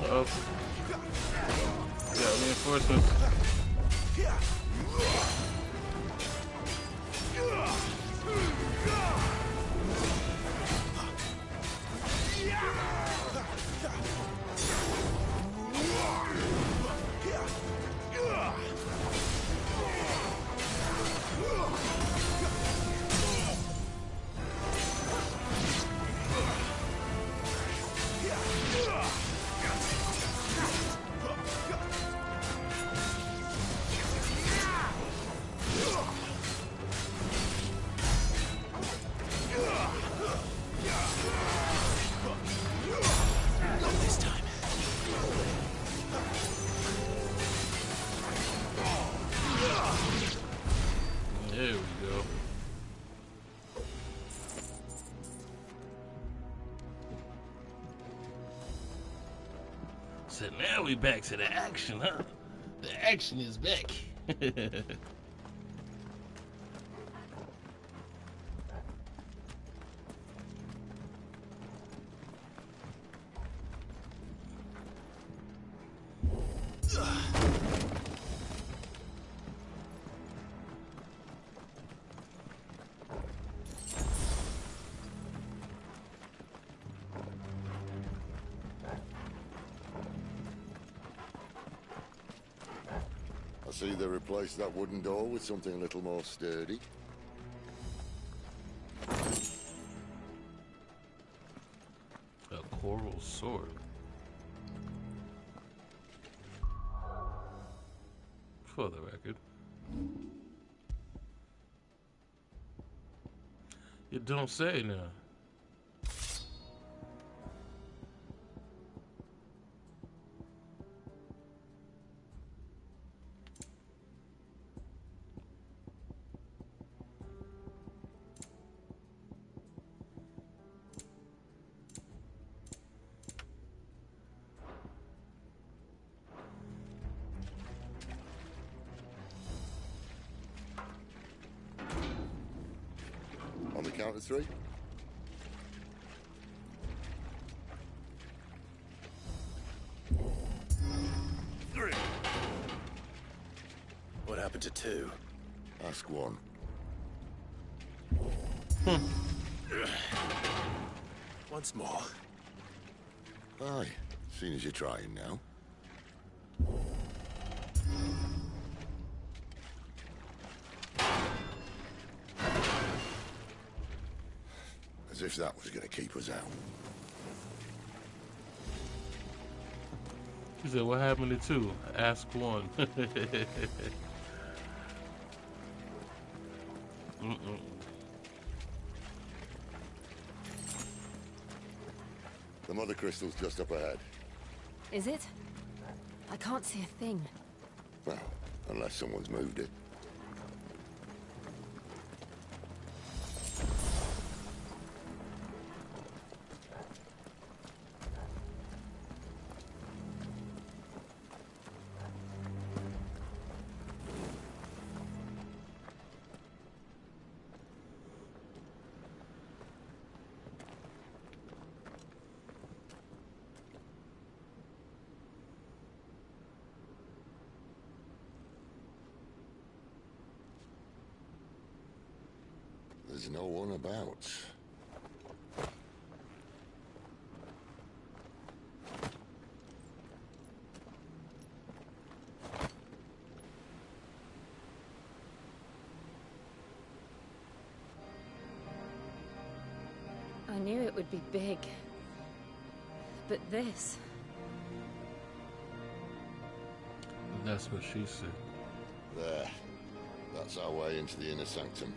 oh, got reinforcements. So now we back to the action, huh? The action is back. I see they replaced that wooden door with something a little more sturdy. A coral sword. For the record. You don't say now. On the count of 3. What happened to 2? Ask 1. Once more. Aye, seeing as you're trying now. As if that was going to keep us out. He said, what happened to 2? Ask 1. The mother crystal's just up ahead. Is it? I can't see a thing. Well, unless someone's moved it. There's no one about. I knew it would be big. But this... That's what she said. There. That's our way into the inner sanctum.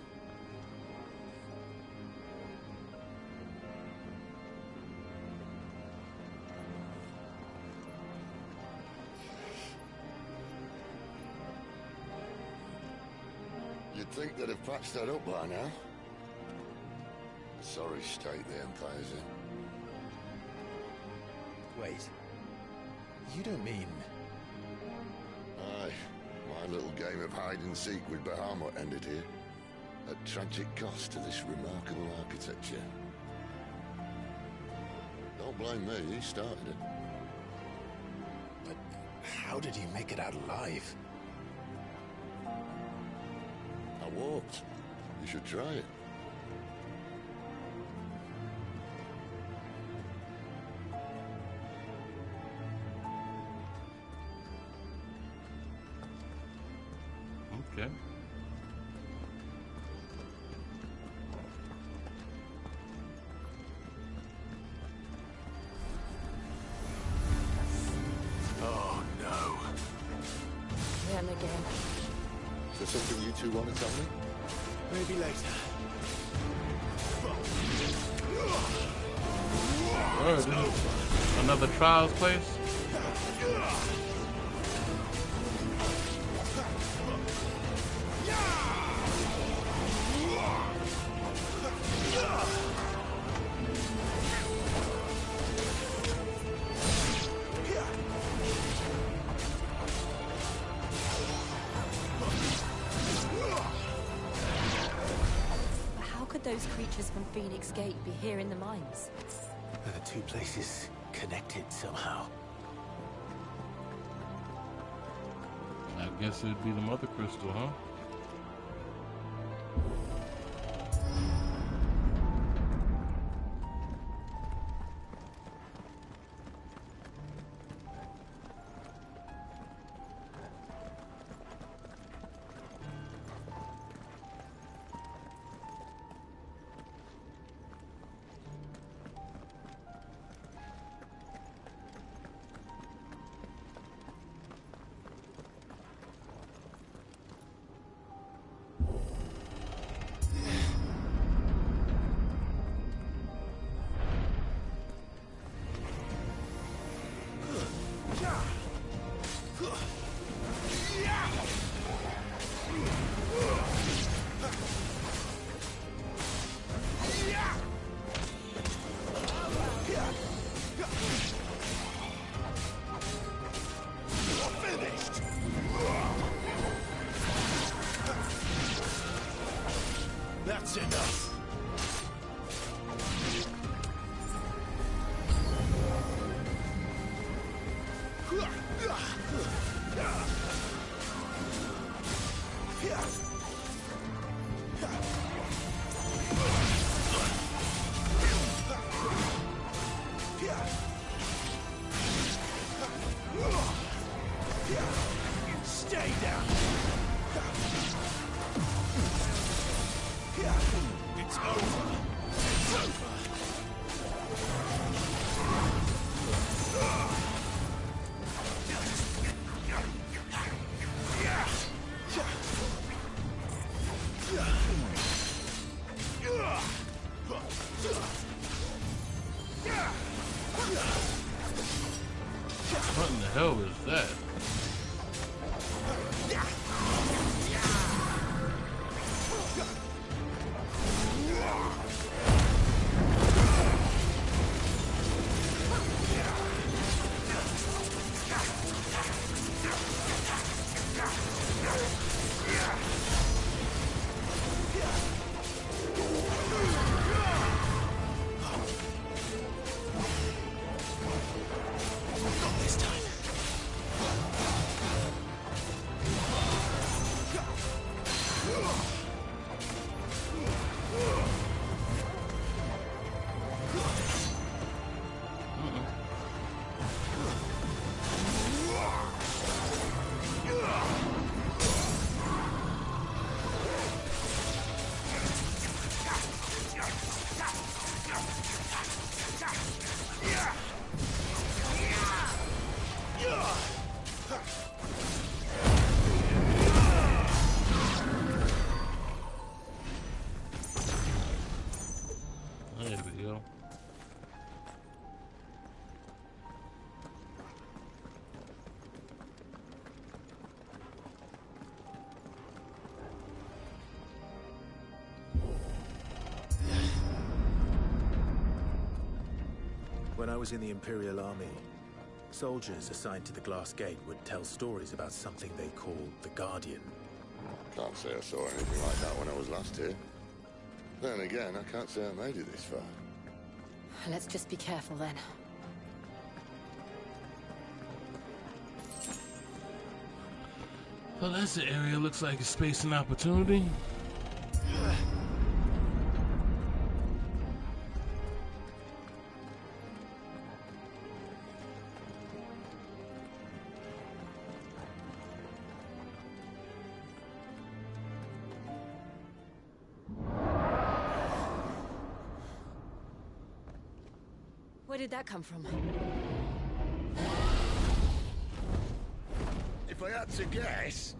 You'd think they'd have patched that up by now. Sorry state the Empire's in. Wait. You don't mean... Aye. My little game of hide-and-seek with Bahamut ended here. At tragic cost to this remarkable architecture. Don't blame me, he started it. But how did he make it out alive? I walked. You should try it. Okay. Oh, no. Them again. Is there something you two want to tell me? Maybe later. Alright, this is another trials place. survivors from Phoenix Gate be here in the mines? Are the two places connected somehow? I guess it'd be the Mother Crystal, huh? That's enough. Stay down. It's over. It's over. What in the hell is that? There we go. When I was in the Imperial Army, soldiers assigned to the Glass Gate would tell stories about something they called the Guardian. Can't say I saw anything like that when I was last here. Then again, I can't say I made it this far. Let's just be careful then. Well, that's the area looks like a space and opportunity. Where did that come from? If I had to guess...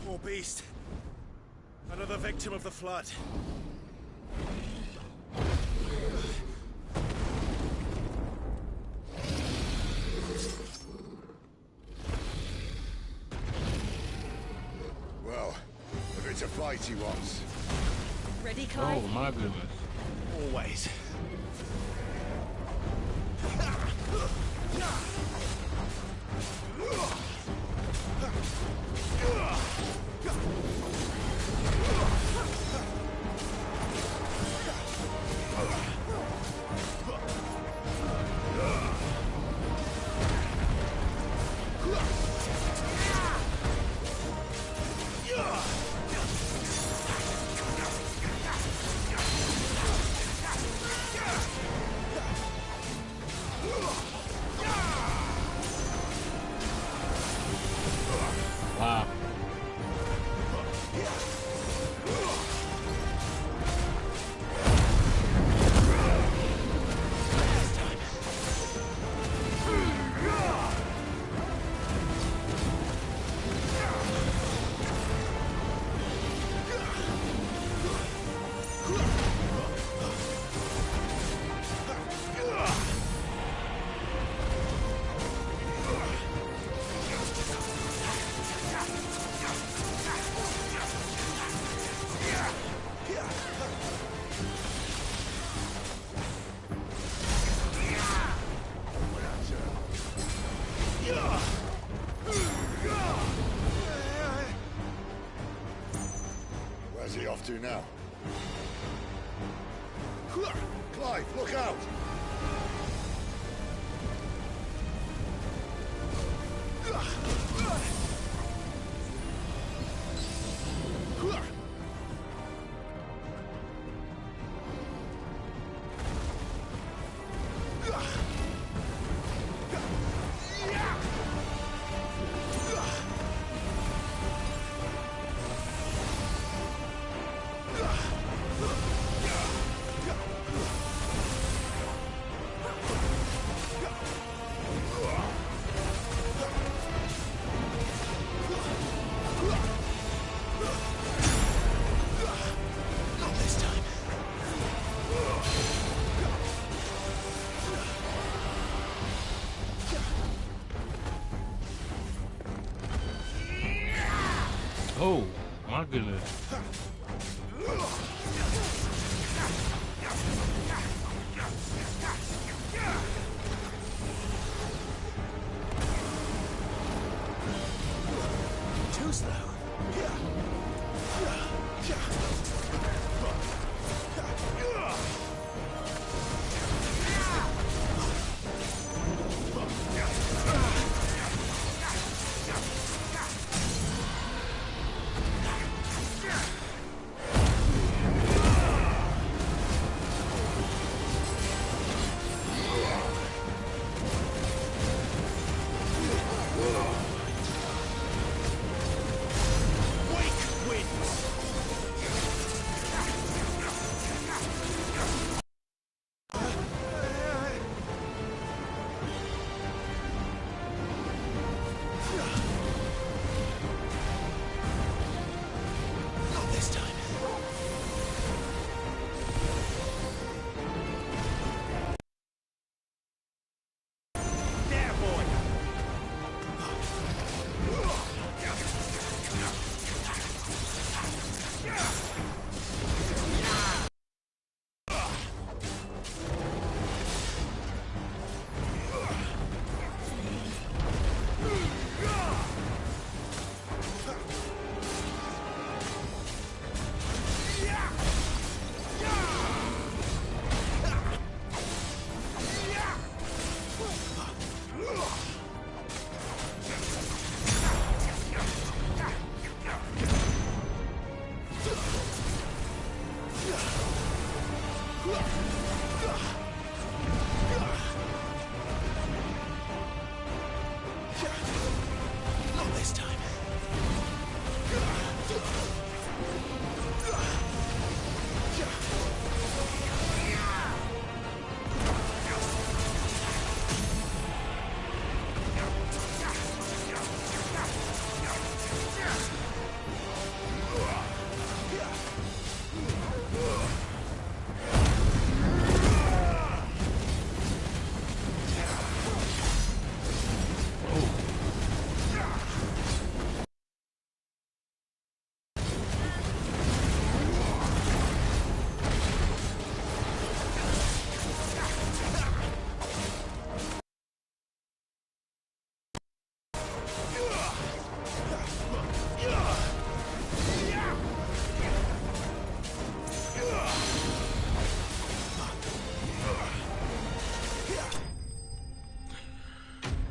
Poor beast. Another victim of the flood. Well, if it's a fight he wants. Ready, Clive? Oh my goodness. Always. Where's he off to now? Clive, look out! Oh, my goodness. Too slow.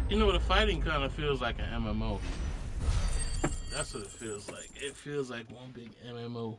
You know, the fighting kind of feels like an MMO. That's what it feels like. It feels like one big MMO.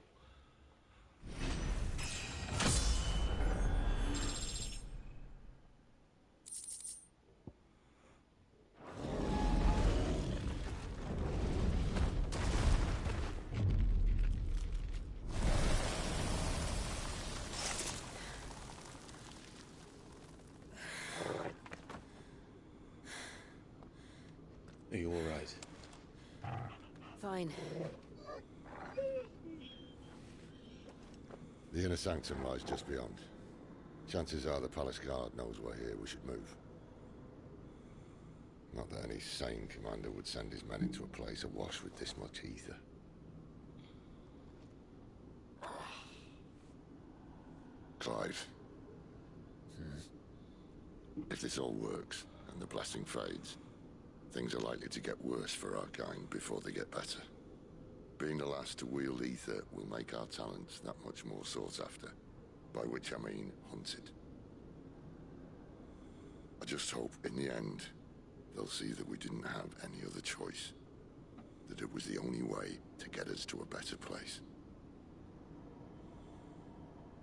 Are you all right? Fine. The inner sanctum lies just beyond. Chances are the palace guard knows we're here. We should move. Not that any sane commander would send his men into a place awash with this much ether. Clive. If this all works, and the blessing fades, things are likely to get worse for our kind before they get better. Being the last to wield ether will make our talents that much more sought after. By which I mean hunted. I just hope, in the end, they'll see that we didn't have any other choice. That it was the only way to get us to a better place.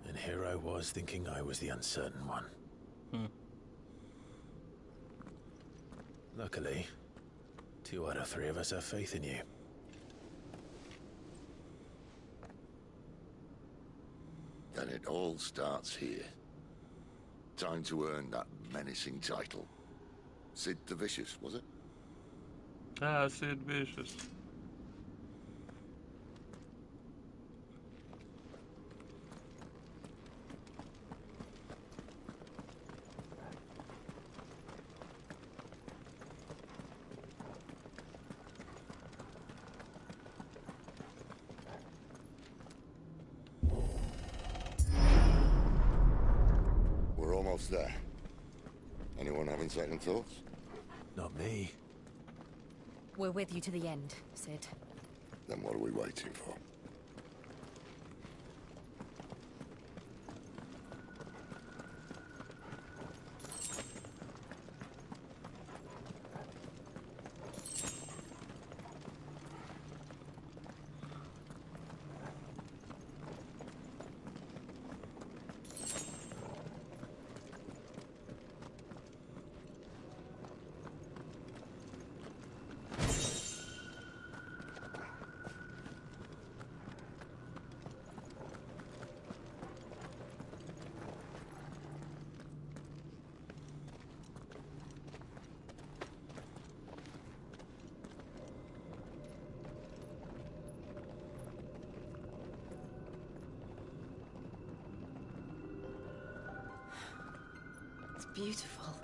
And here I was thinking I was the uncertain one. Luckily, 2 out of 3 of us have faith in you. Then it all starts here. Time to earn that menacing title. Sid the Vicious, was it? Ah, Sid Vicious. We're almost there. Anyone having second thoughts? Not me. We're with you to the end, Sid. Then what are we waiting for? It's beautiful.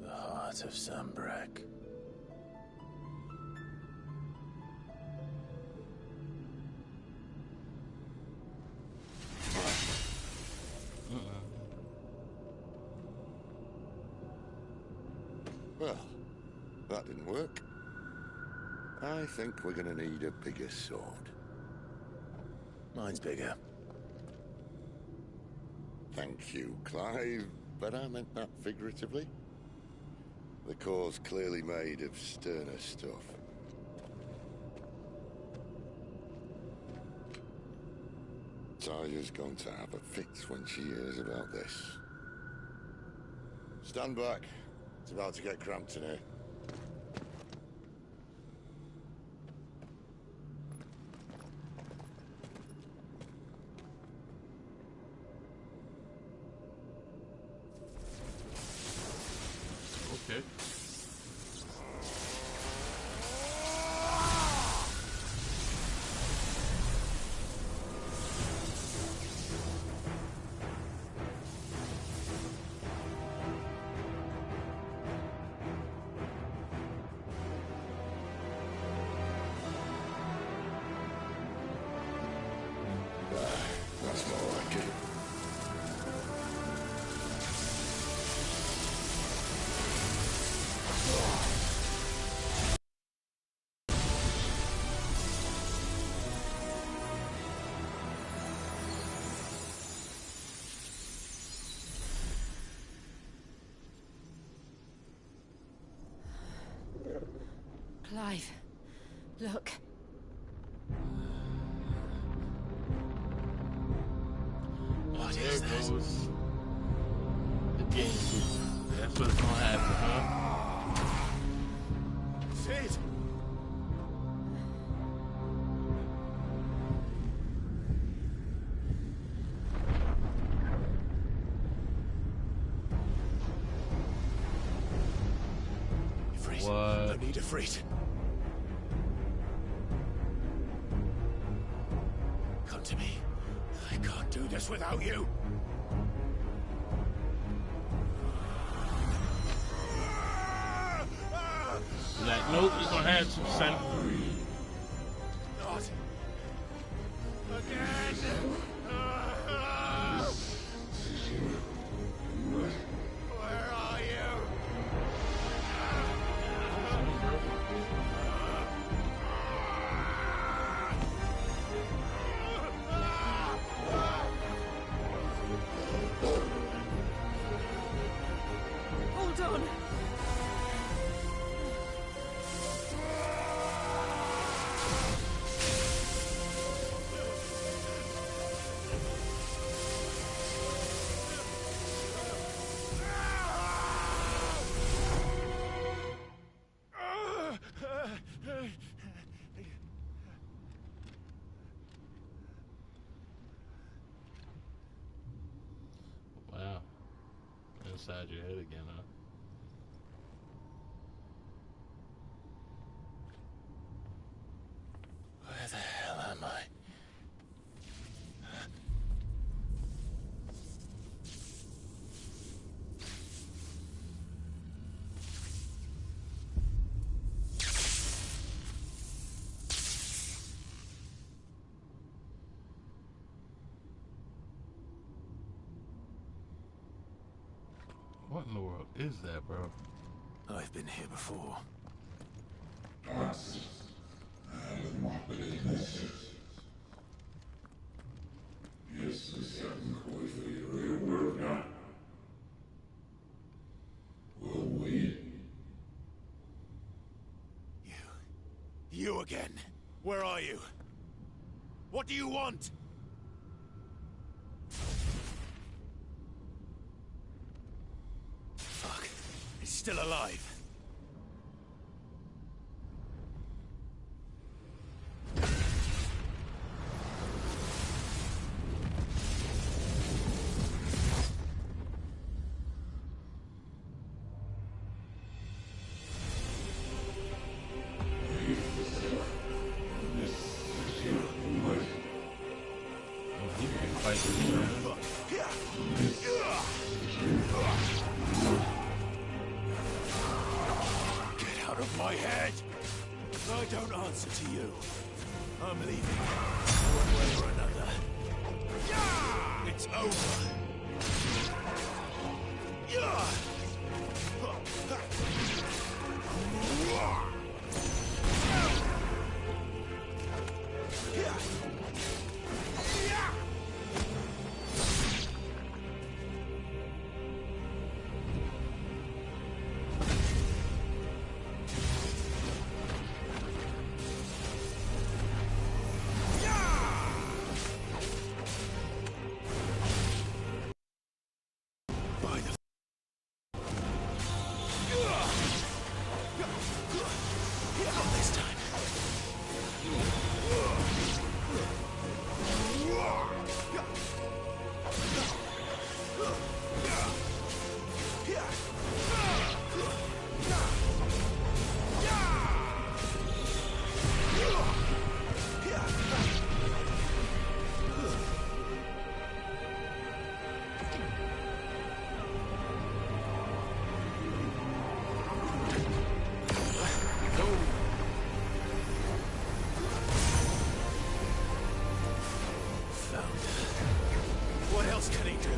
The heart of Sambrek. Well, that didn't work. I think we're gonna need a bigger sword. Mine's bigger. Thank you, Clive, but I meant that figuratively. The core's clearly made of sterner stuff. Taya's going to have a fit when she hears about this. Stand back. It's about to get cramped in here. Okay. That's more like it. Clive, look. What is that? Goes the game. That's what's gonna happen, huh? Sid! Ifrit. What? I need Ifrit. Come to me. I can't do this without you. Like, nope, you're gonna have to, son. Not again. Where are you? inside your head again, huh? Where the hell am I? What in the world is that, bro? I've been here before. You again? Where are you? What do you want? Fuck. He's still alive. Get out of my head! I don't answer to you. I'm leaving. One way or another. It's over. What else can he do?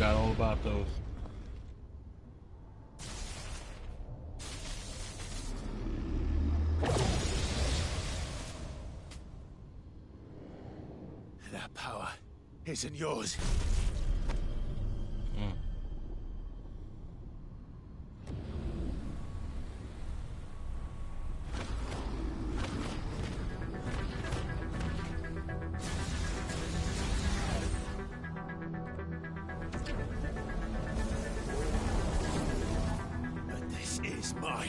Forgot all about those. That power isn't yours.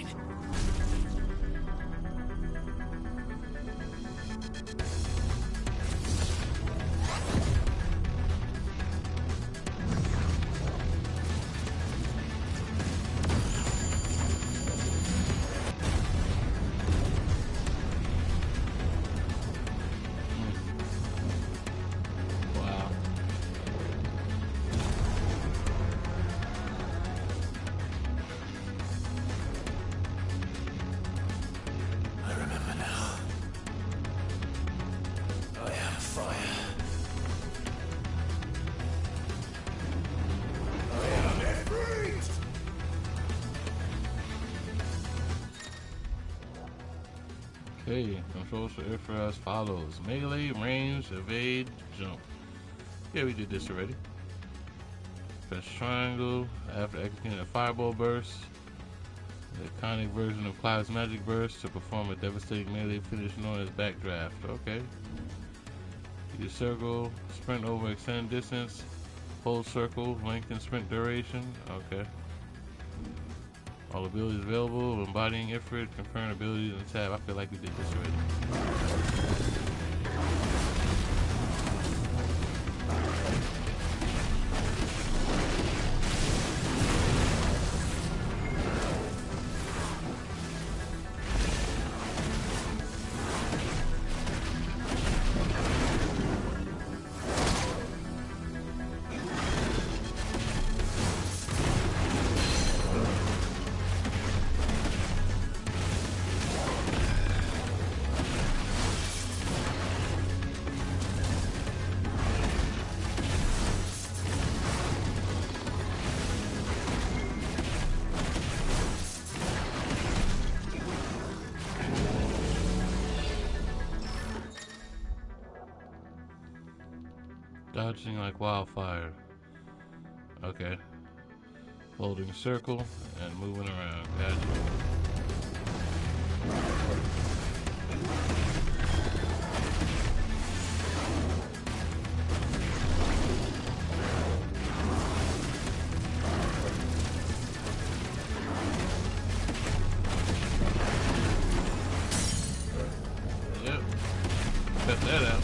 mine. Okay, controls for Ifra as follows: melee, range, evade, jump. Yeah, we did this already. Press triangle after executing a fireball burst. The iconic version of Cloud's magic burst to perform a devastating melee finish known as backdraft. Okay. Use circle, sprint over extended distance, hold circle, lengthen sprint duration. Okay. All abilities available, embodying Ifrit, confirm abilities in the tab. I feel like we did this already. Dodging like wildfire. Okay. Holding circle and moving around. Gotcha. Yep. Cut that out.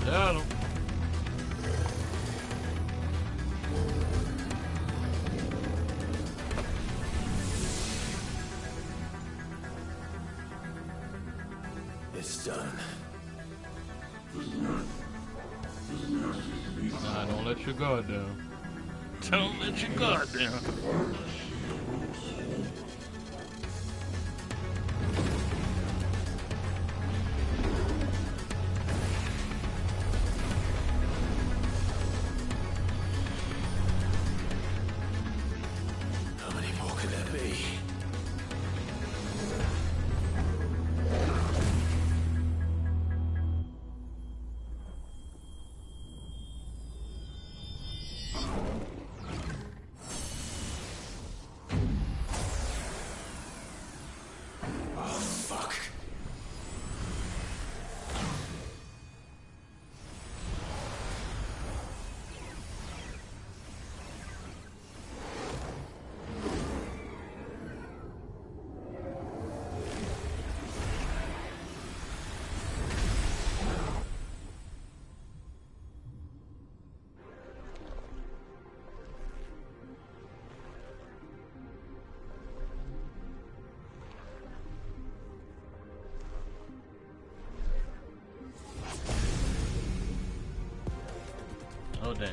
Got him. It's done. Nah, don't let your guard down. Don't let your guard down. How many more could there be? Oh, fuck. Oh, damn.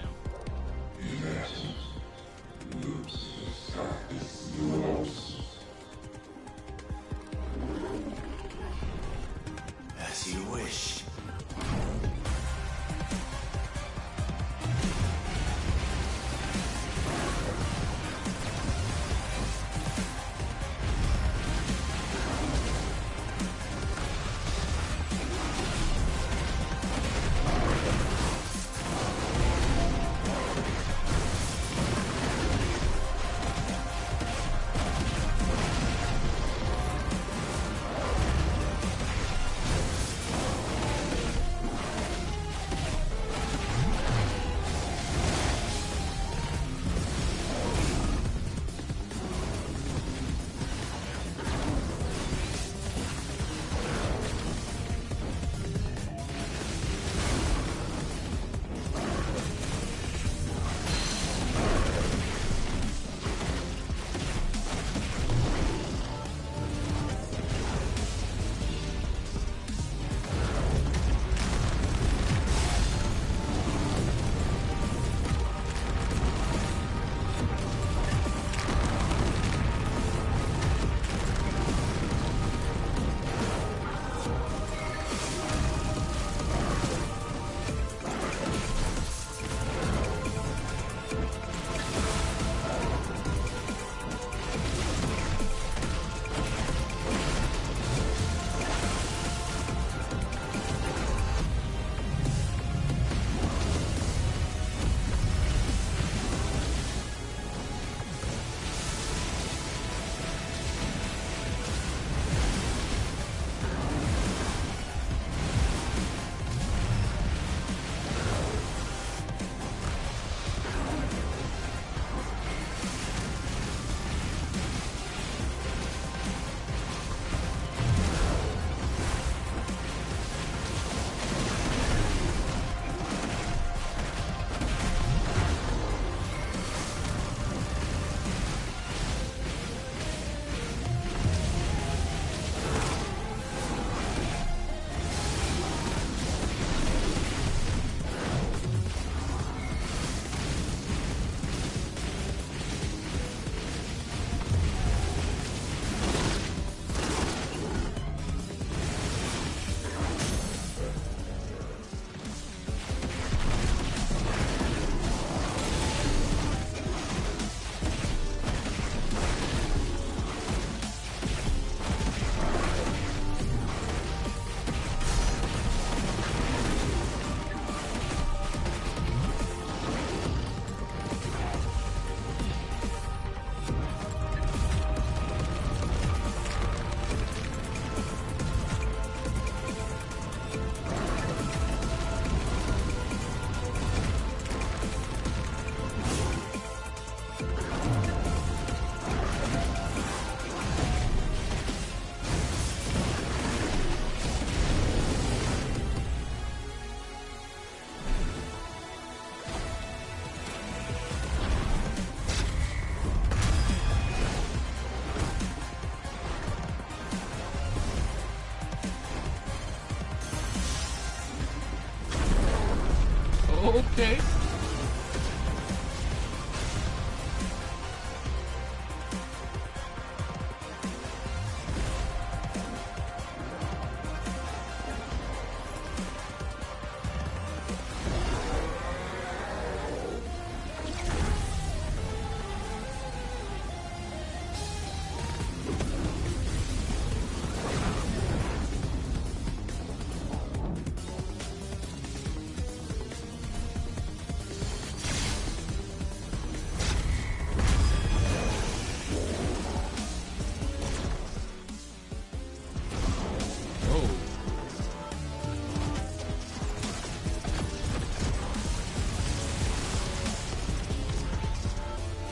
Okay.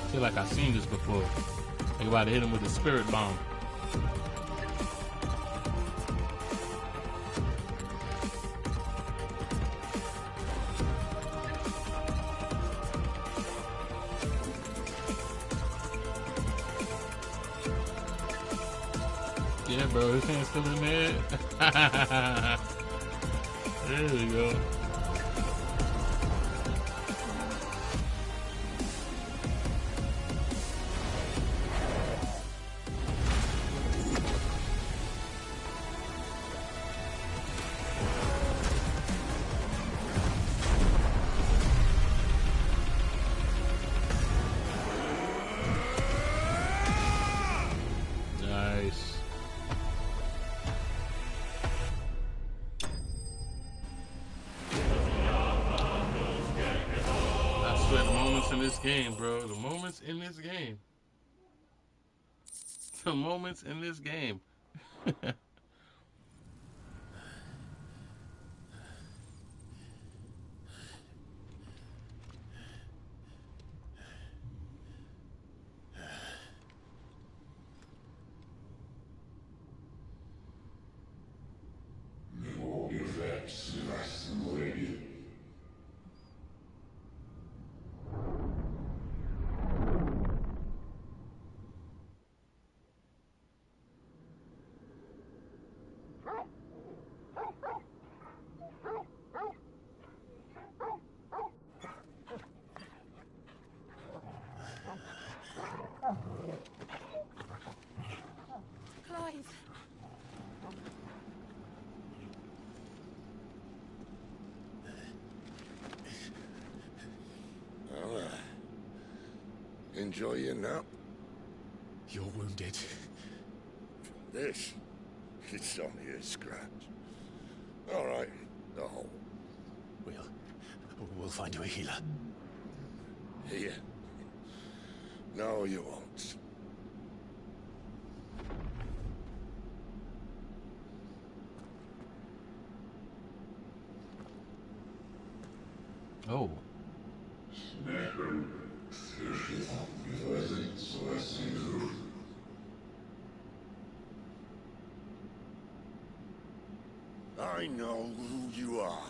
I feel like I've seen this before. Like about to hit him with a spirit bomb. Yeah, bro, his hand's still in there. There we go. Nice. I swear, the moments in this game, bro. The moments in this game. The moments in this game. Clive. Well, enjoy your nap. You're wounded. This, it's only a scratch. All right, the hole. We'll find you a healer. Here. No, you won't. Oh. I know who you are.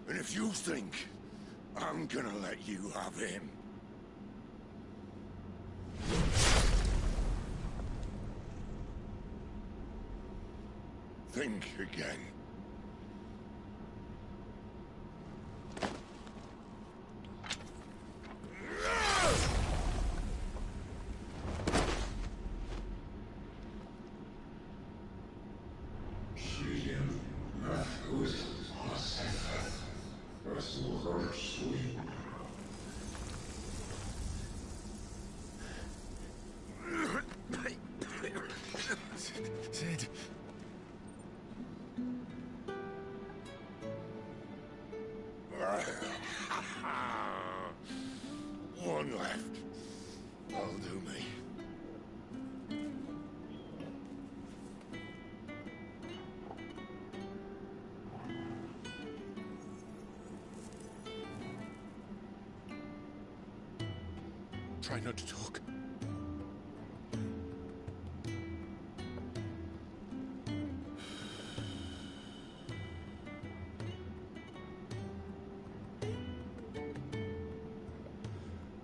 And if you think I'm gonna let you have him... think again. Sid. One left. That'll do me. Try not to talk.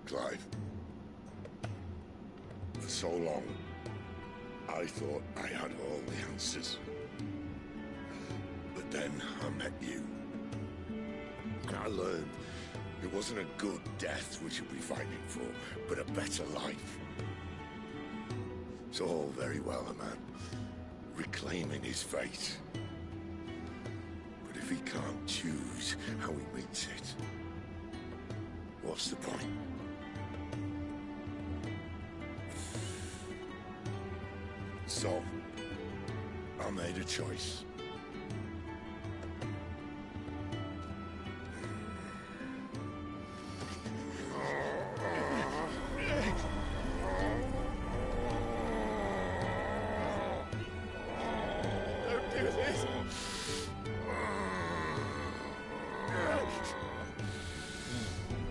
Clive. For so long, I thought I had all the answers. But then I met you. I learned it wasn't a good death we should be fighting for, but a better life. It's all very well, a man reclaiming his fate. But if he can't choose how he meets it, what's the point? So, I made a choice.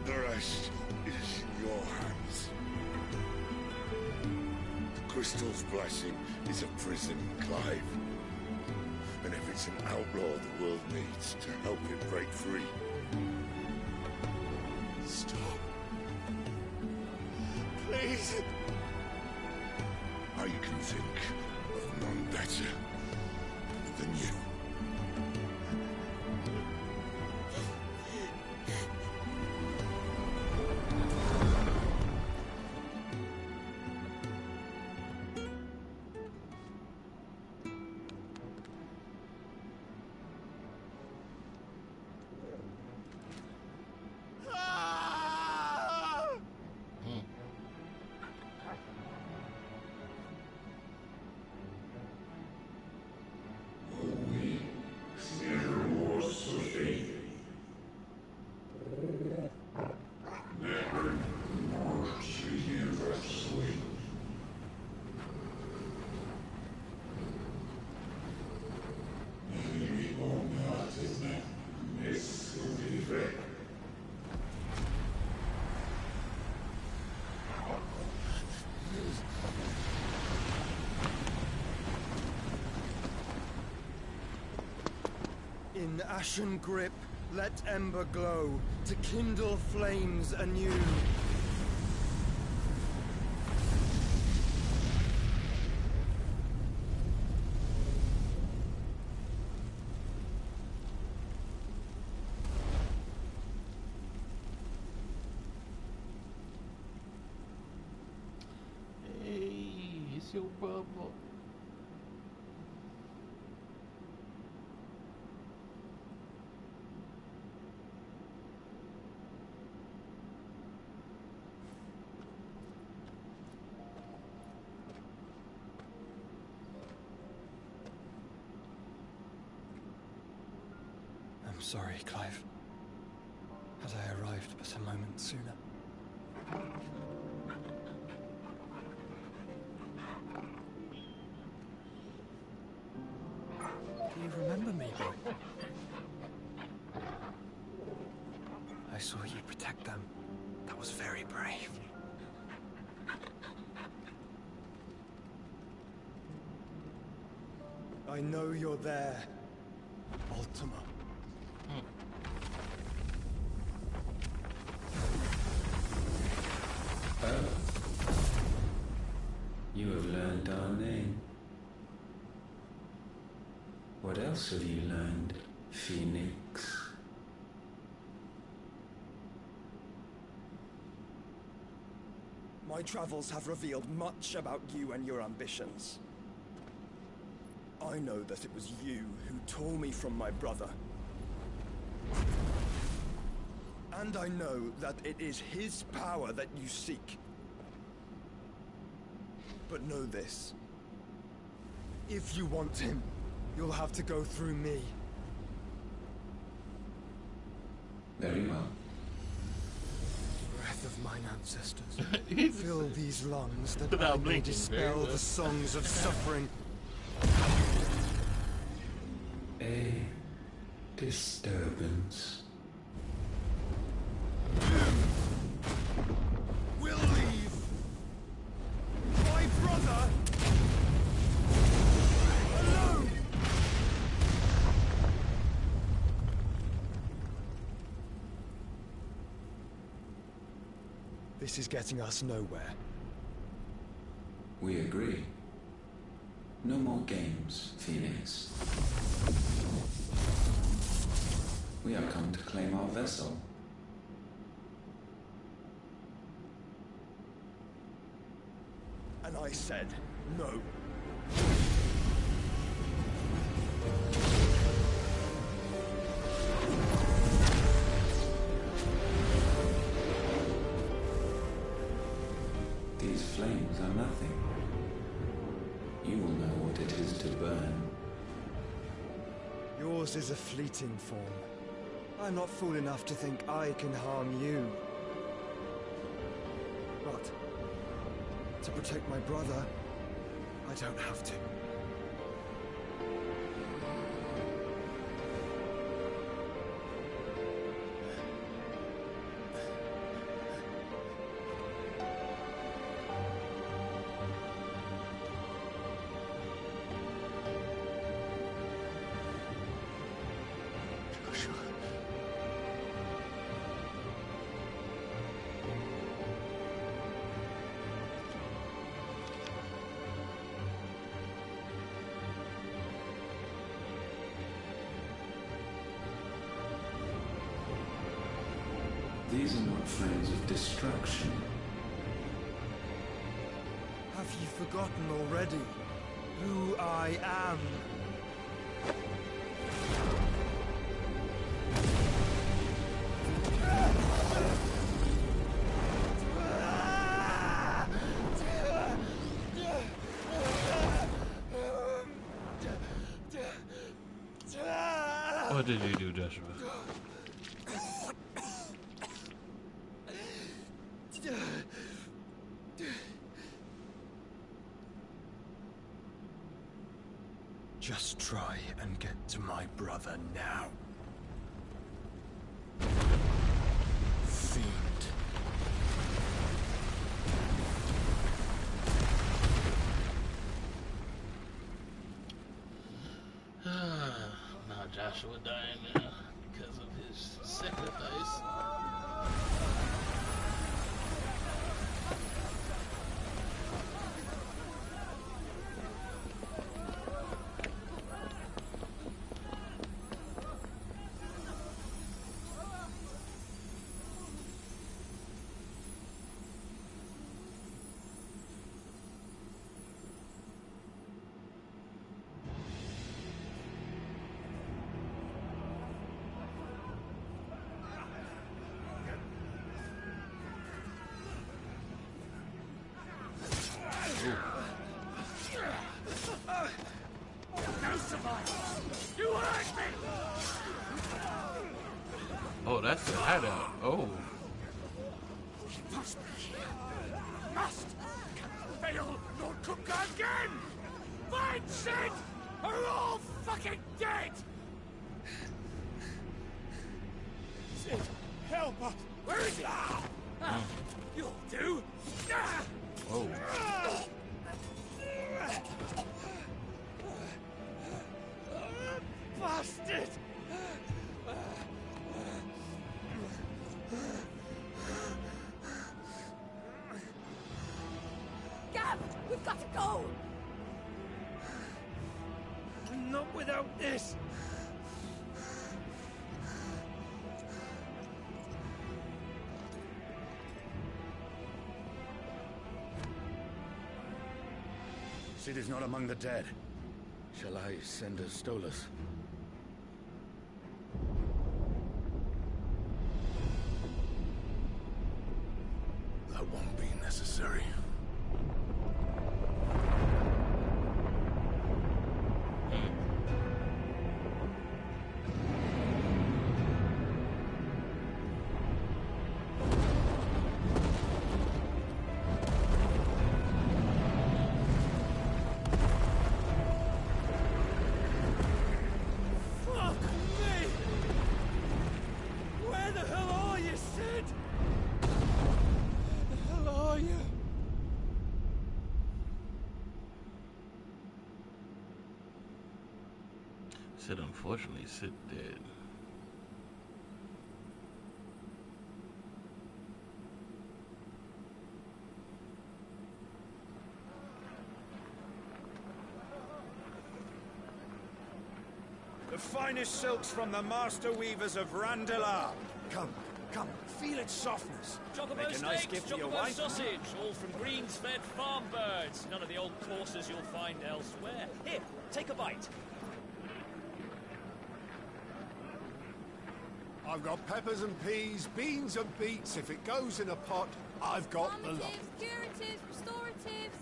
The rest is in your hands. The Crystal's blessing is a prison, Clive. And if it's an outlaw the world needs to help it break free. Stop. Please. I can think of none better than you. In ashen grip, let ember glow, to kindle flames anew. Hey, it's your brother. I'm sorry, Clive. Had I arrived but a moment sooner. Do you remember me, boy? I saw you protect them. That was very brave. I know you're there, Ultima. Oh. You have learned our name. What else have you learned, Phoenix? My travels have revealed much about you and your ambitions. I know that it was you who tore me from my brother. And I know that it is his power that you seek. But know this. If you want him, you'll have to go through me. Very well. Breath of mine ancestors. Fill these lungs that I may dispel the songs of suffering. A disturbance. We'll leave. My brother alone. This is getting us nowhere. We agree. No more games, Phoenix. We are come to claim our vessel. And I said no. These flames are nothing. You will know what it is to burn. Yours is a fleeting form. I'm not fool enough to think I can harm you. But to protect my brother, I don't have to. These are not flames of destruction. Have you forgotten already who I am? What did you do, Joshua? Just try and get to my brother now. Fiend. Now Joshua dying now because of his sacrifice. No survivors! You hurt me! Oh, that's the hideout. Oh. He must be here. Must! Can fail nor cook again! Find Sid! Or we're all fucking dead! Sid, help us! Where is he? You'll do! Oh. Bastard! Gab, we've got to go! Not without this! Sid is not among the dead. Shall I send a Stolas? That won't be necessary. Fuck me! Where the hell are you, Sid? Where the hell are you? Sid, unfortunately, Sid dead. The finest silks from the master weavers of Randalar. Come, come, feel its softness. Chocobo Make a nice steaks, gift for your chocobo wife. sausage, all from greens-fed farm birds. None of the old courses you'll find elsewhere. Here, take a bite. I've got peppers and peas, beans and beets. If it goes in a pot, I've got the lot. Curatives, restoratives,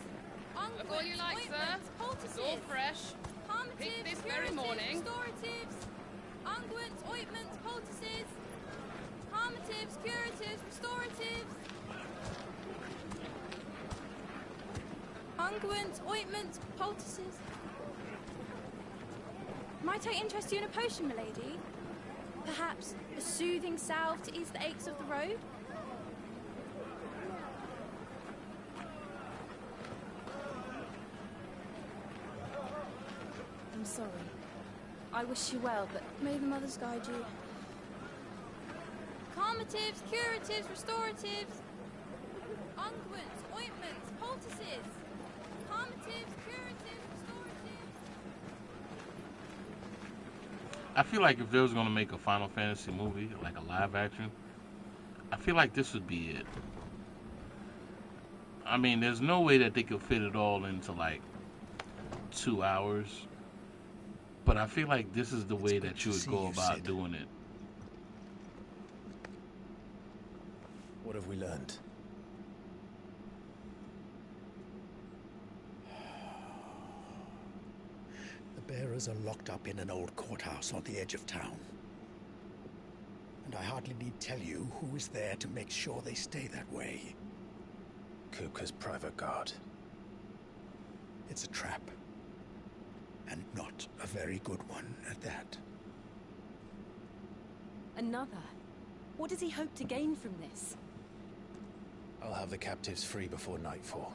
Look all you like, sir. It's all fresh. Picked this very morning. Restoratives, unguents, ointments, poultices, calmatives, curatives, restoratives, unguents, ointments, poultices. Might I interest you in a potion, milady? Perhaps a soothing salve to ease the aches of the road? I'm sorry. I wish you well, but may the mothers guide you. Calmatives, curatives, restoratives, unguents, ointments, poultices. Calmatives, curatives, restoratives. I feel like if they was gonna make a Final Fantasy movie, like a live action, I feel like this would be it. I mean, there's no way that they could fit it all into like 2 hours. But I feel like this is the way that you would go about doing it. What have we learned? The bearers are locked up in an old courthouse on the edge of town. And I hardly need tell you who is there to make sure they stay that way. Kupka's private guard. It's a trap. And not a very good one at that. Another? What does he hope to gain from this? I'll have the captives free before nightfall.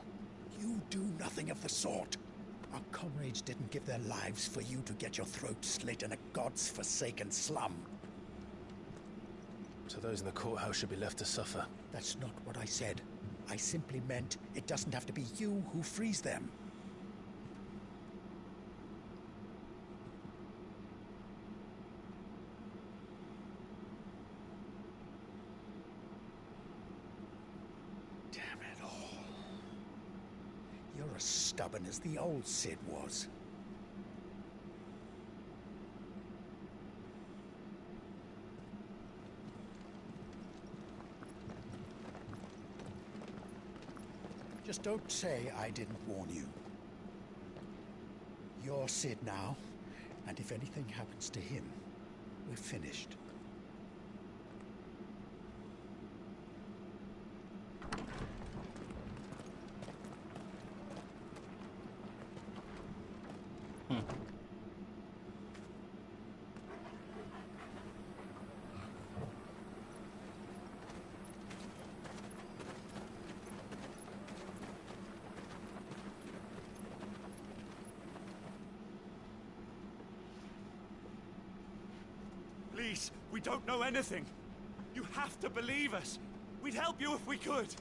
You do nothing of the sort. Our comrades didn't give their lives for you to get your throat slit in a god's forsaken slum. So those in the courthouse should be left to suffer. That's not what I said. I simply meant it doesn't have to be you who frees them. You're as stubborn as the old Cid was. Just don't say I didn't warn you. You're Cid now, and if anything happens to him, we're finished. Please, we don't know anything. You have to believe us. We'd help you if we could.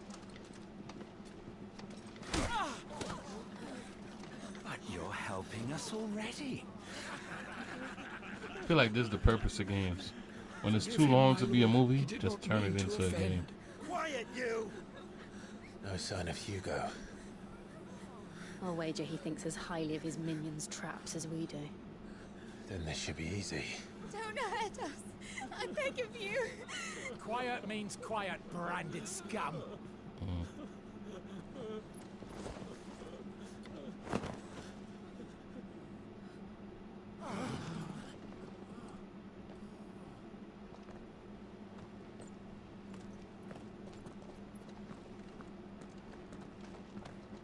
But you're helping us already. I feel like this is the purpose of games. When it's too long to be a movie, just turn it into a game. Quiet, you! No sign of Hugo. I'll wager he thinks as highly of his minions' traps as we do. Then this should be easy. Don't hurt us. I beg of you. Quiet means quiet, branded scum.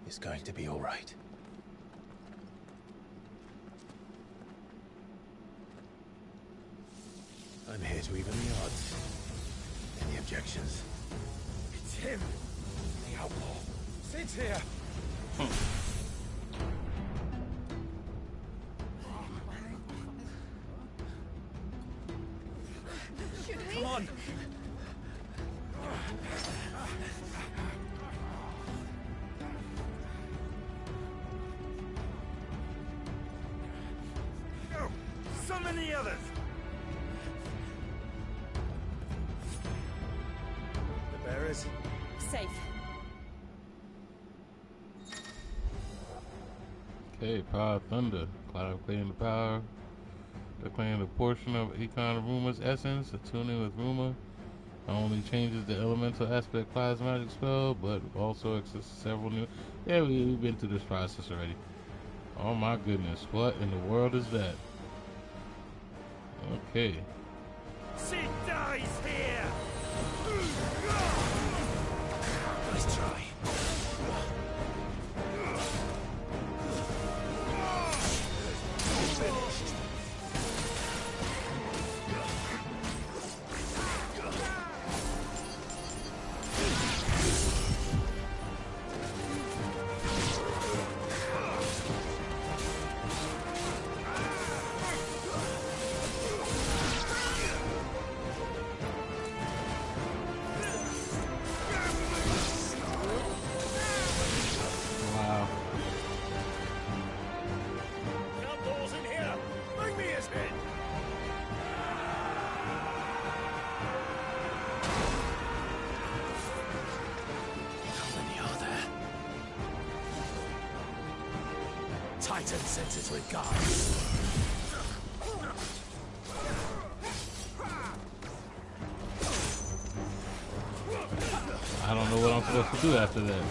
It's going to be all right. I'm here to even the odds. Any objections? It's him, the outlaw. Sid's here. Should we? Come on. No, son Summon the others! The bearers? Safe. Okay, Power of Thunder. Cloud claiming the power. They're claiming a portion of Econ Ruma's essence. Attuning with Ruma not only changes the elemental aspect of Cloud's magic spell, but also exists several new. Yeah, we've been through this process already. Oh my goodness, what in the world is that? Okay. She dies here! Nice try. Finished. Wow. Outdoors in here! Bring me his head! How many are there? Titan sends his regards. I don't know what I'm supposed to do after that.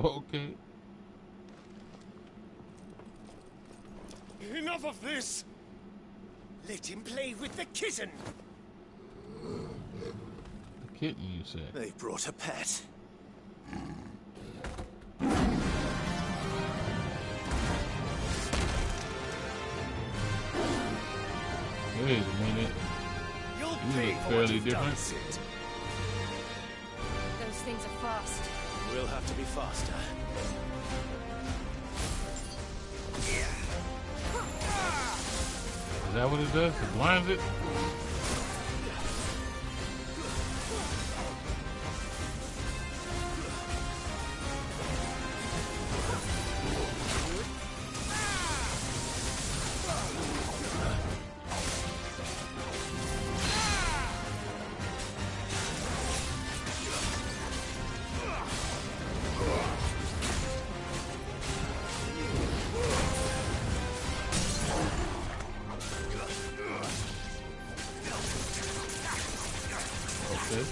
Okay. Enough of this! Let him play with the kitten! The kitten, you say? They brought a pet. Wait a minute. You'll You pay look for fairly what you've done, different. Sid. Those things are fast. We'll have to be faster. Is that what it does? It blinds it? Okay.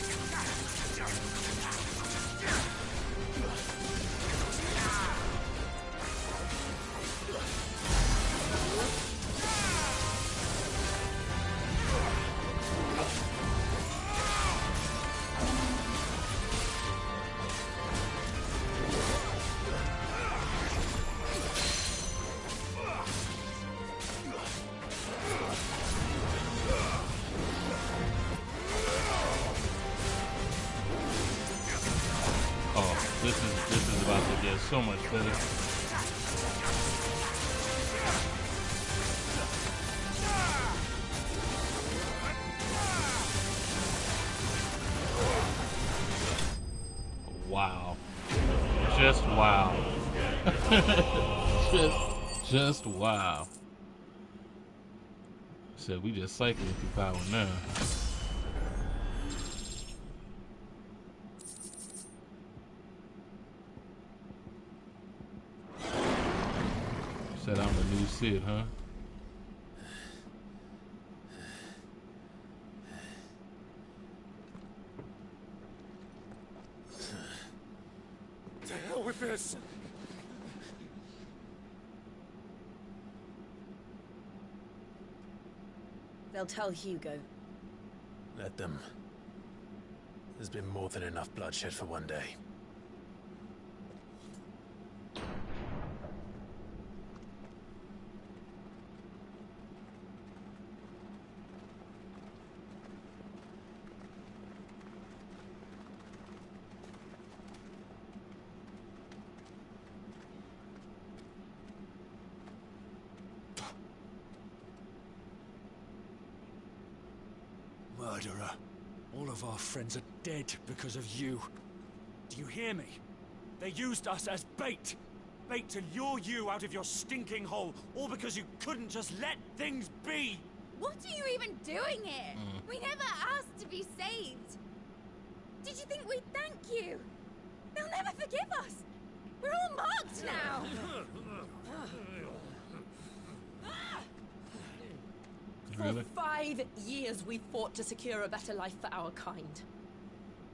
Oh, this is about to get so much better. Wow. Just wow. just wow. Said we just cycling through power now. Said I'm the new Sid, huh? To hell with this! They'll tell Hugo. Let them. There's been more than enough bloodshed for one day. Murderer. All of our friends are dead because of you. Do you hear me? They used us as bait. Bait to lure you out of your stinking hole, all because you couldn't just let things be. What are you even doing here? We never asked to be saved. Did you think we'd thank you? They'll never forgive us. We're all marked now. For 5 years we fought to secure a better life for our kind.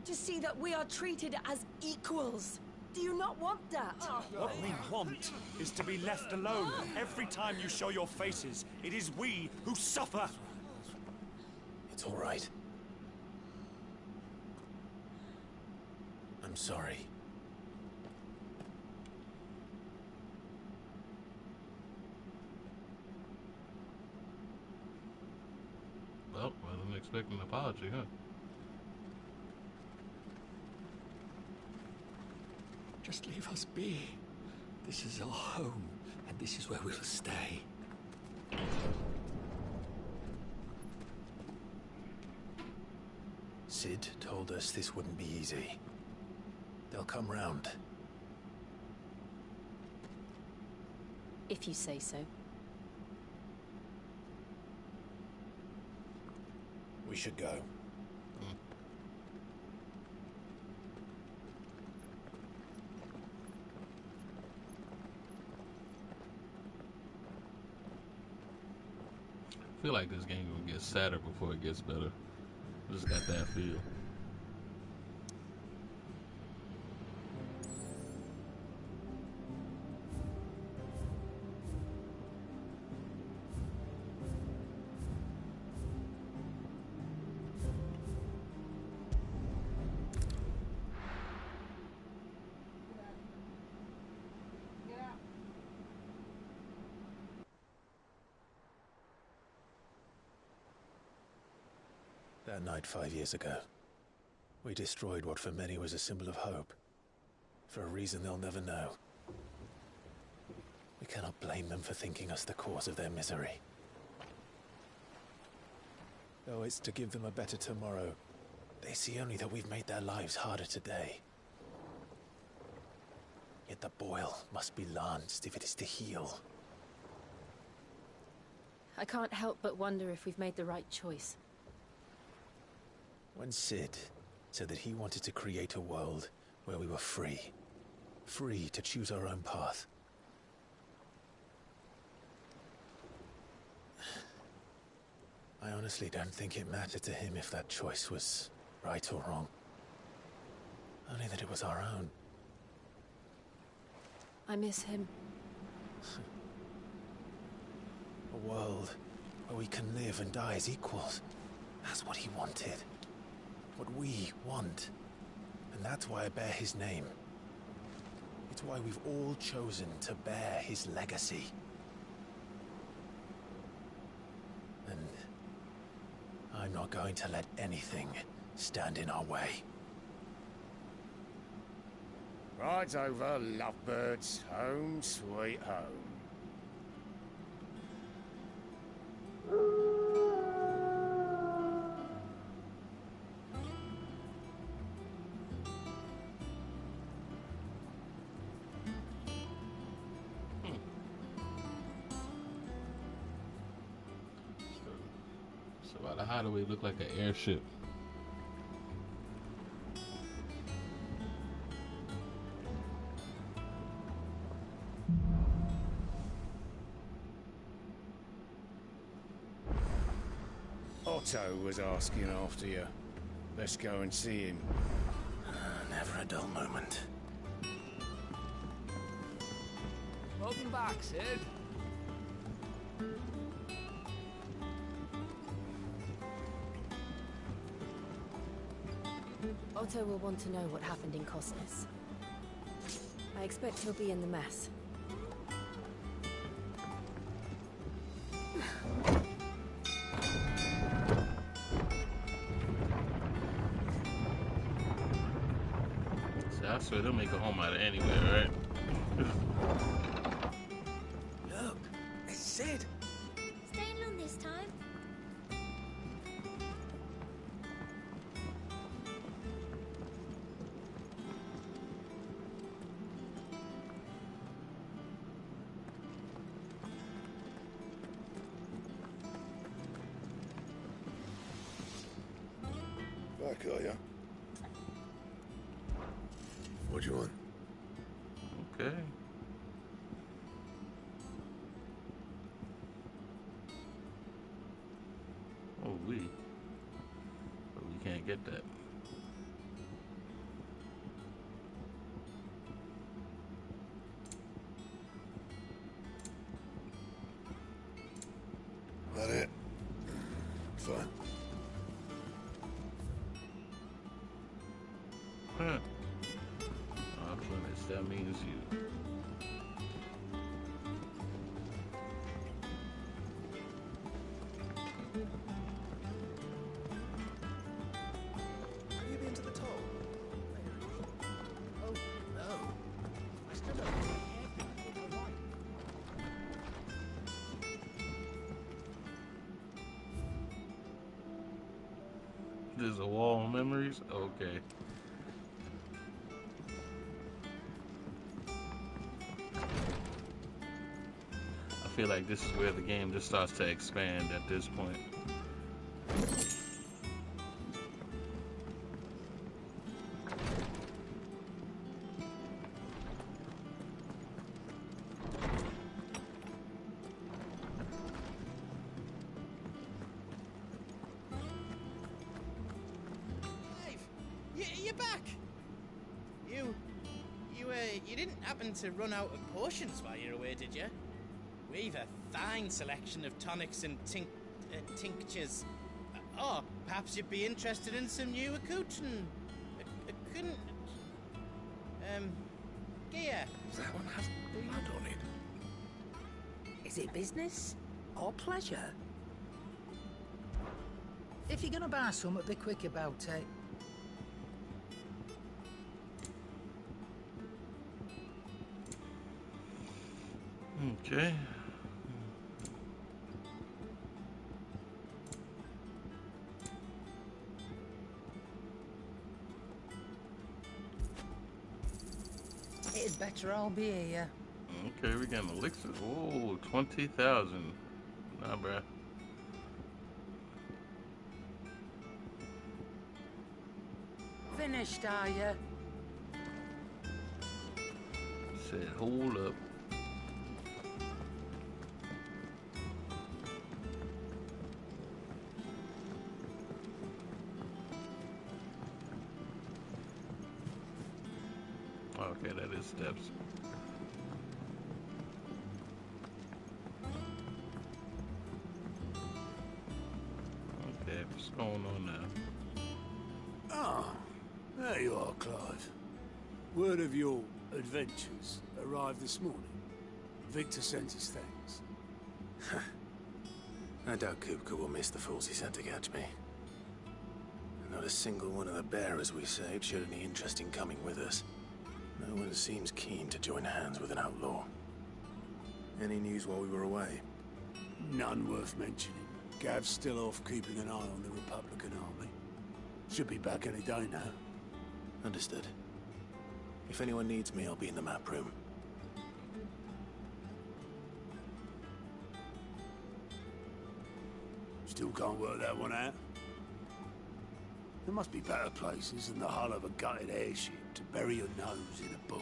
To see that we are treated as equals. Do you not want that? What we want is to be left alone. Every time you show your faces, it is we who suffer. It's all right. I'm sorry. Well, wasn't expecting an apology, huh? Just leave us be. This is our home, and this is where we'll stay. Sid told us this wouldn't be easy. They'll come round. If you say so. We should go. I feel like this game gonna get sadder before it gets better. Just got that feel. That night 5 years ago, we destroyed what for many was a symbol of hope. For a reason they'll never know. We cannot blame them for thinking us the cause of their misery. Though it's to give them a better tomorrow, they see only that we've made their lives harder today. Yet the boil must be lanced if it is to heal. I can't help but wonder if we've made the right choice. When Sid said that he wanted to create a world where we were free. Free to choose our own path. I honestly don't think it mattered to him if that choice was right or wrong. Only that it was our own. I miss him. A world where we can live and die as equals. That's what he wanted. What we want. And that's why I bear his name. It's why we've all chosen to bear his legacy. And I'm not going to let anything stand in our way. Rides over, lovebirds, home sweet home. So why the hideaway look like an airship? Otto was asking after you. Let's go and see him. Never a dull moment. Welcome back, Sid. Otto will want to know what happened in Cosmos. I expect he'll be in the mess. See, I swear they'll make a home out of anywhere, right? Look, it's Sid. Staying long this time? back, are you? What do you want? Okay. Oh, but we can't get that. That it? Fine. Huh. Off-limits, that means you. Have you been to the toll? Oh, no. I still don't think I have been. There's a wall of memories? Okay. I feel like this is where the game just starts to expand at this point. You're back! You didn't happen to run out of potions while you're away, did you? We've a fine selection of tonics and tinctures. Or perhaps you'd be interested in some new accoutrement. Gear. Does that one have blood on it? Is it business or pleasure? If you're gonna buy something, be quick about it. Okay. It'd better all be here. Okay, we're getting elixirs. Oh, 20,000. Nah, bruh. Finished, are you? Said, hold up. Okay, that is steps. Okay, what's going on now? Ah, there you are, Clive. Word of your adventures arrived this morning. Victor sent his thanks. I doubt Kupka will miss the fools he sent to catch me. Not a single one of the bearers we saved showed any interest in coming with us. No one seems keen to join hands with an outlaw. Any news while we were away? None worth mentioning. Gav's still off keeping an eye on the Republican army. Should be back any day now. Understood. If anyone needs me, I'll be in the map room. Still can't work that one out. There must be better places than the hull of a gutted airship to bury your nose in a book.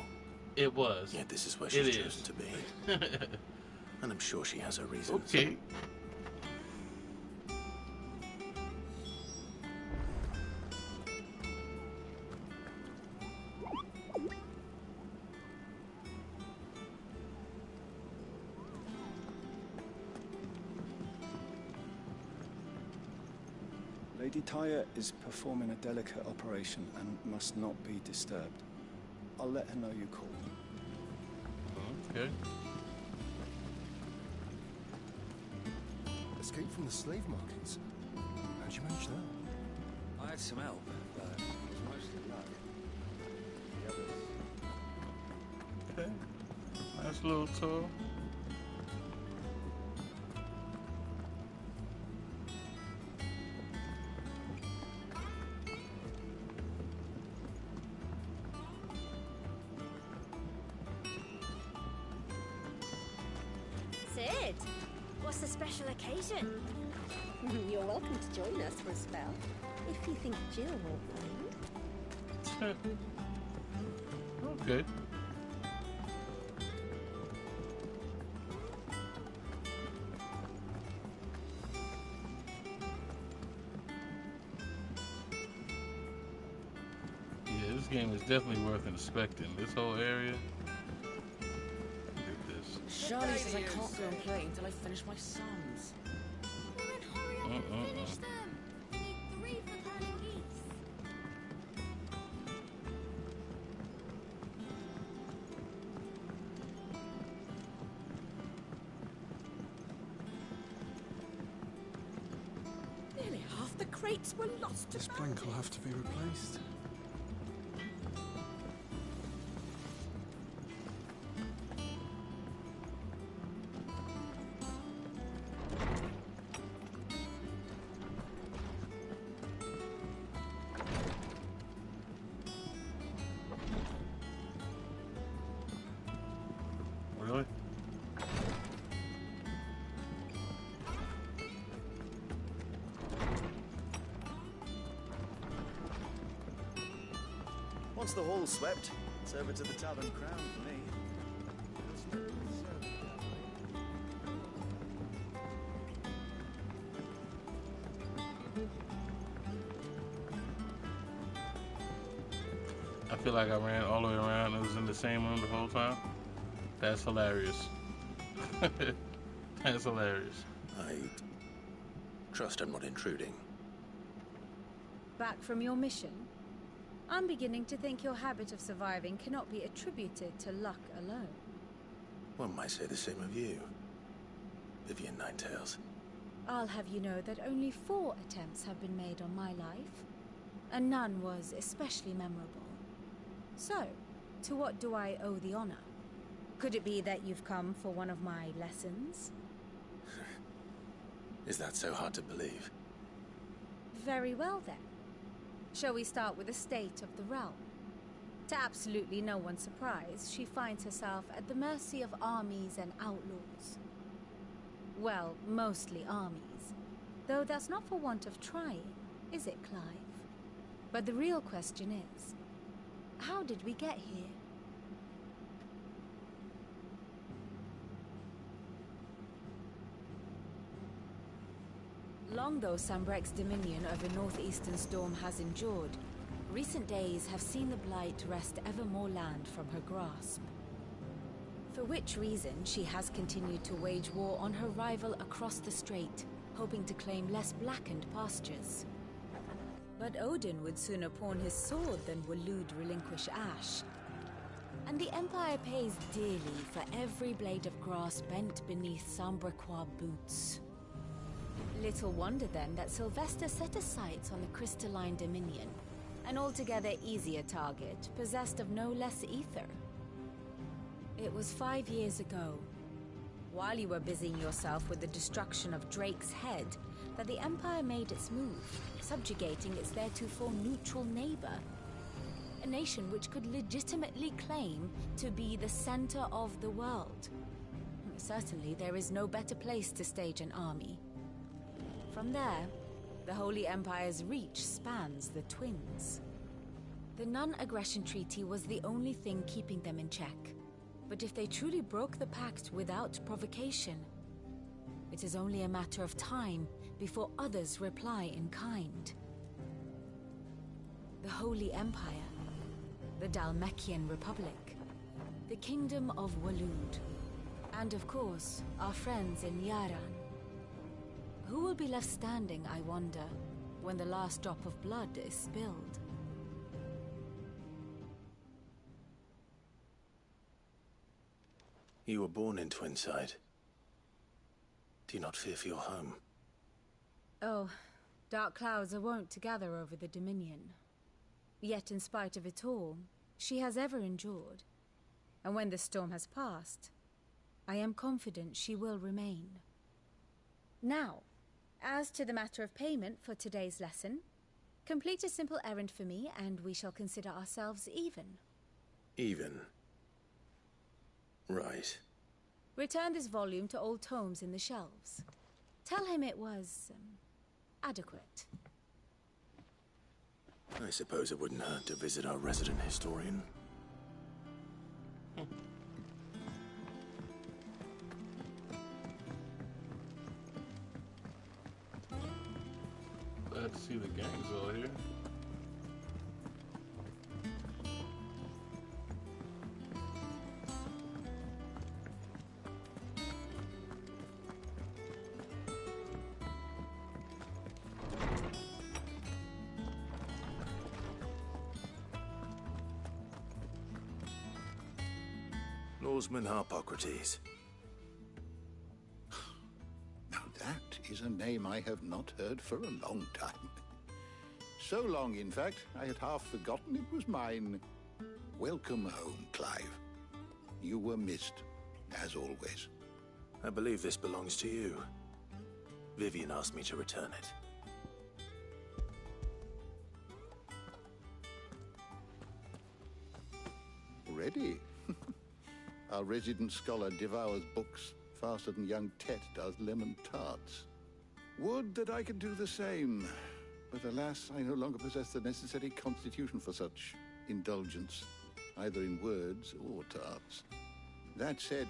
It was. Yet this is where she's chosen to be. And I'm sure she has her reasons. Okay. Lady Tyre is performing a delicate operation and must not be disturbed. I'll let her know you called. Okay. Escape from the slave markets. How'd you manage that? I had some help, but it was mostly luck. The others... Okay. Nice little tour. Sid, what's the special occasion? You're welcome to join us for a spell, if you think Jill won't mind. Okay. Yeah, this game is definitely worth inspecting. This whole area. Look at this. Charlie says I can't go and play until I finish my sums. Finish them. We need 3 for curling geese. Nearly half the crates were lost to This plank will have to be replaced. Really? Once the hall's swept, it's over to the Tavern Crown for me. I feel like I ran all the way around and was in the same room the whole time. That's hilarious. That's hilarious. I trust I'm not intruding. Back from your mission? I'm beginning to think your habit of surviving cannot be attributed to luck alone. One might say the same of you, Vivian Ninetails. I'll have you know that only 4 attempts have been made on my life, and none was especially memorable. So, to what do I owe the honor? Could it be that you've come for one of my lessons? Is that so hard to believe? Very well then. Shall we start with the state of the realm? To absolutely no one's surprise, she finds herself at the mercy of armies and outlaws. Well, mostly armies. Though that's not for want of trying, is it, Clive? But the real question is, how did we get here? Long though Sambrek's dominion over northeastern Storm has endured, recent days have seen the Blight wrest ever more land from her grasp. For which reason she has continued to wage war on her rival across the strait, hoping to claim less blackened pastures. But Odin would sooner pawn his sword than Waloed relinquish Ash. And the Empire pays dearly for every blade of grass bent beneath Sambrequois boots. Little wonder then that Sylvester set his sights on the crystalline dominion, an altogether easier target, possessed of no less ether. It was 5 years ago, while you were busying yourself with the destruction of Drake's head, that the Empire made its move, subjugating its theretofore neutral neighbor. A nation which could legitimately claim to be the center of the world. Certainly there is no better place to stage an army. From there, the Holy Empire's reach spans the Twins. The non-aggression treaty was the only thing keeping them in check. But if they truly broke the pact without provocation, it is only a matter of time before others reply in kind. The Holy Empire, the Dalmekian Republic, the Kingdom of Waloed, and of course, our friends in Yaran. Who will be left standing, I wonder, when the last drop of blood is spilled? You were born in Twinside. Do you not fear for your home? Oh, dark clouds are wont to gather over the Dominion. Yet in spite of it all, she has ever endured. And when the storm has passed, I am confident she will remain. Now, as to the matter of payment for today's lesson, complete a simple errand for me and we shall consider ourselves even. Even? Right. Return this volume to old tomes in the shelves. Tell him it was, adequate. I suppose it wouldn't hurt to visit our resident historian. Glad to see the gang's all here. Norseman Harpocrates. Now that is a name I have not heard for a long time. So long, in fact, I had half forgotten it was mine. Welcome home, Clive. You were missed, as always. I believe this belongs to you. Vivian asked me to return it. Ready? Our resident scholar devours books faster than young Tet does lemon tarts. Would that I could do the same. But alas, I no longer possess the necessary constitution for such indulgence, either in words or tarts. That said,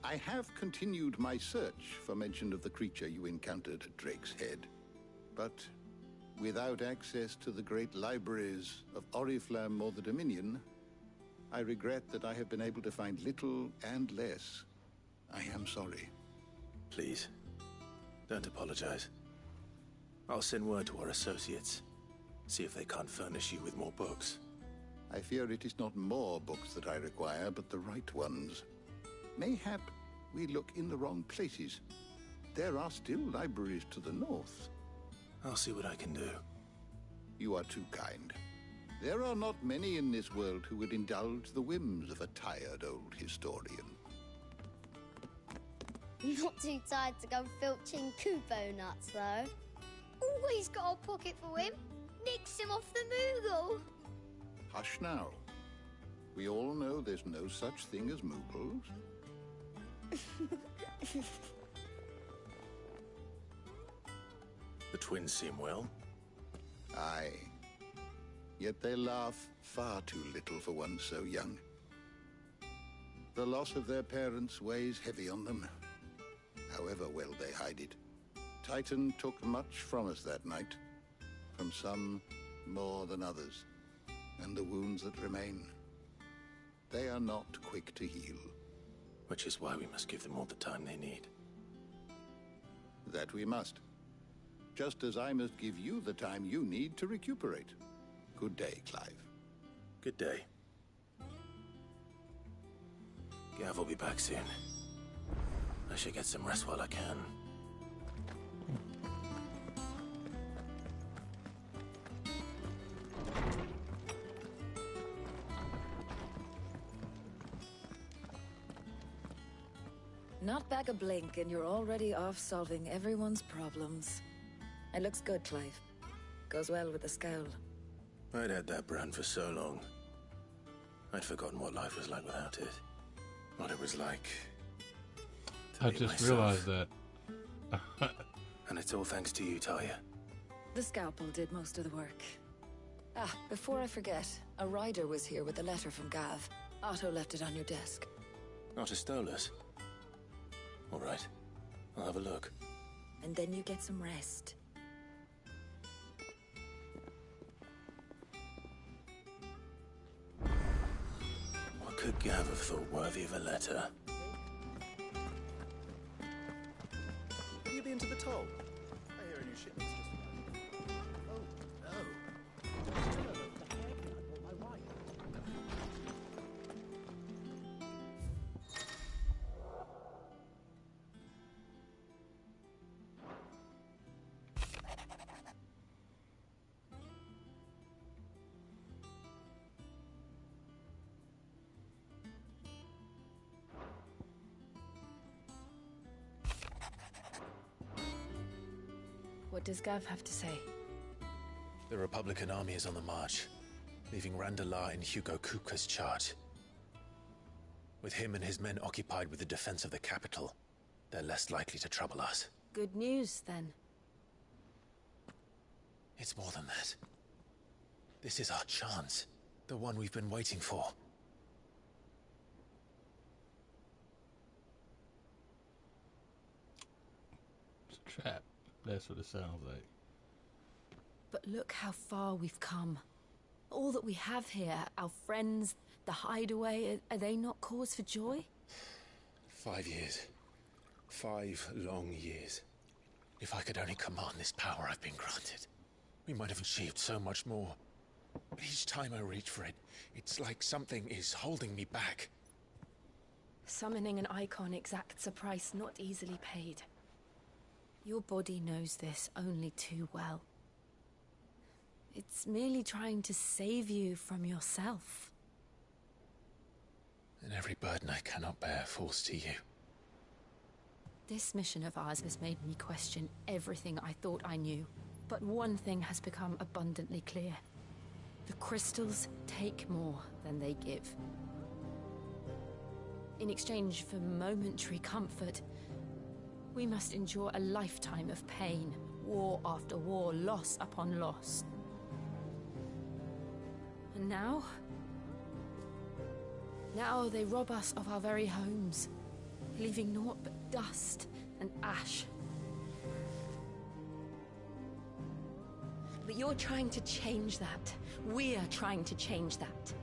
I have continued my search for mention of the creature you encountered at Drake's Head. But without access to the great libraries of Oriflamme or the Dominion, I regret that I have been able to find little and less. I am sorry. Please, don't apologize. I'll send word to our associates. See if they can't furnish you with more books. I fear it is not more books that I require, but the right ones. Mayhap we look in the wrong places. There are still libraries to the north. I'll see what I can do. You are too kind. There are not many in this world who would indulge the whims of a tired old historian. Not too tired to go filching Kupo nuts, though. Always got a pocket for him. Nicks him off the Moogle. Hush now. We all know there's no such thing as Moogles. The twins seem well. Aye. Yet they laugh far too little for one so young. The loss of their parents weighs heavy on them, however well they hide it. Titan took much from us that night, from some more than others, and the wounds that remain, they are not quick to heal. Which is why we must give them all the time they need. That we must. Just as I must give you the time you need to recuperate. Good day, Clive. Good day. Gav will be back soon. I should get some rest while I can. Not back a blink and you're already off solving everyone's problems. It looks good, Clive. Goes well with the scowl. I'd had that brand for so long. I'd forgotten what life was like without it. What it was like to I be just myself. realized that. And it's all thanks to you, Talia. The scalpel did most of the work. Ah, before I forget, a rider was here with a letter from Gav. Otto left it on your desk. Not a Stolas. All right. I'll have a look. And then you get some rest. What could Gav have thought worthy of a letter? Have you been to the toll? I hear a new shipment's just arrived. Oh, no. Still over the haircut I bought my wife. What does Gav have to say? The Republican army is on the march, leaving Randalar in Hugo Kupka's charge. With him and his men occupied with the defense of the capital, they're less likely to trouble us. Good news, then. It's more than that. This is our chance. The one we've been waiting for. It's a trap. That's what it sounds like. But look how far we've come. All that we have here, our friends, the hideaway, are they not cause for joy? 5 years. 5 long years. If I could only command this power I've been granted, we might have achieved so much more. But each time I reach for it, it's like something is holding me back. Summoning an icon exacts a price not easily paid. Your body knows this only too well. It's merely trying to save you from yourself. And every burden I cannot bear falls to you. This mission of ours has made me question everything I thought I knew. But one thing has become abundantly clear. The crystals take more than they give. In exchange for momentary comfort, we must endure a lifetime of pain, war after war, loss upon loss. And now they rob us of our very homes, leaving naught but dust and ash. But you're trying to change that. We're trying to change that.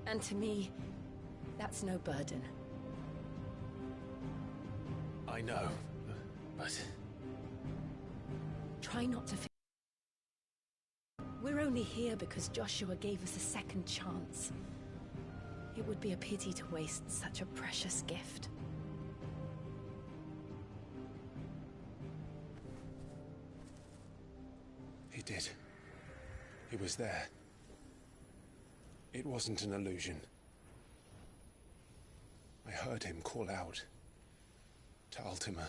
And to me, that's no burden. I know, but... Try not to... We're only here because Joshua gave us a second chance. It would be a pity to waste such a precious gift. He did. He was there. It wasn't an illusion. I heard him call out to Ultima.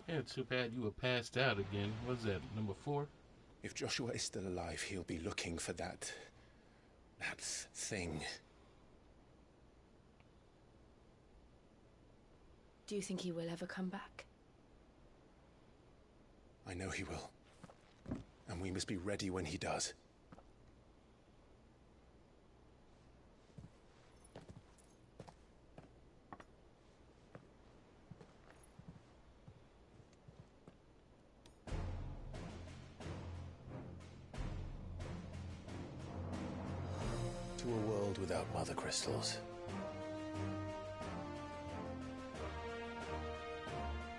Yeah, too bad you were passed out again. What was that, number 4? If Joshua is still alive, he'll be looking for that thing. Do you think he will ever come back? I know he will. And we must be ready when he does. To a world without mother crystals.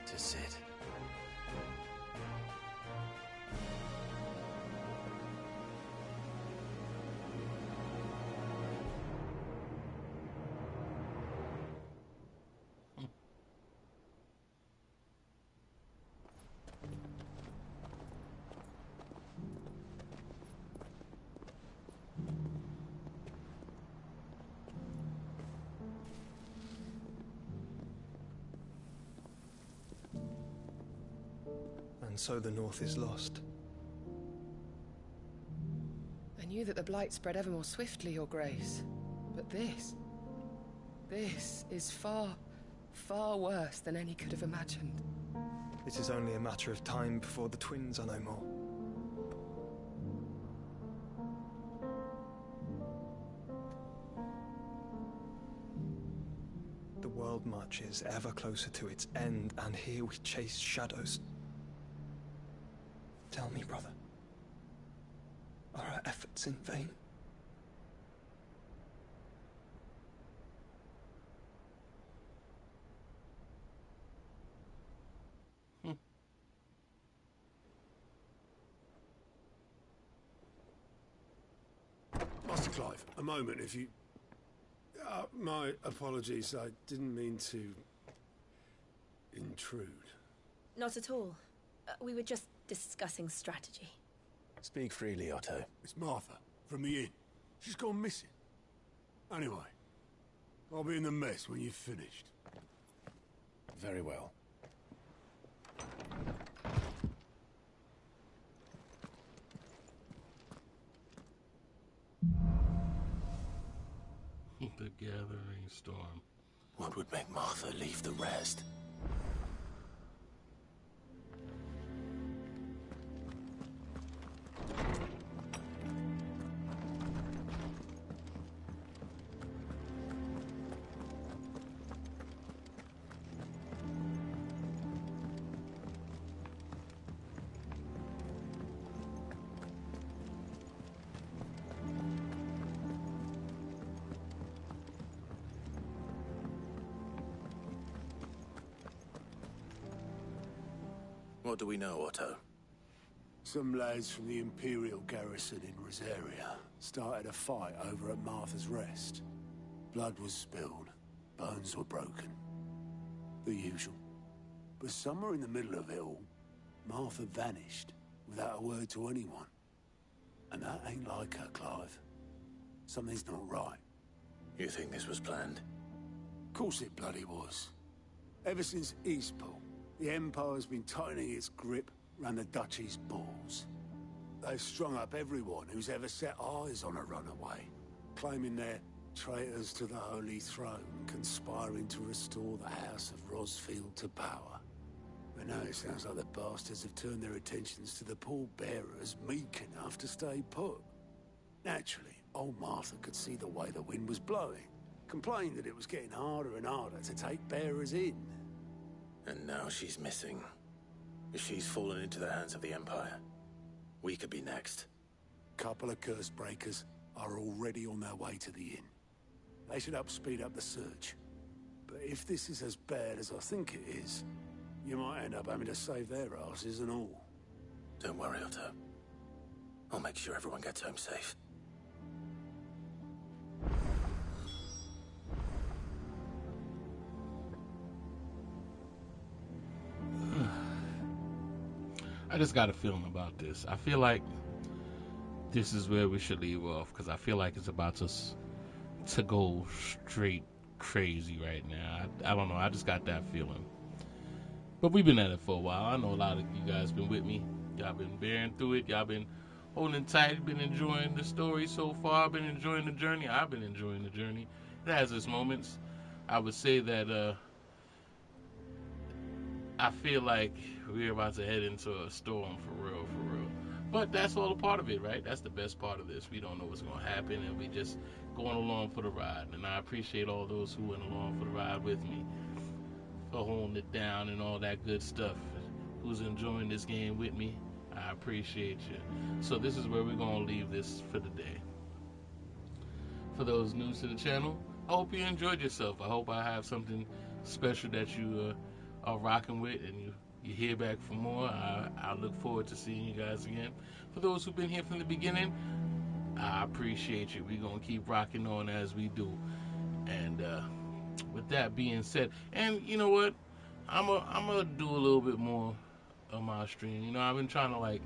To Sid. And so the North is lost. I knew that the Blight spread ever more swiftly, Your Grace. But this is far, far worse than any could have imagined. It is only a matter of time before the twins are no more. The world marches ever closer to its end, and here we chase shadows. Tell me, brother, are our efforts in vain? Master Clive, a moment, if you... my apologies, I didn't mean to... intrude. Not at all. We were just discussing strategy. Speak freely, Otto. It's Martha, from the inn. She's gone missing. Anyway, I'll be in the mess when you've finished. Very well. The Gathering Storm. What would make Martha leave the rest? What do we know, Otto? Some lads from the Imperial garrison in Rosaria started a fight over at Martha's Rest. Blood was spilled, bones were broken. The usual. But somewhere in the middle of it all, Martha vanished without a word to anyone. And that ain't like her, Clive. Something's not right. You think this was planned? Of course it bloody was. Ever since Eastpool, the Empire's been tightening its grip round the Duchy's balls. They've strung up everyone who's ever set eyes on a runaway, claiming they're traitors to the Holy Throne, conspiring to restore the House of Rosfield to power. But now it sounds like the bastards have turned their attentions to the pallbearers meek enough to stay put. Naturally, old Martha could see the way the wind was blowing, complained that it was getting harder and harder to take bearers in. And now she's missing. If she's fallen into the hands of the Empire, we could be next. Couple of curse breakers are already on their way to the inn. They should help speed up the search. But if this is as bad as I think it is, you might end up having to save their asses and all. Don't worry, Otto. I'll make sure everyone gets home safe. I just got a feeling about this. I feel like this is where we should leave off, because I feel like it's about to go straight crazy right now. I don't know. I just got that feeling. But we've been at it for a while. I know a lot of you guys been with me. Y'all been bearing through it. Y'all been holding tight. Been enjoying the story so far. Been enjoying the journey. I've been enjoying the journey. It has its moments. I would say that I feel like we're about to head into a storm for real, for real. But that's all a part of it, right? That's the best part of this. We don't know what's going to happen, and we just going along for the ride. And I appreciate all those who went along for the ride with me, for holding it down and all that good stuff. Who's enjoying this game with me, I appreciate you. So this is where we're going to leave this for the day. For those new to the channel, I hope you enjoyed yourself. I hope I have something special that you are rocking with, and you hear back for more. I look forward to seeing you guys again. For those who've been here from the beginning, I appreciate you. We're going to keep rocking on as we do. And with that being said, and you know what? I'm going to do a little bit more on my stream. You know, I've been trying to like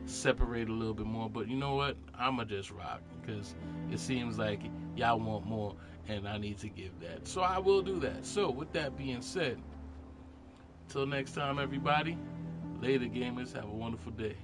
separate a little bit more, but you know what? I'm going to just rock, because it seems like y'all want more, and I need to give that. So I will do that. So with that being said, till next time, everybody, later gamers, have a wonderful day.